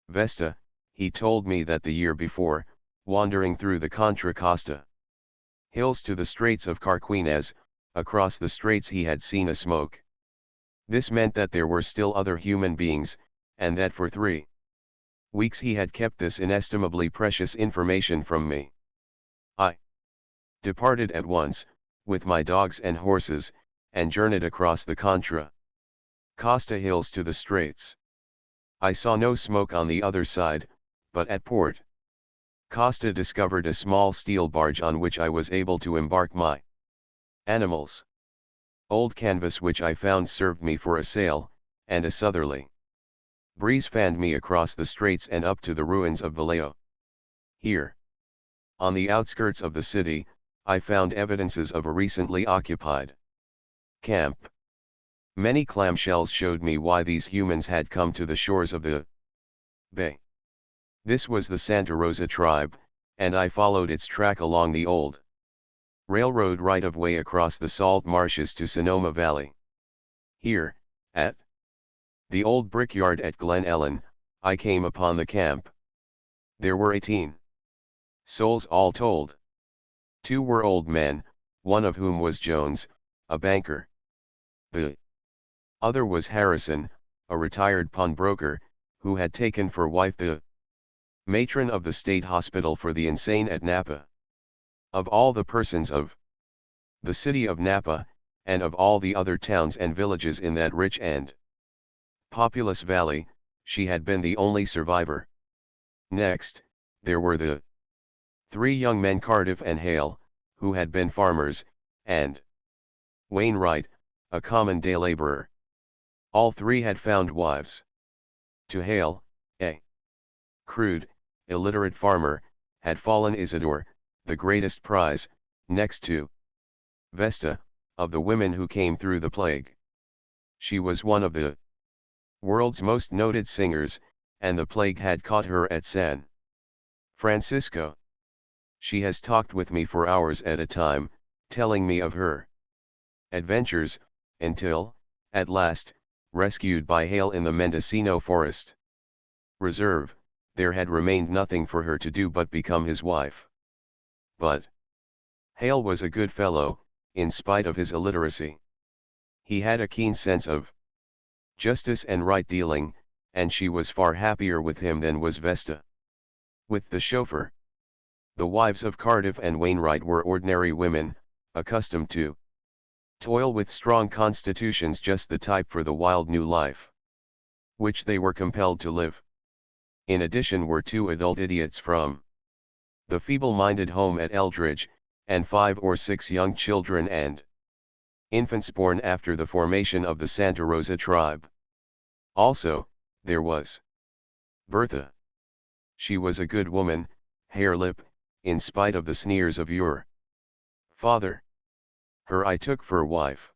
Vesta, he told me that the year before, wandering through the Contra Costa hills to the Straits of Carquinez, across the straits he had seen a smoke. This meant that there were still other human beings, and that for 3 weeks he had kept this inestimably precious information from me. I departed at once, with my dogs and horses, and journeyed across the Contra Costa hills to the straits. I saw no smoke on the other side, but at Port Costa discovered a small steel barge on which I was able to embark my animals. Old canvas which I found served me for a sail, and a southerly breeze fanned me across the straits and up to the ruins of Vallejo. Here, on the outskirts of the city, I found evidences of a recently occupied camp. Many clamshells showed me why these humans had come to the shores of the bay. This was the Santa Rosa tribe, and I followed its track along the old railroad right-of-way across the salt marshes to Sonoma Valley. Here, at the old brickyard at Glen Ellen, I came upon the camp. There were 18 souls all told. 2 were old men, one of whom was Jones, a banker. The other was Harrison, a retired pawnbroker, who had taken for wife the matron of the state hospital for the insane at Napa. Of all the persons of the city of Napa, and of all the other towns and villages in that rich and populous valley, she had been the only survivor. Next, there were the 3 young men Cardiff and Hale, who had been farmers, and Wainwright, a common day laborer. All 3 had found wives. To Hale, a crude, illiterate farmer, had fallen Isidore, the greatest prize, next to Vesta, of the women who came through the plague. She was one of the world's most noted singers, and the plague had caught her at San Francisco. She has talked with me for hours at a time, telling me of her adventures, until, at last, rescued by Hale in the Mendocino Forest Reserve, there had remained nothing for her to do but become his wife. But Hale was a good fellow, in spite of his illiteracy. He had a keen sense of justice and right dealing, and she was far happier with him than was Vesta with the chauffeur. The wives of Cardiff and Wainwright were ordinary women, accustomed to toil with strong constitutions, just the type for the wild new life which they were compelled to live. In addition were 2 adult idiots from the feeble-minded home at Eldridge, and 5 or 6 young children and infants born after the formation of the Santa Rosa tribe. Also, there was Bertha. She was a good woman, hare-lip, in spite of the sneers of your father. Her I took for wife.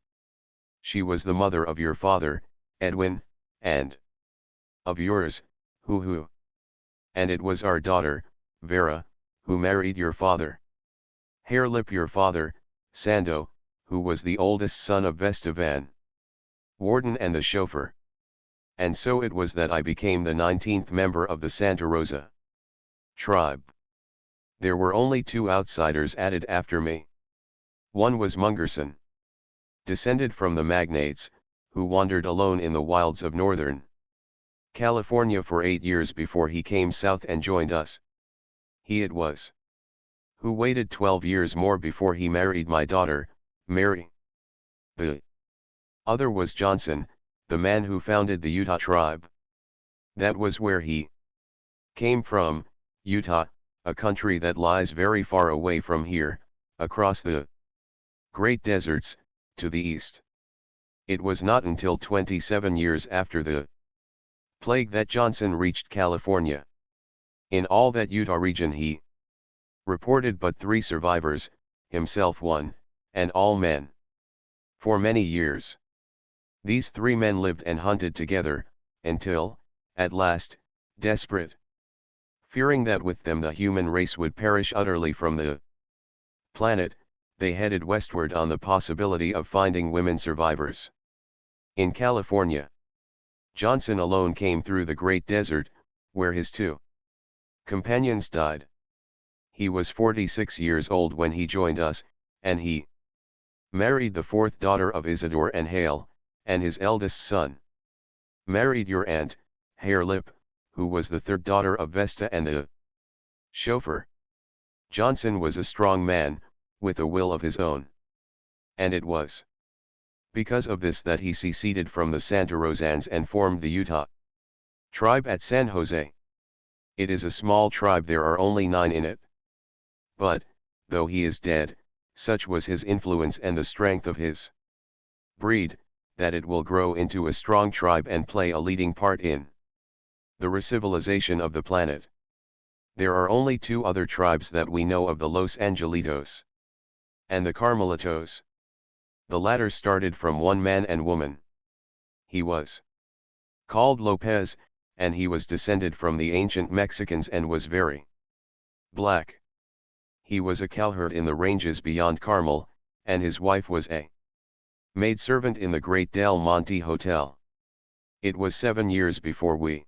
She was the mother of your father, Edwin, and of yours, who. And it was our daughter, Vera, who married your father. Hare-lip your father, Sando, who was the oldest son of Vesta Van Warden and the chauffeur. And so it was that I became the 19th member of the Santa Rosa tribe. There were only 2 outsiders added after me. One was Mungerson, descended from the magnates, who wandered alone in the wilds of northern California for 8 years before he came south and joined us. He it was who waited 12 years more before he married my daughter, Mary. The other was Johnson, the man who founded the Utah tribe. That was where he came from, Utah, a country that lies very far away from here, across the Great Deserts, to the east. It was not until 27 years after the plague that Johnson reached California. In all that Utah region he reported but 3 survivors, himself one, and all men. For many years, these 3 men lived and hunted together, until, at last, desperate, fearing that with them the human race would perish utterly from the planet, they headed westward on the possibility of finding women survivors. In California, Johnson alone came through the Great Desert, where his 2 companions died. He was 46 years old when he joined us, and he married the 4th daughter of Isidore and Hale, and his eldest son married your aunt, Harelip, who was the 3rd daughter of Vesta and the chauffeur. Johnson was a strong man, with a will of his own. And it was because of this that he seceded from the Santa Rosans and formed the Utah tribe at San Jose. It is a small tribe, there are only 9 in it. But, though he is dead, such was his influence and the strength of his breed, that it will grow into a strong tribe and play a leading part in the recivilization of the planet. There are only 2 other tribes that we know of, the Los Angelitos and the Carmelitos. The latter started from 1 man and woman. He was called Lopez, and he was descended from the ancient Mexicans and was very black. He was a cowherd in the ranges beyond Carmel, and his wife was a maidservant in the Great Del Monte Hotel. It was 7 years before we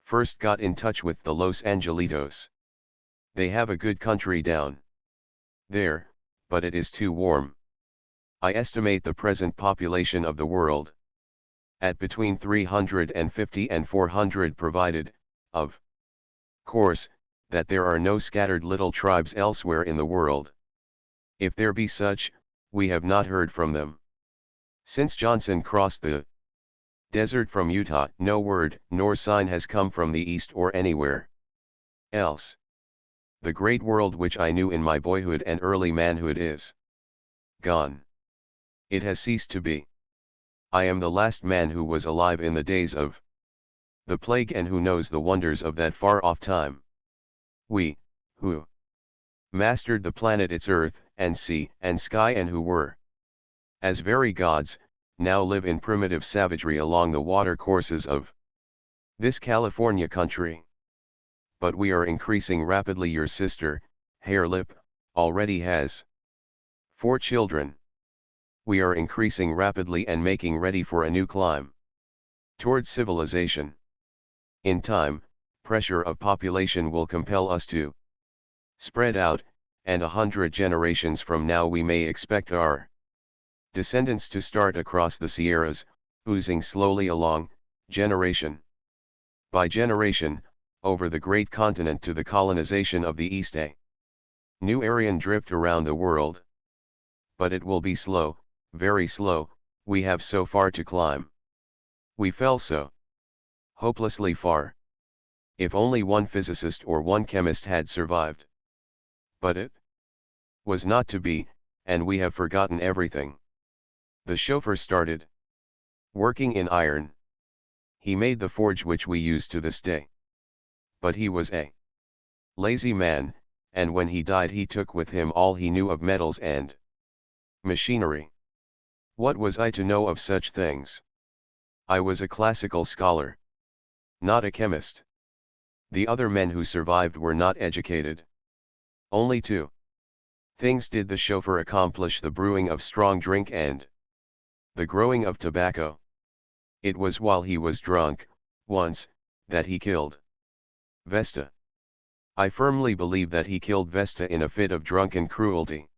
first got in touch with the Los Angelitos. They have a good country down there, but it is too warm. I estimate the present population of the world at between 350 and 400, provided, of course, that there are no scattered little tribes elsewhere in the world. If there be such, we have not heard from them. Since Johnson crossed the desert from Utah, no word nor sign has come from the east or anywhere else. The great world which I knew in my boyhood and early manhood is gone. It has ceased to be. I am the last man who was alive in the days of the plague and who knows the wonders of that far-off time. We, who mastered the planet, its earth, and sea, and sky, and who were as very gods, now live in primitive savagery along the water courses of this California country. But we are increasing rapidly. Your sister, Harelip, already has 4 children. We are increasing rapidly and making ready for a new climb towards civilization. In time, pressure of population will compel us to spread out, and 100 generations from now we may expect our descendants to start across the Sierras, oozing slowly along, generation by generation, over the great continent to the colonization of the East. A new Aryan drift around the world. But it will be slow, very slow. We have so far to climb. We fell so hopelessly far. If only 1 physicist or 1 chemist had survived. But it was not to be, and we have forgotten everything. The chauffeur started working in iron. He made the forge which we use to this day. But he was a lazy man, and when he died he took with him all he knew of metals and machinery. What was I to know of such things? I was a classical scholar, not a chemist. The other men who survived were not educated. Only 2 things did the chauffeur accomplish: the brewing of strong drink and the growing of tobacco. It was while he was drunk, once, that he killed Vesta. I firmly believe that he killed Vesta in a fit of drunken cruelty,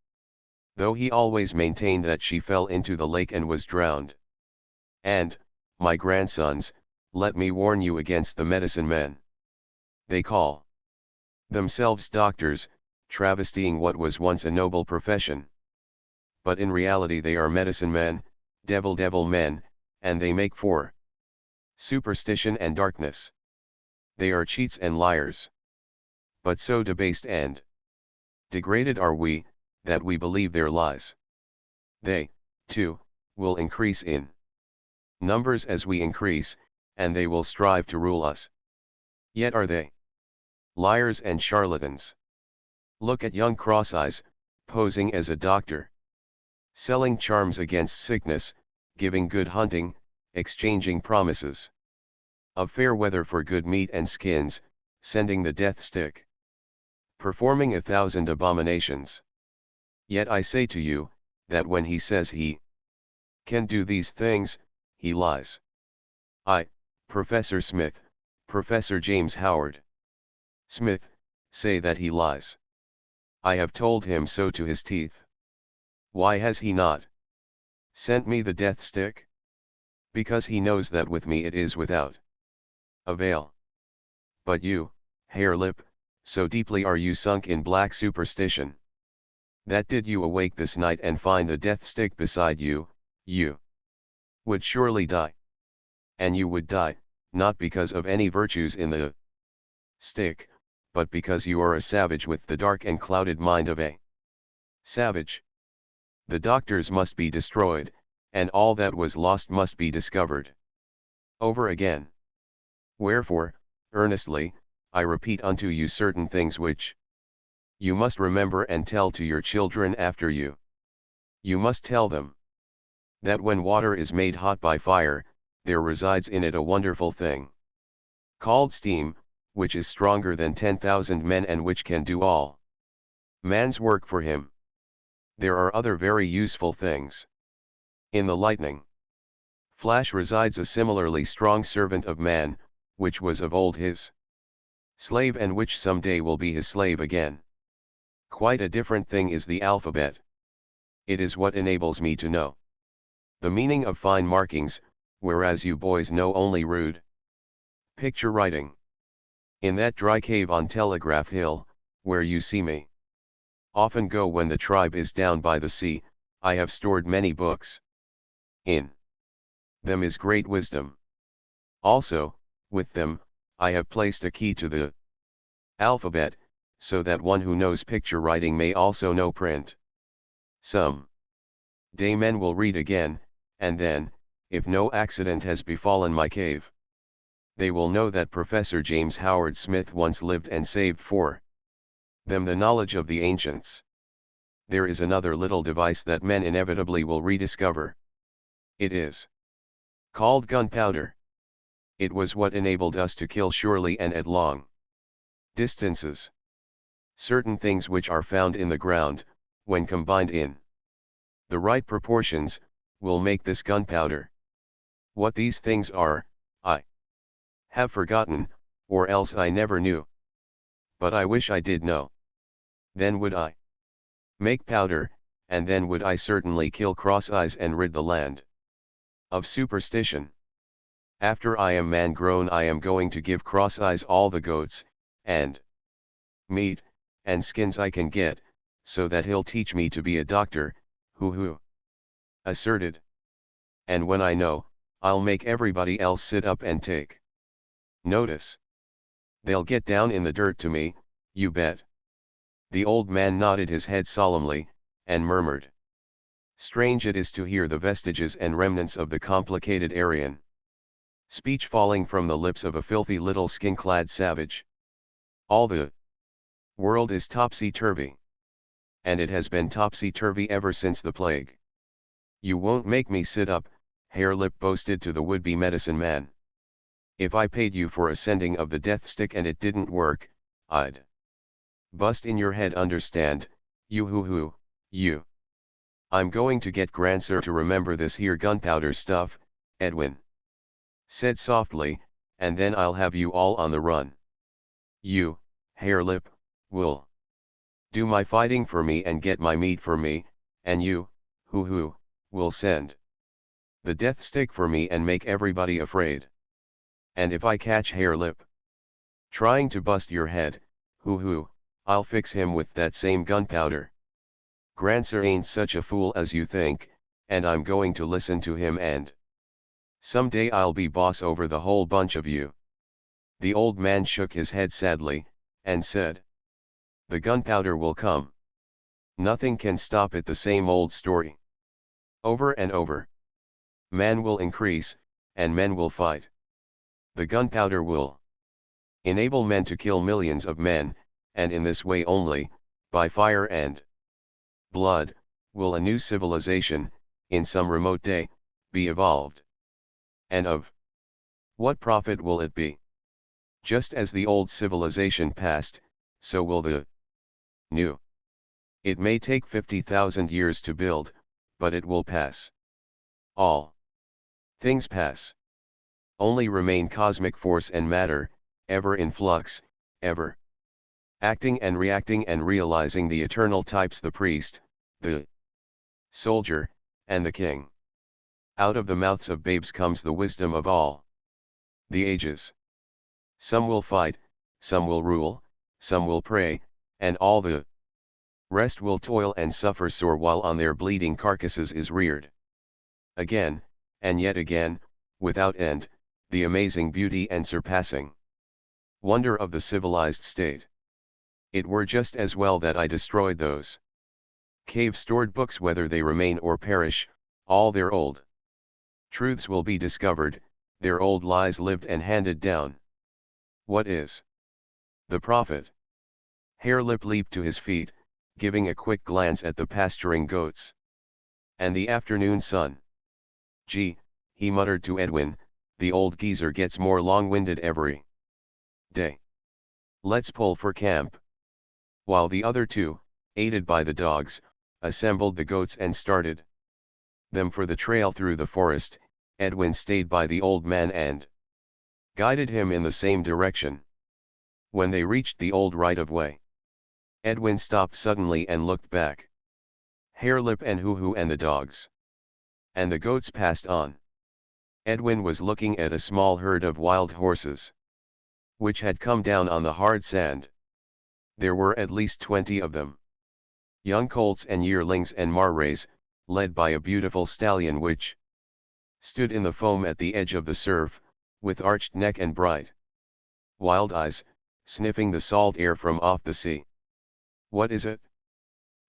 though he always maintained that she fell into the lake and was drowned. And, my grandsons, let me warn you against the medicine men. They call themselves doctors, travestying what was once a noble profession. But in reality they are medicine men, devil men, and they make for superstition and darkness. They are cheats and liars. But so debased and degraded are we, that we believe their lies. They, too, will increase in numbers as we increase, and they will strive to rule us. Yet are they liars and charlatans. Look at young Cross-Eyes, posing as a doctor, selling charms against sickness, giving good hunting, exchanging promises of fair weather for good meat and skins, sending the death stick, performing 1,000 abominations. Yet I say to you, that when he says he can do these things, he lies. I, Professor Smith, Professor James Howard Smith, say that he lies. I have told him so to his teeth. Why has he not sent me the death stick? Because he knows that with me it is without avail. But you, Harelip, so deeply are you sunk in black superstition, that did you awake this night and find the death stick beside you, you would surely die. And you would die, not because of any virtues in the stick, but because you are a savage with the dark and clouded mind of a savage. The doctors must be destroyed, and all that was lost must be discovered over again. Wherefore, earnestly, I repeat unto you certain things which you must remember and tell to your children after you. You must tell them that when water is made hot by fire, there resides in it a wonderful thing called steam, which is stronger than 10,000 men and which can do all man's work for him. There are other very useful things. In the lightning flash resides a similarly strong servant of man, which was of old his slave and which some day will be his slave again. Quite a different thing is the alphabet. It is what enables me to know the meaning of fine markings, whereas you boys know only rude picture writing. In that dry cave on Telegraph Hill, where you see me often go when the tribe is down by the sea, I have stored many books. In them is great wisdom. Also, with them, I have placed a key to the alphabet, so that one who knows picture writing may also know print. Some day men will read again, and then, if no accident has befallen my cave, they will know that Professor James Howard Smith once lived and saved for them the knowledge of the ancients. There is another little device that men inevitably will rediscover. It is called gunpowder. It was what enabled us to kill surely and at long distances. Certain things which are found in the ground, when combined in the right proportions, will make this gunpowder. What these things are, I have forgotten, or else I never knew. But I wish I did know. Then would I make powder, and then would I certainly kill Cross-Eyes and rid the land of superstition. After I am man grown I am going to give Cross-Eyes all the goats, and meat, and skins I can get, so that he'll teach me to be a doctor, who asserted. And when I know, I'll make everybody else sit up and take notice. They'll get down in the dirt to me, you bet. The old man nodded his head solemnly, and murmured. Strange it is to hear the vestiges and remnants of the complicated Aryan speech falling from the lips of a filthy little skin-clad savage. All the world is topsy-turvy. And it has been topsy-turvy ever since the plague. You won't make me sit up, Harelip boasted to the would-be medicine man. If I paid you for a sending of the death stick and it didn't work, I'd bust in your head, understand, you. I'm going to get Grandsir to remember this here gunpowder stuff, Edwin said softly, and then I'll have you all on the run. You, Harelip, will do my fighting for me and get my meat for me, and you, will send the death stick for me and make everybody afraid. And if I catch Harelip trying to bust your head, I'll fix him with that same gunpowder. Grandsir ain't such a fool as you think, and I'm going to listen to him, and someday I'll be boss over the whole bunch of you. The old man shook his head sadly, and said, the gunpowder will come. Nothing can stop it, the same old story. Over and over. Man will increase, and men will fight. The gunpowder will enable men to kill millions of men, and in this way only, by fire and blood, will a new civilization, in some remote day, be evolved. And of what profit will it be? Just as the old civilization passed, so will the new. It may take 50,000 years to build, but it will pass. All things pass. Only remain cosmic force and matter, ever in flux, ever acting and reacting and realizing the eternal types: the priest, the soldier, and the king. Out of the mouths of babes comes the wisdom of all the ages. Some will fight, some will rule, some will pray, and all the rest will toil and suffer sore while on their bleeding carcasses is reared again, and yet again, without end, the amazing beauty and surpassing wonder of the civilized state. It were just as well that I destroyed those cave-stored books, whether they remain or perish, all their old truths will be discovered, their old lies lived and handed down. What is the profit? Harelip leaped to his feet, giving a quick glance at the pasturing goats and the afternoon sun. Gee, he muttered to Edwin, the old geezer gets more long-winded every day. Let's pull for camp. While the other two, aided by the dogs, assembled the goats and started them for the trail through the forest, Edwin stayed by the old man and guided him in the same direction. When they reached the old right-of-way, Edwin stopped suddenly and looked back. Harelip and Hoo-Hoo and the dogs and the goats passed on. Edwin was looking at a small herd of wild horses, which had come down on the hard sand. There were at least 20 of them. Young colts and yearlings and marrays, led by a beautiful stallion which stood in the foam at the edge of the surf, with arched neck and bright wild eyes, sniffing the salt air from off the sea. What is it?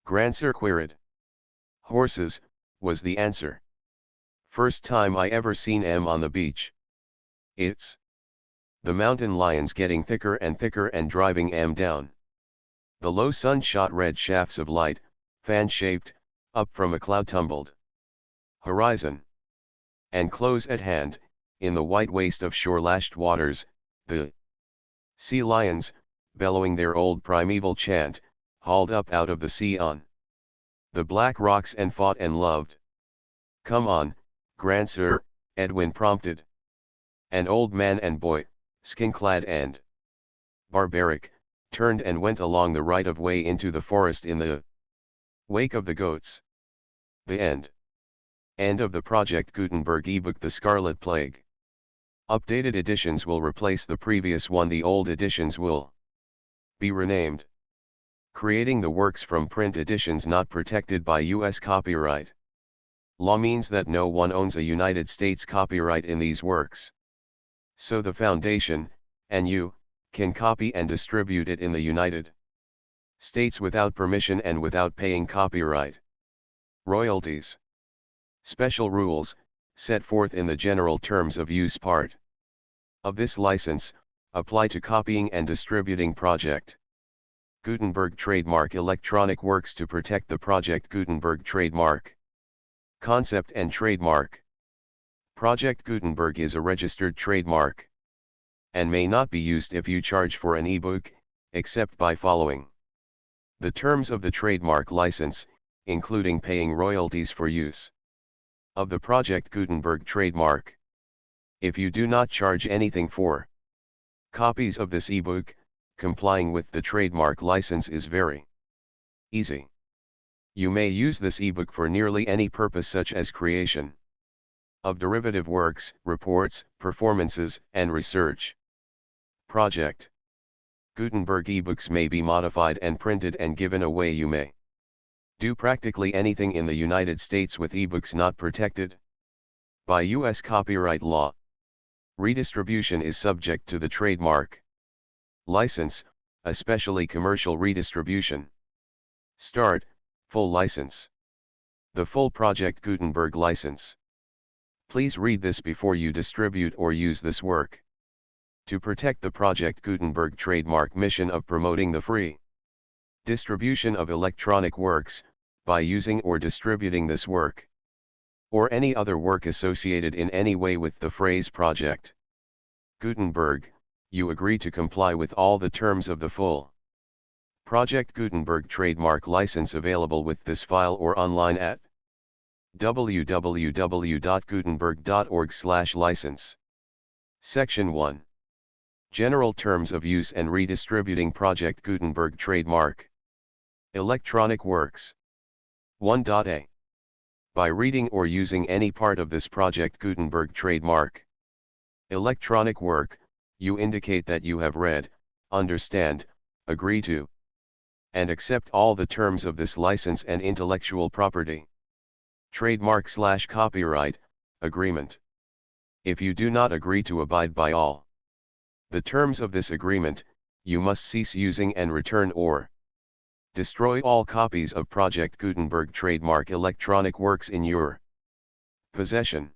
Grandsir queried. Horses, was the answer. First time I ever seen 'em on the beach. It's the mountain lions getting thicker and thicker and driving 'em down. The low sun shot red shafts of light, fan-shaped, up from a cloud-tumbled horizon. And close at hand, in the white waste of shore-lashed waters, the sea lions, bellowing their old primeval chant, hauled up out of the sea on the black rocks and fought and loved. Come on, Grandsir, Edwin prompted. An old man and boy, skin-clad and barbaric, turned and went along the right-of-way into the forest in the wake of the goats. The end. End of the Project Gutenberg ebook The Scarlet Plague. Updated editions will replace the previous one. The old editions will be renamed. Creating the works from print editions not protected by U.S. copyright law means that no one owns a United States copyright in these works. So the Foundation, and you, can copy and distribute it in the United States without permission and without paying copyright royalties. Special rules, set forth in the General Terms of Use part of this license, apply to copying and distributing Project Gutenberg trademark electronic works to protect the Project Gutenberg trademark concept and trademark. Project Gutenberg is a registered trademark and may not be used if you charge for an ebook, except by following the terms of the trademark license, including paying royalties for use of the Project Gutenberg trademark. If you do not charge anything for copies of this ebook, complying with the trademark license is very easy. You may use this ebook for nearly any purpose, such as creation of derivative works, reports, performances, and research. Project Gutenberg ebooks may be modified and printed and given away. You may do practically anything in the United States with ebooks not protected by U.S. copyright law. Redistribution is subject to the trademark license, especially commercial redistribution. Start, full license. The full Project Gutenberg license. Please read this before you distribute or use this work. To protect the Project Gutenberg trademark mission of promoting the free distribution of electronic works, by using or distributing this work, or any other work associated in any way with the phrase Project Gutenberg, you agree to comply with all the terms of the full Project Gutenberg trademark license available with this file or online at www.gutenberg.org/license. Section 1. General Terms of Use and Redistributing Project Gutenberg Trademark. Electronic Works. 1.a. By reading or using any part of this Project Gutenberg trademark electronic work, you indicate that you have read, understand, agree to, and accept all the terms of this license and intellectual property trademark/copyright agreement. If you do not agree to abide by all the terms of this agreement, you must cease using and return or destroy all copies of Project Gutenberg trademark electronic works in your possession.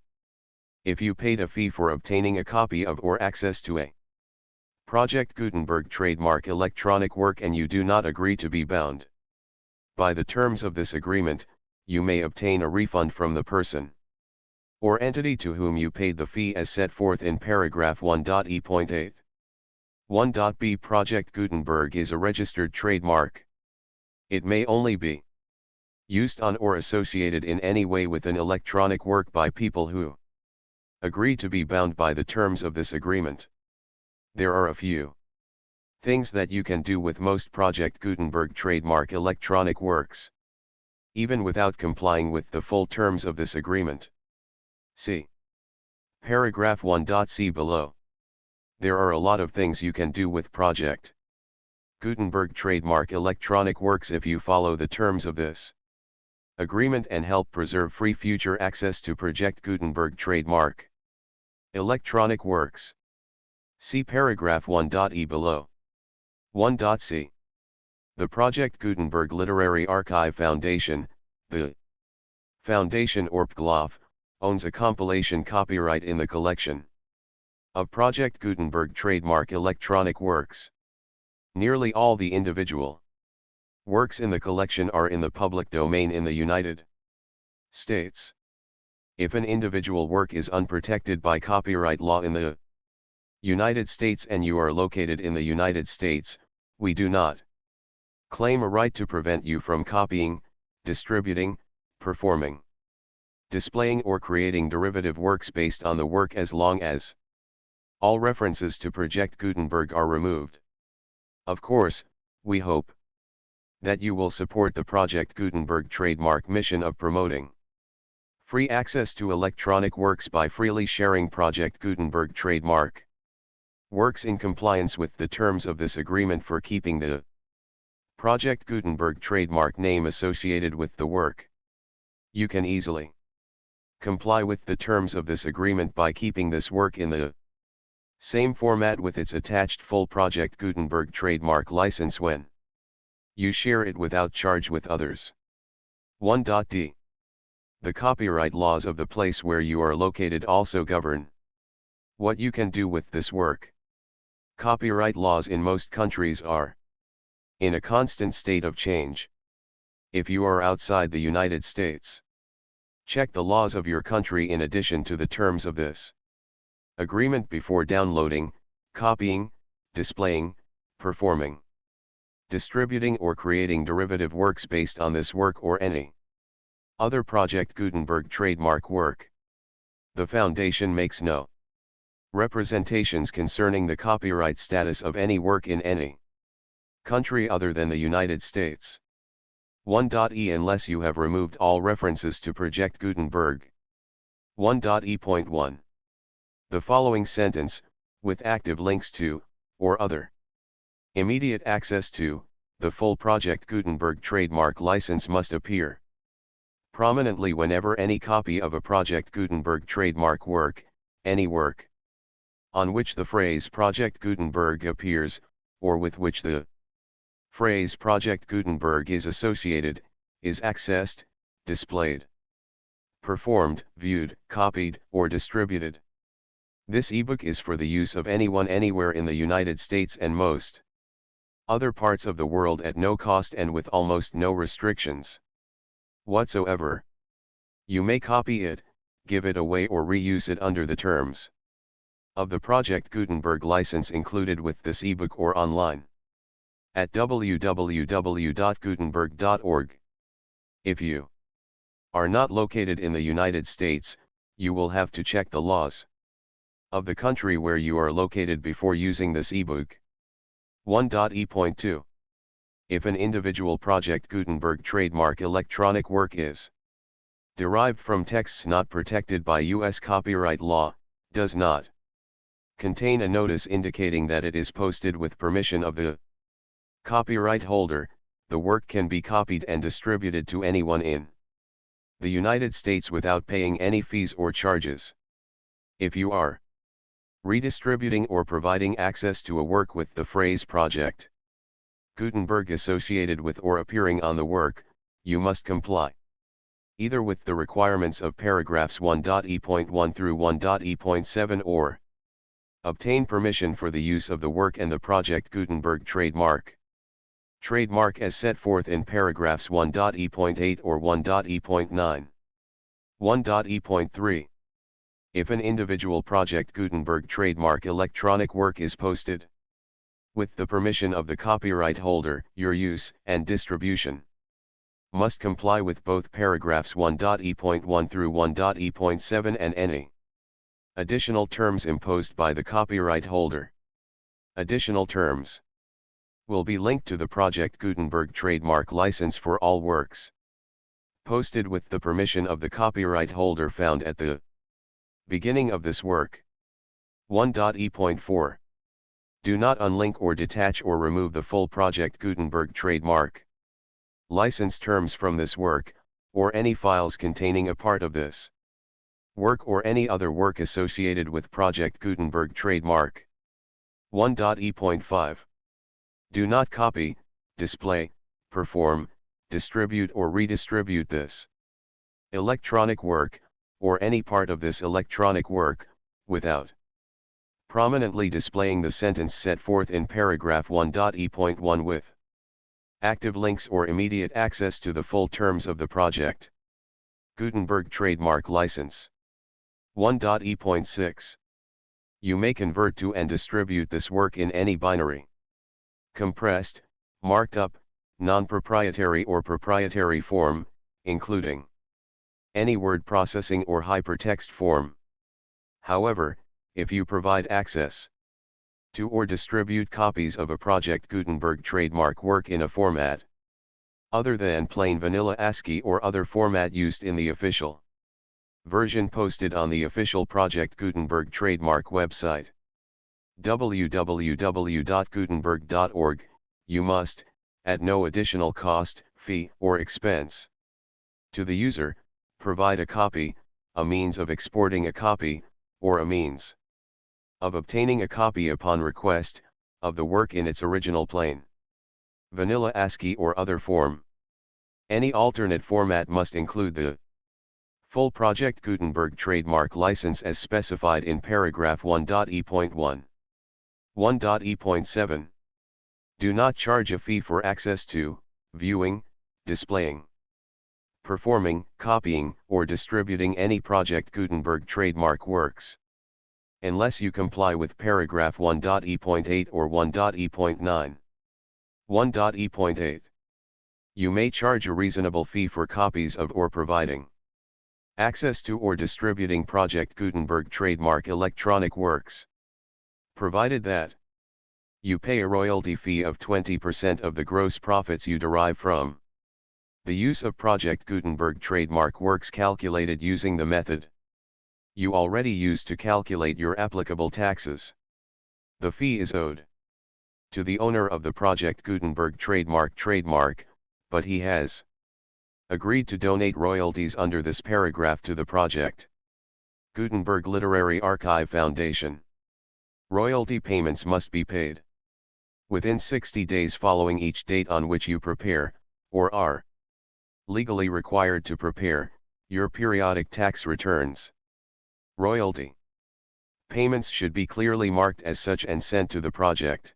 If you paid a fee for obtaining a copy of or access to a Project Gutenberg trademark electronic work and you do not agree to be bound by the terms of this agreement, you may obtain a refund from the person or entity to whom you paid the fee as set forth in paragraph 1.e.8. 1.b. Project Gutenberg is a registered trademark. It may only be used on or associated in any way with an electronic work by people who agree to be bound by the terms of this agreement. There are a few things that you can do with most Project Gutenberg trademark electronic works, even without complying with the full terms of this agreement. See paragraph 1.c below. There are a lot of things you can do with Project Gutenberg trademark electronic works if you follow the terms of this agreement and help preserve free future access to Project Gutenberg trademark electronic works. See paragraph 1.e below. 1.c. The Project Gutenberg Literary Archive Foundation, the Foundation or PGLOF, owns a compilation copyright in the collection of Project Gutenberg trademark electronic works. Nearly all the individual works in the collection are in the public domain in the United States. If an individual work is unprotected by copyright law in the United States and you are located in the United States, we do not claim a right to prevent you from copying, distributing, performing, displaying or creating derivative works based on the work as long as all references to Project Gutenberg are removed. Of course, we hope that you will support the Project Gutenberg trademark mission of promoting free access to electronic works by freely sharing Project Gutenberg trademark works in compliance with the terms of this agreement for keeping the Project Gutenberg trademark name associated with the work. You can easily comply with the terms of this agreement by keeping this work in the same format with its attached full Project Gutenberg trademark license when you share it without charge with others. 1.d. The copyright laws of the place where you are located also govern what you can do with this work. Copyright laws in most countries are in a constant state of change. If you are outside the United States, check the laws of your country in addition to the terms of this agreement before downloading, copying, displaying, performing, distributing or creating derivative works based on this work or any other Project Gutenberg trademark work. The Foundation makes no representations concerning the copyright status of any work in any country other than the United States. 1.e. Unless you have removed all references to Project Gutenberg. 1.e.1. The following sentence, with active links to, or other Immediate access to the full Project Gutenberg trademark license must appear prominently whenever any copy of a Project Gutenberg trademark work, any work on which the phrase Project Gutenberg appears, or with which the phrase Project Gutenberg is associated, is accessed, displayed, performed, viewed, copied, or distributed. This ebook is for the use of anyone anywhere in the United States and most other parts of the world at no cost and with almost no restrictions whatsoever. You may copy it, give it away or reuse it under the terms of the Project Gutenberg license included with this ebook or online at www.gutenberg.org. If you are not located in the United States, you will have to check the laws of the country where you are located before using this ebook. 1.e.2. If an individual Project Gutenberg trademark electronic work is derived from texts not protected by U.S. copyright law, does not contain a notice indicating that it is posted with permission of the copyright holder, the work can be copied and distributed to anyone in the United States without paying any fees or charges. If you are redistributing or providing access to a work with the phrase Project Gutenberg associated with or appearing on the work, you must comply either with the requirements of paragraphs 1.e.1 through 1.e.7 or obtain permission for the use of the work and the Project Gutenberg trademark. Trademark as set forth in paragraphs 1.e.8 or 1.e.9. 1.e.3. If an individual Project Gutenberg trademark electronic work is posted with the permission of the copyright holder, your use and distribution must comply with both paragraphs 1.e.1 through 1.e.7 and any additional terms imposed by the copyright holder. Additional terms will be linked to the Project Gutenberg trademark license for all works posted with the permission of the copyright holder found at the beginning of this work. 1.e.4. Do not unlink or detach or remove the full Project Gutenberg trademark license terms from this work, or any files containing a part of this work or any other work associated with Project Gutenberg trademark. 1.e.5. Do not copy, display, perform, distribute or redistribute this electronic work, or any part of this electronic work, without prominently displaying the sentence set forth in paragraph 1.e.1 with active links or immediate access to the full terms of the Project Gutenberg trademark license. 1.e.6. You may convert to and distribute this work in any binary, compressed, marked up, non-proprietary or proprietary form, including any word processing or hypertext form. However, if you provide access to or distribute copies of a Project Gutenberg trademark work in a format other than plain vanilla ASCII or other format used in the official version posted on the official Project Gutenberg trademark website, www.gutenberg.org, you must, at no additional cost, fee, or expense to the user, provide a copy, a means of exporting a copy, or a means of obtaining a copy upon request, of the work in its original plain vanilla ASCII or other form. Any alternate format must include the full Project Gutenberg trademark license as specified in paragraph 1.e.1. 1.e.7. Do not charge a fee for access to, viewing, displaying, performing, copying, or distributing any Project Gutenberg trademark works, unless you comply with paragraph 1.e.8 or 1.e.9. 1.e.8. You may charge a reasonable fee for copies of or providing access to or distributing Project Gutenberg trademark electronic works, provided that you pay a royalty fee of 20% of the gross profits you derive from the use of Project Gutenberg trademark works calculated using the method you already used to calculate your applicable taxes. The fee is owed To the owner of the project Gutenberg trademark, but he has agreed to donate royalties under this paragraph to the project. Gutenberg Literary Archive Foundation. Royalty payments must be paid within 60 days following each date on which you prepare, or are legally required to prepare, your periodic tax returns. Royalty payments should be clearly marked as such and sent to the project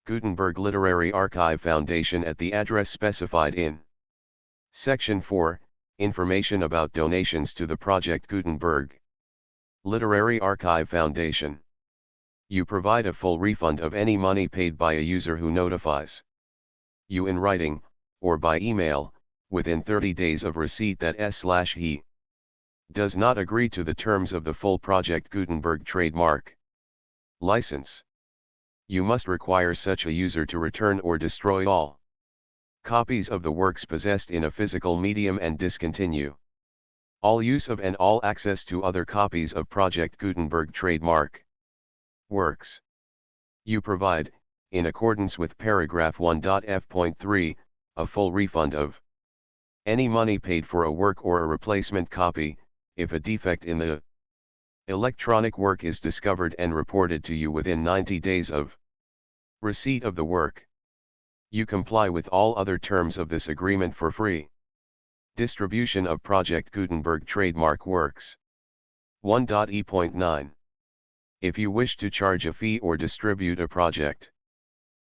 Gutenberg Literary Archive Foundation at the address specified in Section 4, Information about donations to the project Gutenberg Literary Archive Foundation. You provide a full refund of any money paid by a user who notifies you in writing, or by email, within 30 days of receipt that he does not agree to the terms of the full project Gutenberg trademark license. You must require such a user to return or destroy all copies of the works possessed in a physical medium and discontinue all use of and all access to other copies of project Gutenberg trademark works. You provide, in accordance with paragraph 1.f.3, a full refund of any money paid for a work or a replacement copy, if a defect in the electronic work is discovered and reported to you within 90 days of receipt of the work. You comply with all other terms of this agreement for free distribution of project Gutenberg trademark works. 1.e.9. If you wish to charge a fee or distribute a project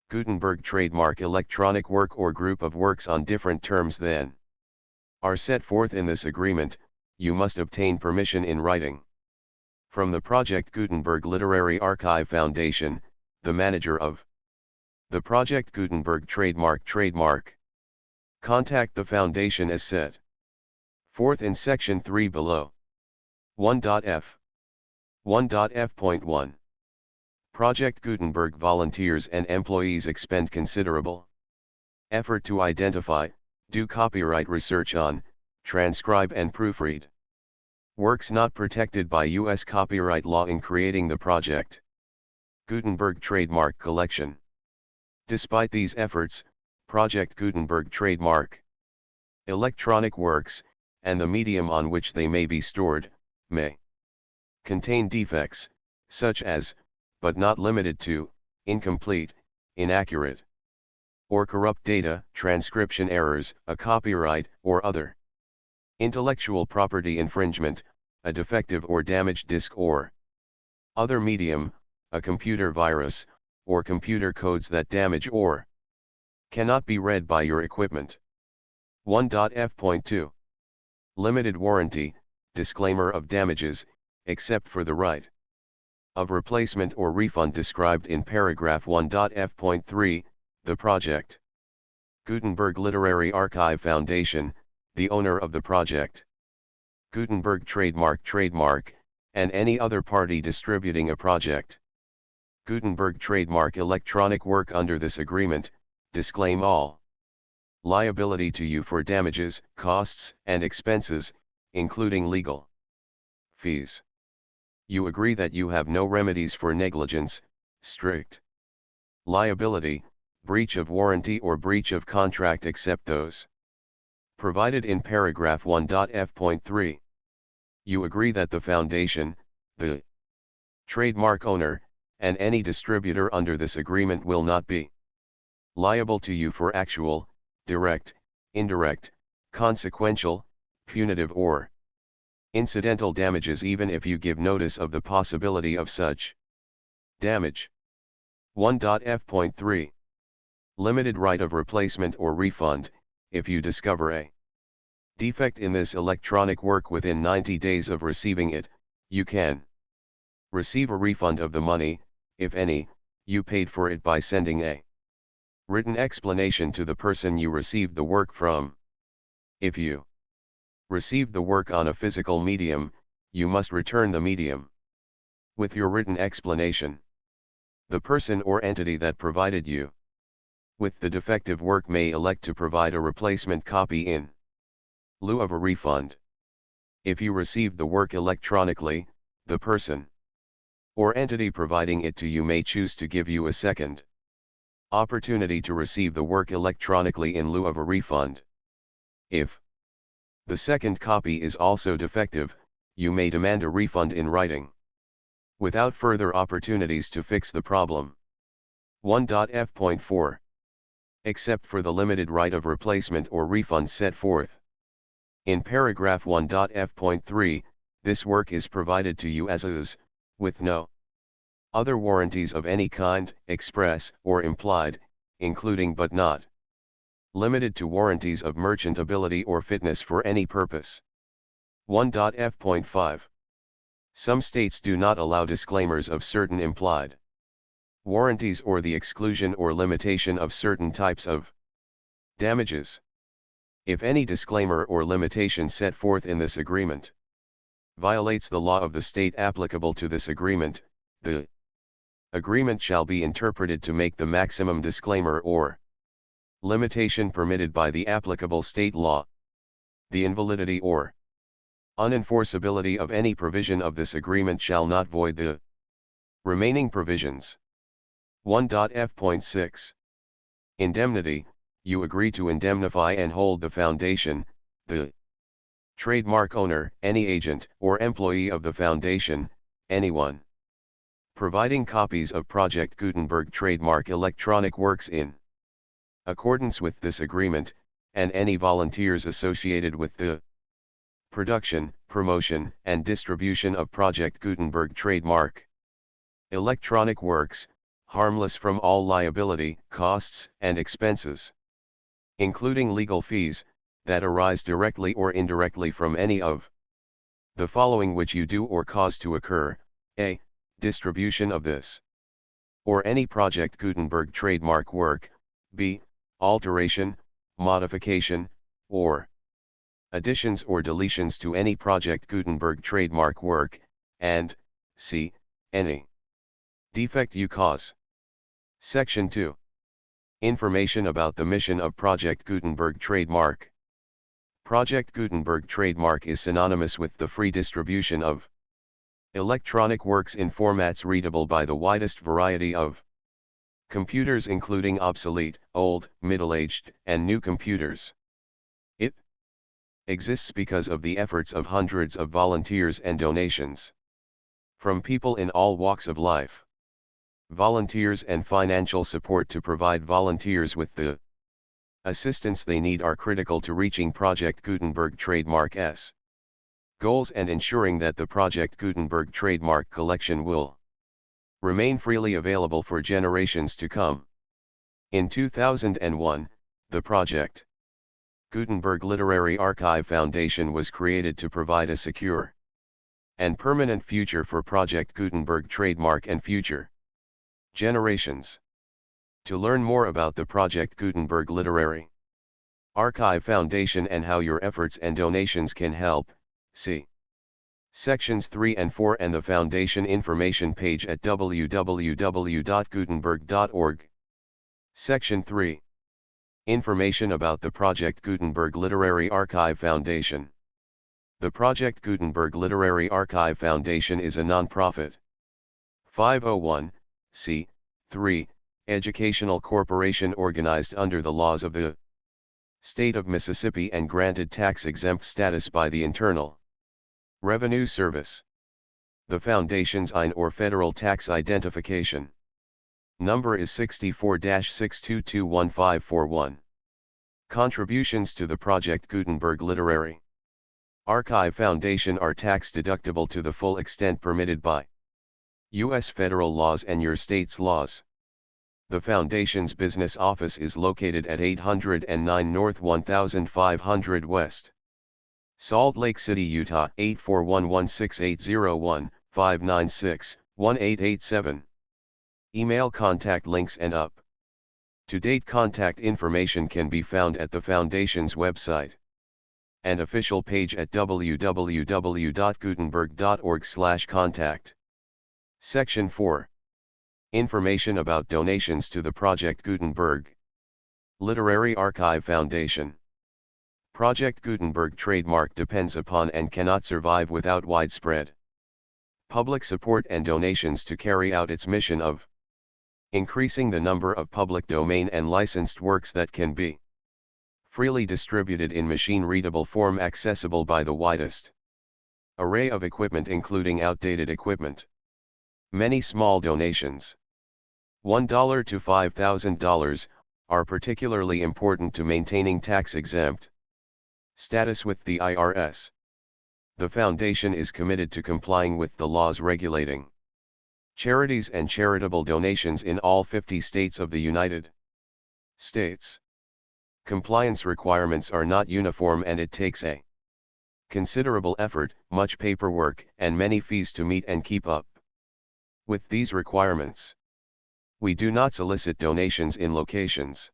Gutenberg trademark electronic work or group of works on different terms than are set forth in this agreement, you must obtain permission in writing from the project Gutenberg Literary Archive Foundation, the manager of the project Gutenberg trademark. Contact the foundation as set forth in section 3 below. 1.f. 1.f.1. Project Gutenberg volunteers and employees expend considerable effort to identify, do copyright research on, transcribe and proofread works not protected by U.S. copyright law in creating the project Gutenberg trademark collection. Despite these efforts, Project Gutenberg trademark electronic works, and the medium on which they may be stored, may contain defects, such as, but not limited to, incomplete, inaccurate, or corrupt data, transcription errors, a copyright or other intellectual property infringement, a defective or damaged disk or other medium, a computer virus, or computer codes that damage or cannot be read by your equipment. 1.f.2. Limited warranty, disclaimer of damages, except for the right of replacement or refund described in paragraph 1.f.3, the project Gutenberg Literary Archive Foundation, the owner of the project Gutenberg trademark, and any other party distributing a project Gutenberg trademark electronic work under this agreement, disclaim all liability to you for damages, costs, and expenses, including legal fees. You agree that you have no remedies for negligence, strict liability, breach of warranty or breach of contract except those provided in paragraph 1.f.3. You agree that the foundation, the trademark owner, and any distributor under this agreement will not be liable to you for actual, direct, indirect, consequential, punitive or incidental damages even if you give notice of the possibility of such damage. 1.f.3. Limited right of replacement or refund, if you discover a defect in this electronic work within 90 days of receiving it, you can receive a refund of the money, if any, you paid for it by sending a written explanation to the person you received the work from. If you received the work on a physical medium, you must return the medium with your written explanation. The person or entity that provided you with the defective work may elect to provide a replacement copy in lieu of a refund. If you received the work electronically, the person or entity providing it to you may choose to give you a second Opportunity to receive the work electronically in lieu of a refund. If the second copy is also defective, you may demand a refund in writing, without further opportunities to fix the problem. 1.f.4. Except for the limited right of replacement or refund set forth in paragraph 1.f.3, this work is provided to you as is, with no other warranties of any kind, express or implied, including but not limited to warranties of merchantability or fitness for any purpose. 1.f.5. Some states do not allow disclaimers of certain implied warranties or the exclusion or limitation of certain types of damages. If any disclaimer or limitation set forth in this agreement violates the law of the state applicable to this agreement, the agreement shall be interpreted to make the maximum disclaimer or limitation permitted by the applicable state law. The invalidity or unenforceability of any provision of this agreement shall not void the remaining provisions. 1.f.6. Indemnity. You agree to indemnify and hold the foundation, the trademark owner, any agent or employee of the foundation, anyone providing copies of Project Gutenberg trademark electronic works in accordance with this agreement, and any volunteers associated with the production, promotion, and distribution of Project Gutenberg trademark electronic works, harmless from all liability, costs, and expenses, including legal fees, that arise directly or indirectly from any of the following which you do or cause to occur: a. Distribution of this or any Project Gutenberg trademark work, b. Alteration, modification, or additions or deletions to any Project Gutenberg trademark work, and c. Any defect you cause. Section 2. Information about the mission of Project Gutenberg trademark. Project Gutenberg trademark is synonymous with the free distribution of electronic works in formats readable by the widest variety of computers, including obsolete, old, middle-aged, and new computers. It exists because of the efforts of hundreds of volunteers and donations from people in all walks of life. Volunteers and financial support to provide volunteers with the assistance they need are critical to reaching Project Gutenberg trademark's goals and ensuring that the Project Gutenberg trademark collection will remain freely available for generations to come. In 2001, the Project Gutenberg Literary Archive Foundation was created to provide a secure and permanent future for Project Gutenberg trademark and future generations. To learn more about the Project Gutenberg Literary Archive Foundation and how your efforts and donations can help, see Sections 3 and 4 and the Foundation information page at www.gutenberg.org. Section 3. Information about the Project Gutenberg Literary Archive Foundation. The Project Gutenberg Literary Archive Foundation is a non-profit 501(c)(3) educational corporation organized under the laws of the State of Mississippi and granted tax-exempt status by the Internal Revenue Service. The Foundation's IN or Federal Tax Identification number is 64-6221541. Contributions to the Project Gutenberg Literary Archive Foundation are tax-deductible to the full extent permitted by U.S. federal laws and your state's laws. The Foundation's business office is located at 809 North 1500 West, Salt Lake City, Utah 841-16801-596-1887. Email contact links and up-to-date contact information can be found at the Foundation's website and official page at www.gutenberg.org/contact. Section 4. Information about donations to the Project Gutenberg Literary Archive Foundation. Project Gutenberg trademark depends upon and cannot survive without widespread public support and donations to carry out its mission of increasing the number of public domain and licensed works that can be freely distributed in machine-readable form accessible by the widest array of equipment including outdated equipment. Many small donations, $1 to $5,000, are particularly important to maintaining tax-exempt status with the IRS. The Foundation is committed to complying with the laws regulating charities and charitable donations in all 50 states of the United States. Compliance requirements are not uniform and it takes a considerable effort, much paperwork, and many fees to meet and keep up with these requirements. We do not solicit donations in locations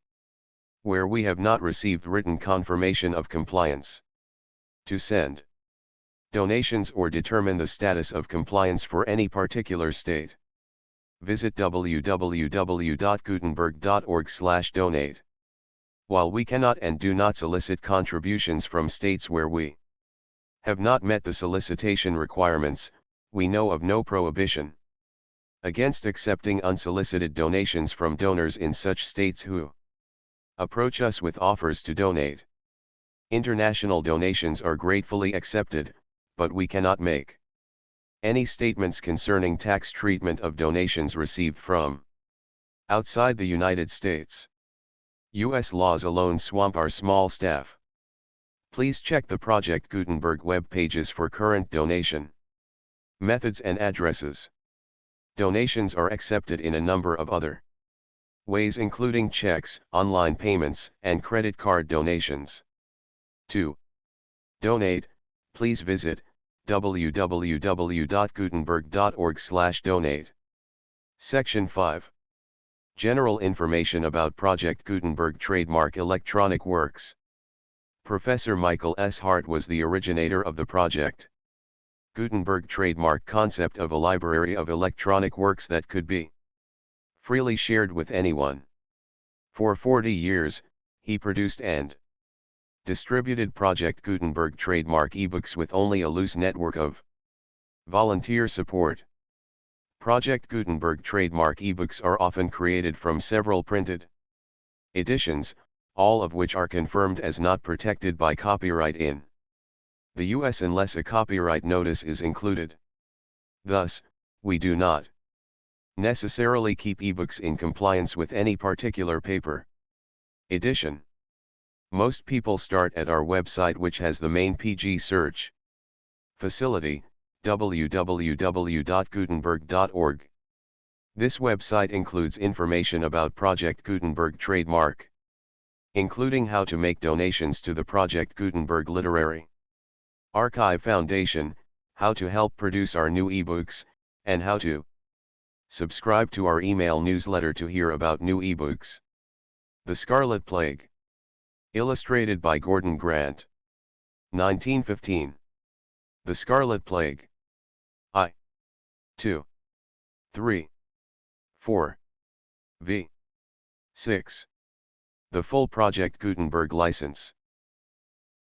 where we have not received written confirmation of compliance. To send donations or determine the status of compliance for any particular state, visit www.gutenberg.org/donate. While we cannot and do not solicit contributions from states where we have not met the solicitation requirements, we know of no prohibition against accepting unsolicited donations from donors in such states who approach us with offers to donate. International donations are gratefully accepted, but we cannot make any statements concerning tax treatment of donations received from outside the United States. U.S. laws alone swamp our small staff. Please check the Project Gutenberg web pages for current donation methods and addresses. Donations are accepted in a number of other ways including checks, online payments, and credit card donations. To donate, please visit www.gutenberg.org/donate. Section 5. General information about Project Gutenberg Trademark Electronic Works. Professor Michael S. Hart was the originator of the Project Gutenberg trademark concept of a library of electronic works that could be freely shared with anyone. For 40 years, he produced and distributed Project Gutenberg trademark ebooks with only a loose network of volunteer support. Project Gutenberg trademark ebooks are often created from several printed editions, all of which are confirmed as not protected by copyright in the US unless a copyright notice is included. Thus, we do not necessarily keep ebooks in compliance with any particular paper edition. Most people start at our website, which has the main PG search facility, www.gutenberg.org. This website includes information about Project Gutenberg trademark, including how to make donations to the Project Gutenberg Literary Archive Foundation, how to help produce our new ebooks, and how to subscribe to our email newsletter to hear about new ebooks. The Scarlet Plague. Illustrated by Gordon Grant. 1915. The Scarlet Plague. I. 2. 3. 4. v. 6. The full Project Gutenberg license.